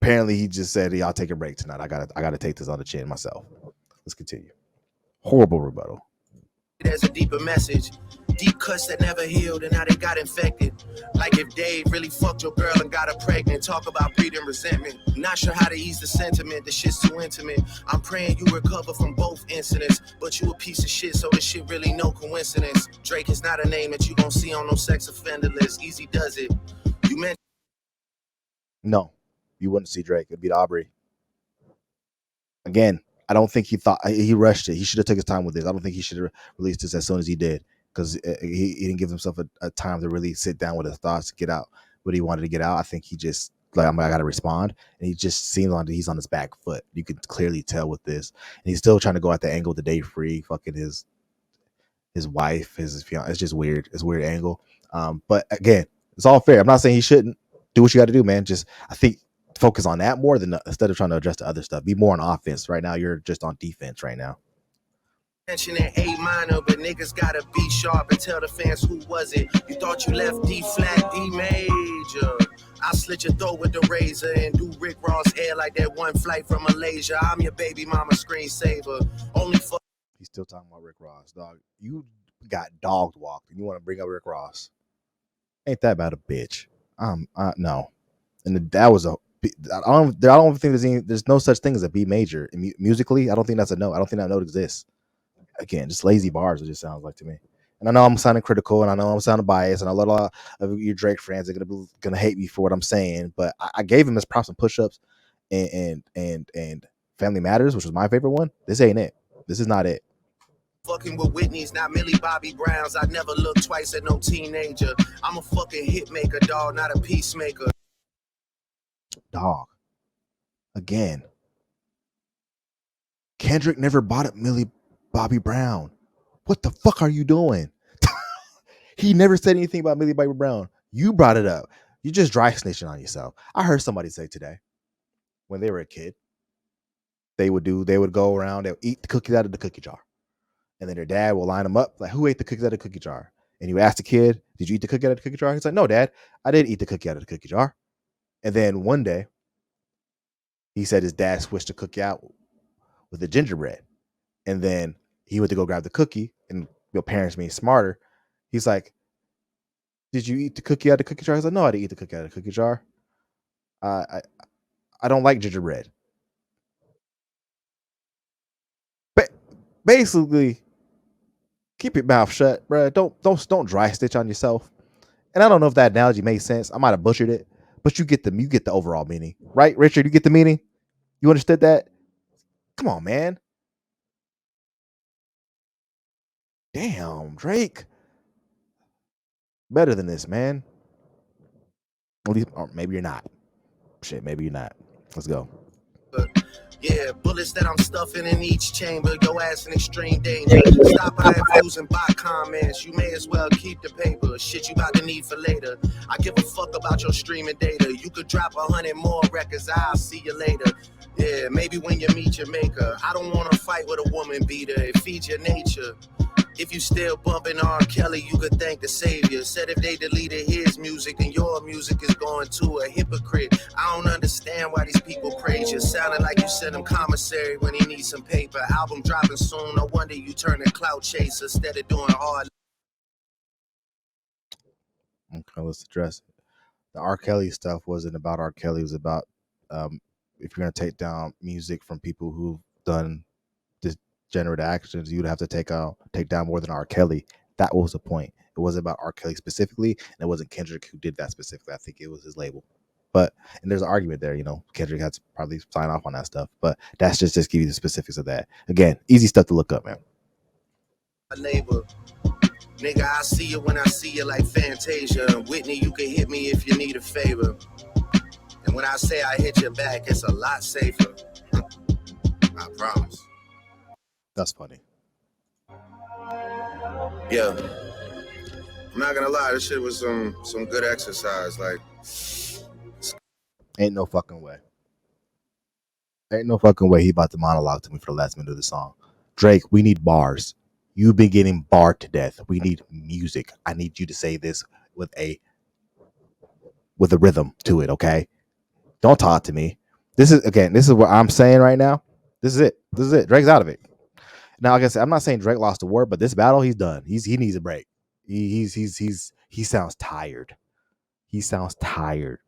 [SPEAKER 1] apparently he just said, "Hey, I'll take a break tonight. I gotta take this on the chin myself." Let's continue. Horrible rebuttal.
[SPEAKER 3] there's a deeper message. Deep cuts that never healed and how they got infected. Like if Dave really fucked your girl and got her pregnant. Talk about breeding resentment. Not sure how to ease the sentiment. The shit's too intimate. I'm praying you recover from both incidents. But you a piece of shit, so this shit really no coincidence. Drake is not a name that you gon' see on no sex offender list. Easy does it. You meant
[SPEAKER 1] No, you wouldn't see Drake. It'd be Aubrey. Again, I don't think he rushed it. He should have took his time with this. I don't think he should have released this as soon as he did, because he didn't give himself a time to really sit down with his thoughts to get out what he wanted to get out. I think he just like, I got to respond, and he just seems like he's on his back foot. You can clearly tell with this, and he's still trying to go at the angle the day free, fucking his wife, his fiance. It's just weird. It's a weird angle. But again, it's all fair. I'm not saying he shouldn't. do what you got to do, man. Just I think focus on that more than instead of trying to address the other stuff. Be more on offense. Right now, you're just on defense right now.
[SPEAKER 3] Mentioning A minor, but niggas gotta be sharp and tell the fans who was it. You thought you left D flat, D major. I slit your throat with the razor and do Rick Ross hair like that one flight from Malaysia. I'm your baby mama screensaver. Only for
[SPEAKER 1] He's still talking about Rick Ross, dog. You got dog walked, and you want to bring up Rick Ross? Ain't that about a bitch? No, and that was a. I don't think there's no such thing as a B major musically. I don't think that's a note. I don't think that note exists. Again, just lazy bars. It just sounds like to me. And I know I'm sounding critical, and I know I'm sounding biased, and a lot of your Drake fans are gonna hate me for what I'm saying. But I gave him his props and push-ups, and Family Matters, which was my favorite one. This ain't it. This is not it.
[SPEAKER 3] fucking with Whitney's, not Millie Bobby Brown's. I never look twice at no teenager. I'm a fucking hit maker, dog, not a peacemaker.
[SPEAKER 1] Dog. Again. Kendrick never bought up Millie Bobby Brown. What the fuck are you doing? He never said anything about Millie Bobby Brown. You brought it up. You just dry snitching on yourself. I heard somebody say today, when they were a kid, they would go around, they would eat the cookies out of the cookie jar. And then their dad will line them up, like, who ate the cookies out of the cookie jar? And you ask the kid, did you eat the cookie out of the cookie jar? He's like, no, Dad, I didn't eat the cookie out of the cookie jar. And then one day, he said his dad switched the cookie out with the gingerbread. And then he went to go grab the cookie, and your parents being smarter, he's like, did you eat the cookie out of the cookie jar? He's like, no, I didn't eat the cookie out of the cookie jar. I don't like gingerbread. But basically, keep your mouth shut, bro. Don't dry stitch on yourself. And I don't know if that analogy made sense. I might have butchered it, but you get the overall meaning, right, Richard? You get the meaning. You understood that? Come on, man. Damn, Drake. Better than this, man. At least, or maybe you're not. Shit, maybe you're not. Let's go.
[SPEAKER 3] Yeah, bullets that I'm stuffing in each chamber. Your ass in extreme danger. Stop by views and buy comments. You may as well keep the paper. Shit you about to need for later. I give a fuck about your streaming data. You could drop 100 more records. I'll see you later. Yeah, maybe when you meet your maker. I don't want to fight with a woman beater. It feeds your nature. If you still bumping R. Kelly, you could thank the savior. Said if they deleted his music, then your music is going to a hypocrite. I don't understand why these people praise you. Sounding like you sent him commissary when he needs some paper. Album dropping soon, no wonder you turn a clout chaser instead of doing hard.
[SPEAKER 1] Okay, let's address it. The R. Kelly stuff wasn't about R. Kelly. It was about if you're going to take down music from people who've done degenerate actions, you'd have to take down more than R. Kelly. That was the point. It wasn't about R. Kelly specifically, and it wasn't Kendrick who did that specifically. I think it was his label. But and there's an argument there, Kendrick had to probably sign off on that stuff. But that's just give you the specifics of that. Again, easy stuff to look up, man.
[SPEAKER 3] Labor. Nigga, I see you when I see you like Fantasia. Whitney, you can hit me if you need a favor. And when I say I hit your back, it's a lot safer. I promise.
[SPEAKER 1] That's funny.
[SPEAKER 3] Yeah. I'm not gonna lie, this shit was some good exercise. Like,
[SPEAKER 1] ain't no fucking way. Ain't no fucking way he about to monologue to me for the last minute of the song. Drake, we need bars. You've been getting barred to death. We need music. I need you to say this with a rhythm to it, okay? Don't talk to me. This is what I'm saying right now. This is it. Drake's out of it. Now, like I said, I'm not saying Drake lost the war, but this battle, he's done. He needs a break. He sounds tired. He sounds tired.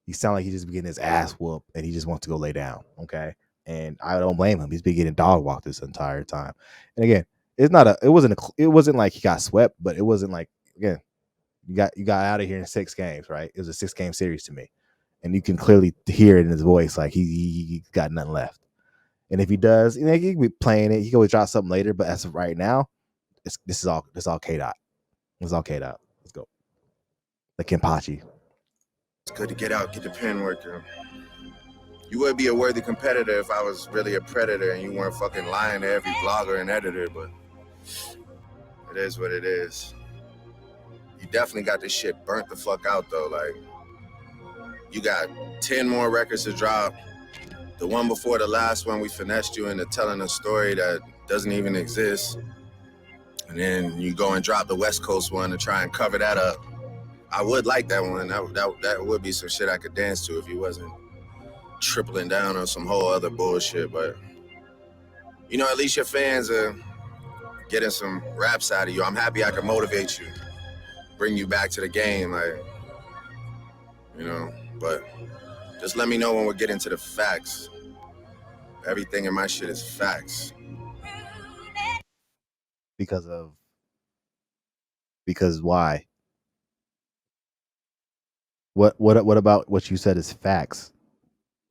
[SPEAKER 1] He sounds like he's just getting his ass whooped and he just wants to go lay down. Okay. And I don't blame him. He's been getting dog walked this entire time. And again, it wasn't like he got swept, but it wasn't like, again, you got out of here in 6 games, right? It was a 6-game series to me. And you can clearly hear it in his voice, like he got nothing left. And if he does, he can be playing it. He can always drop something later, but as of right now, this is all K-Dot. It's all K-Dot. Let's go. The Kenpachi.
[SPEAKER 3] It's good to get out, get the pen working. You would be a worthy competitor if I was really a predator and you weren't fucking lying to every blogger and editor, but it is what it is. You definitely got this shit burnt the fuck out though, like, You got 10 more records to drop. The one before the last one, we finessed you into telling a story that doesn't even exist. And then you go and drop the West Coast one to try and cover that up. I would like that one. That would be some shit I could dance to if you wasn't tripling down on some whole other bullshit. But, you know, at least your fans are getting some raps out of you. I'm happy I can motivate you, bring you back to the game, like, you know. But just let me know when we're getting to the facts. Everything in my shit is facts.
[SPEAKER 1] Because why? What about what you said is facts?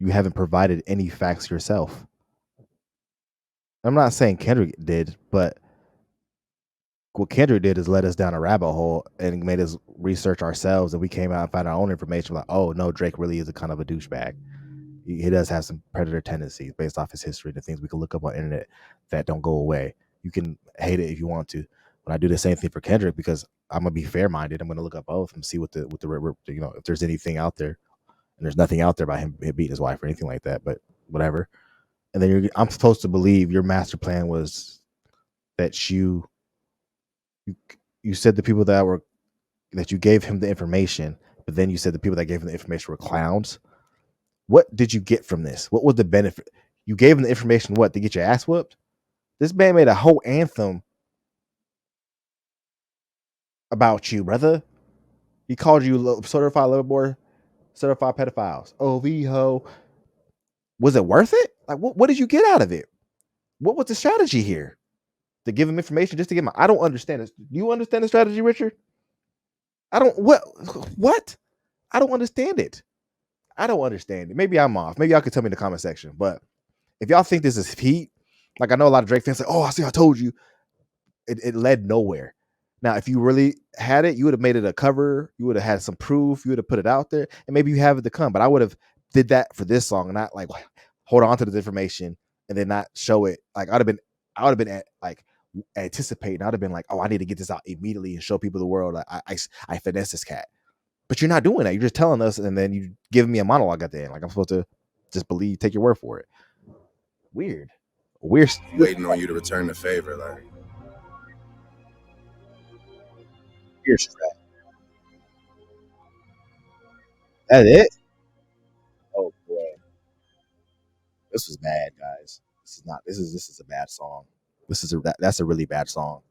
[SPEAKER 1] You haven't provided any facts yourself. I'm not saying Kendrick did, but what Kendrick did is led us down a rabbit hole and made us research ourselves, and we came out and found our own information. Like, oh no, Drake really is a kind of a douchebag. He does have some predator tendencies based off his history, the things we can look up on the internet that don't go away. You can hate it if you want to, but I do the same thing for Kendrick because I'm gonna be fair minded. I'm gonna look up both and see what the you know, if there's anything out there, and there's nothing out there about him beating his wife or anything like that. But whatever. And then I'm supposed to believe your master plan was that you said the people that you gave him the information, but then you said the people that gave him the information were clowns. What did you get from this? What was the benefit? You gave him the information, what, to get your ass whooped? This man made a whole anthem about you, brother. He called you certified lover boy, certified pedophiles. OV ho. Was it worth it? Like, what did you get out of it? What was the strategy here? To give him information just to get my. I don't understand this. Do you understand the strategy, Richard? I don't. What? I don't understand it. I don't understand it. Maybe I'm off. Maybe y'all could tell me in the comment section. But if y'all think this is heat, like I know a lot of Drake fans say, "Oh, I see, I told you." It led nowhere. Now, if you really had it, you would have made it a cover. You would have had some proof. You would have put it out there, and maybe you have it to come. But I would have did that for this song, and not like hold on to the information and then not show it. Like I would have been like anticipating. I'd have been like, oh, I need to get this out immediately and show people the world. I finesse this cat. But you're not doing that. You're just telling us, and then you giving me a monologue at the end. Like I'm supposed to just believe, take your word for it. Weird.
[SPEAKER 3] Waiting on you to return the favor, like.
[SPEAKER 1] Here's that it? Oh boy, this was bad, guys. This is not. This is a bad song. That's a really bad song.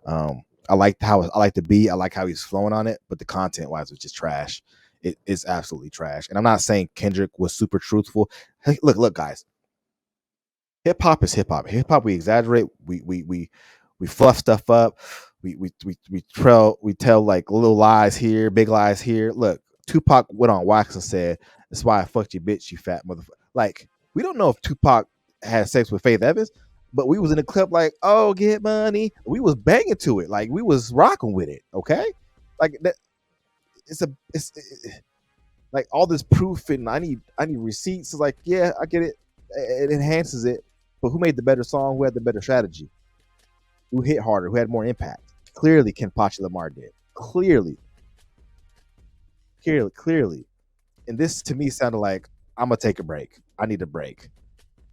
[SPEAKER 1] I like the beat. I like how he's flowing on it, but the content wise was just trash. It is absolutely trash. And I'm not saying Kendrick was super truthful. Hey, look, guys. Hip hop is hip hop. Hip hop, we exaggerate. We fluff stuff up. We tell like little lies here, big lies here. Look, Tupac went on wax and said, "That's why I fucked you, bitch, you fat motherfucker." Like, we don't know if Tupac had sex with Faith Evans, but we was in the club like, "Oh, get money." We was banging to it, like we was rocking with it. Okay, like that. Like all this proof and I need receipts. It's like, yeah, I get it. It enhances it, but who made the better song? Who had the better strategy? Who hit harder? Who had more impact? Clearly, Kendrick Lamar did. Clearly. And this to me sounded like I'm gonna take a break. I need a break.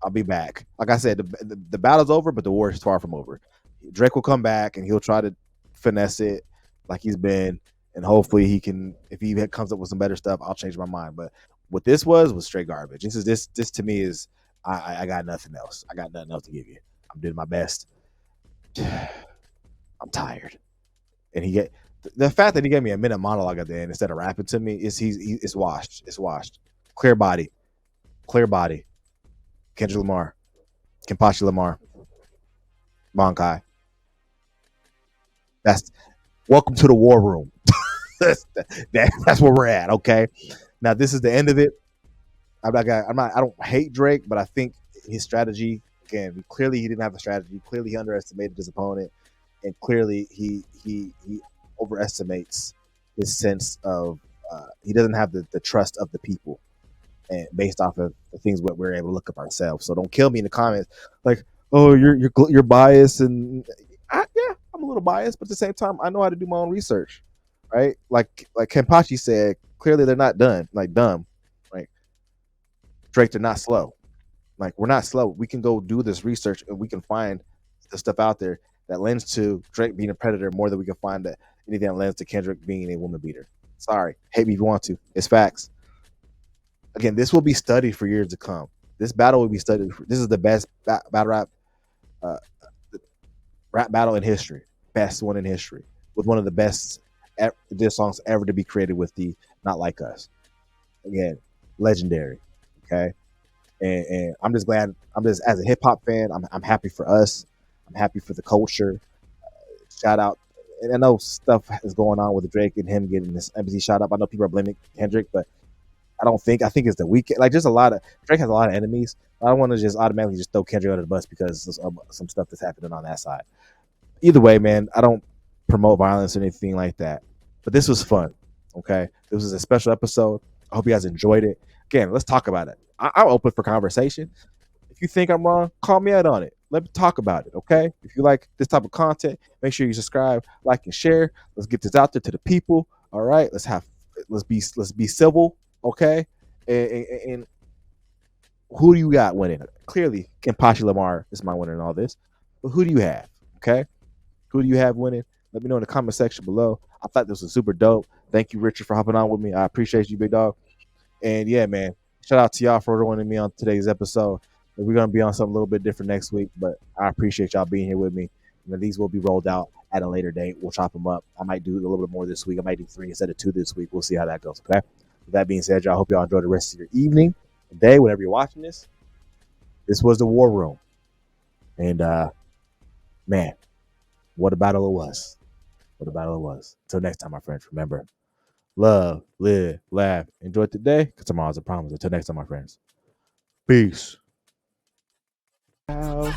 [SPEAKER 1] I'll be back. Like I said, the battle's over, but the war is far from over. Drake will come back and he'll try to finesse it like he's been, and hopefully he can. If he comes up with some better stuff, I'll change my mind. But what this was straight garbage. This to me is I got nothing else. I got nothing else to give you. I'm doing my best. I'm tired. And he get the fact that he gave me a minute monologue at the end instead of rapping to me is it's washed. It's washed. Clear body. Kendrick Lamar. Kempachi Lamar. Monkai. That's welcome to the war room. that's where we're at. Okay. Now this is the end of it. I don't hate Drake, but I think his strategy, again, clearly he didn't have a strategy. Clearly he underestimated his opponent, and clearly he overestimates his sense of he doesn't have the trust of the people, and based off of the things that we're able to look up ourselves. So don't kill me in the comments like, oh, you're biased, and yeah, I'm a little biased, but at the same time, I know how to do my own research, right? Like Kempachi said, clearly they're not dumb. Drake, they're not slow. Like, we're not slow. We can go do this research and we can find the stuff out there that lends to Drake being a predator more than we can find that anything that lends to Kendrick being a woman beater. Sorry, hate me if you want to. It's facts. Again, this will be studied for years to come. This battle will be studied. This is the best battle uh, rap battle in history, best one in history, with one of the best diss songs ever to be created with the "Not Like Us." Again, legendary. Okay, and I'm just glad. I'm just as a hip hop fan. I'm happy for us. I'm happy for the culture. Shout out. And I know stuff is going on with Drake and him getting this embassy shout out. I know people are blaming Kendrick, but I think it's the weekend. Like, just a lot of Drake has a lot of enemies. I don't want to just automatically just throw Kendrick under the bus because of some stuff that's happening on that side. Either way, man, I don't promote violence or anything like that. But this was fun. Okay, this was a special episode. I hope you guys enjoyed it. Again, let's talk about it. I'm open for conversation. If you think I'm wrong, call me out on it. Let me talk about it. Okay. If you like this type of content, make sure you subscribe, like, and share. Let's get this out there to the people. All right. Let's be civil. Okay. And who do you got winning? Clearly, Kendrick Lamar is my winner in all this. But who do you have? Okay. Who do you have winning? Let me know in the comment section below. I thought this was super dope. Thank you, Richard, for hopping on with me. I appreciate you, big dog. And yeah, man, shout out to y'all for joining me on today's episode. We're going to be on something a little bit different next week, but I appreciate y'all being here with me. These will be rolled out at a later date. We'll chop them up. I might do a little bit more this week. I might do 3 instead of 2 this week. We'll see how that goes, okay? With that being said, y'all, I hope y'all enjoy the rest of your evening, day, whenever you're watching this. This was the War Room. And, man, what a battle it was. What a battle it was. Until next time, my friends, remember, love, live, laugh, enjoy today, because tomorrow's a promise. Until next time, my friends. Peace. Ow.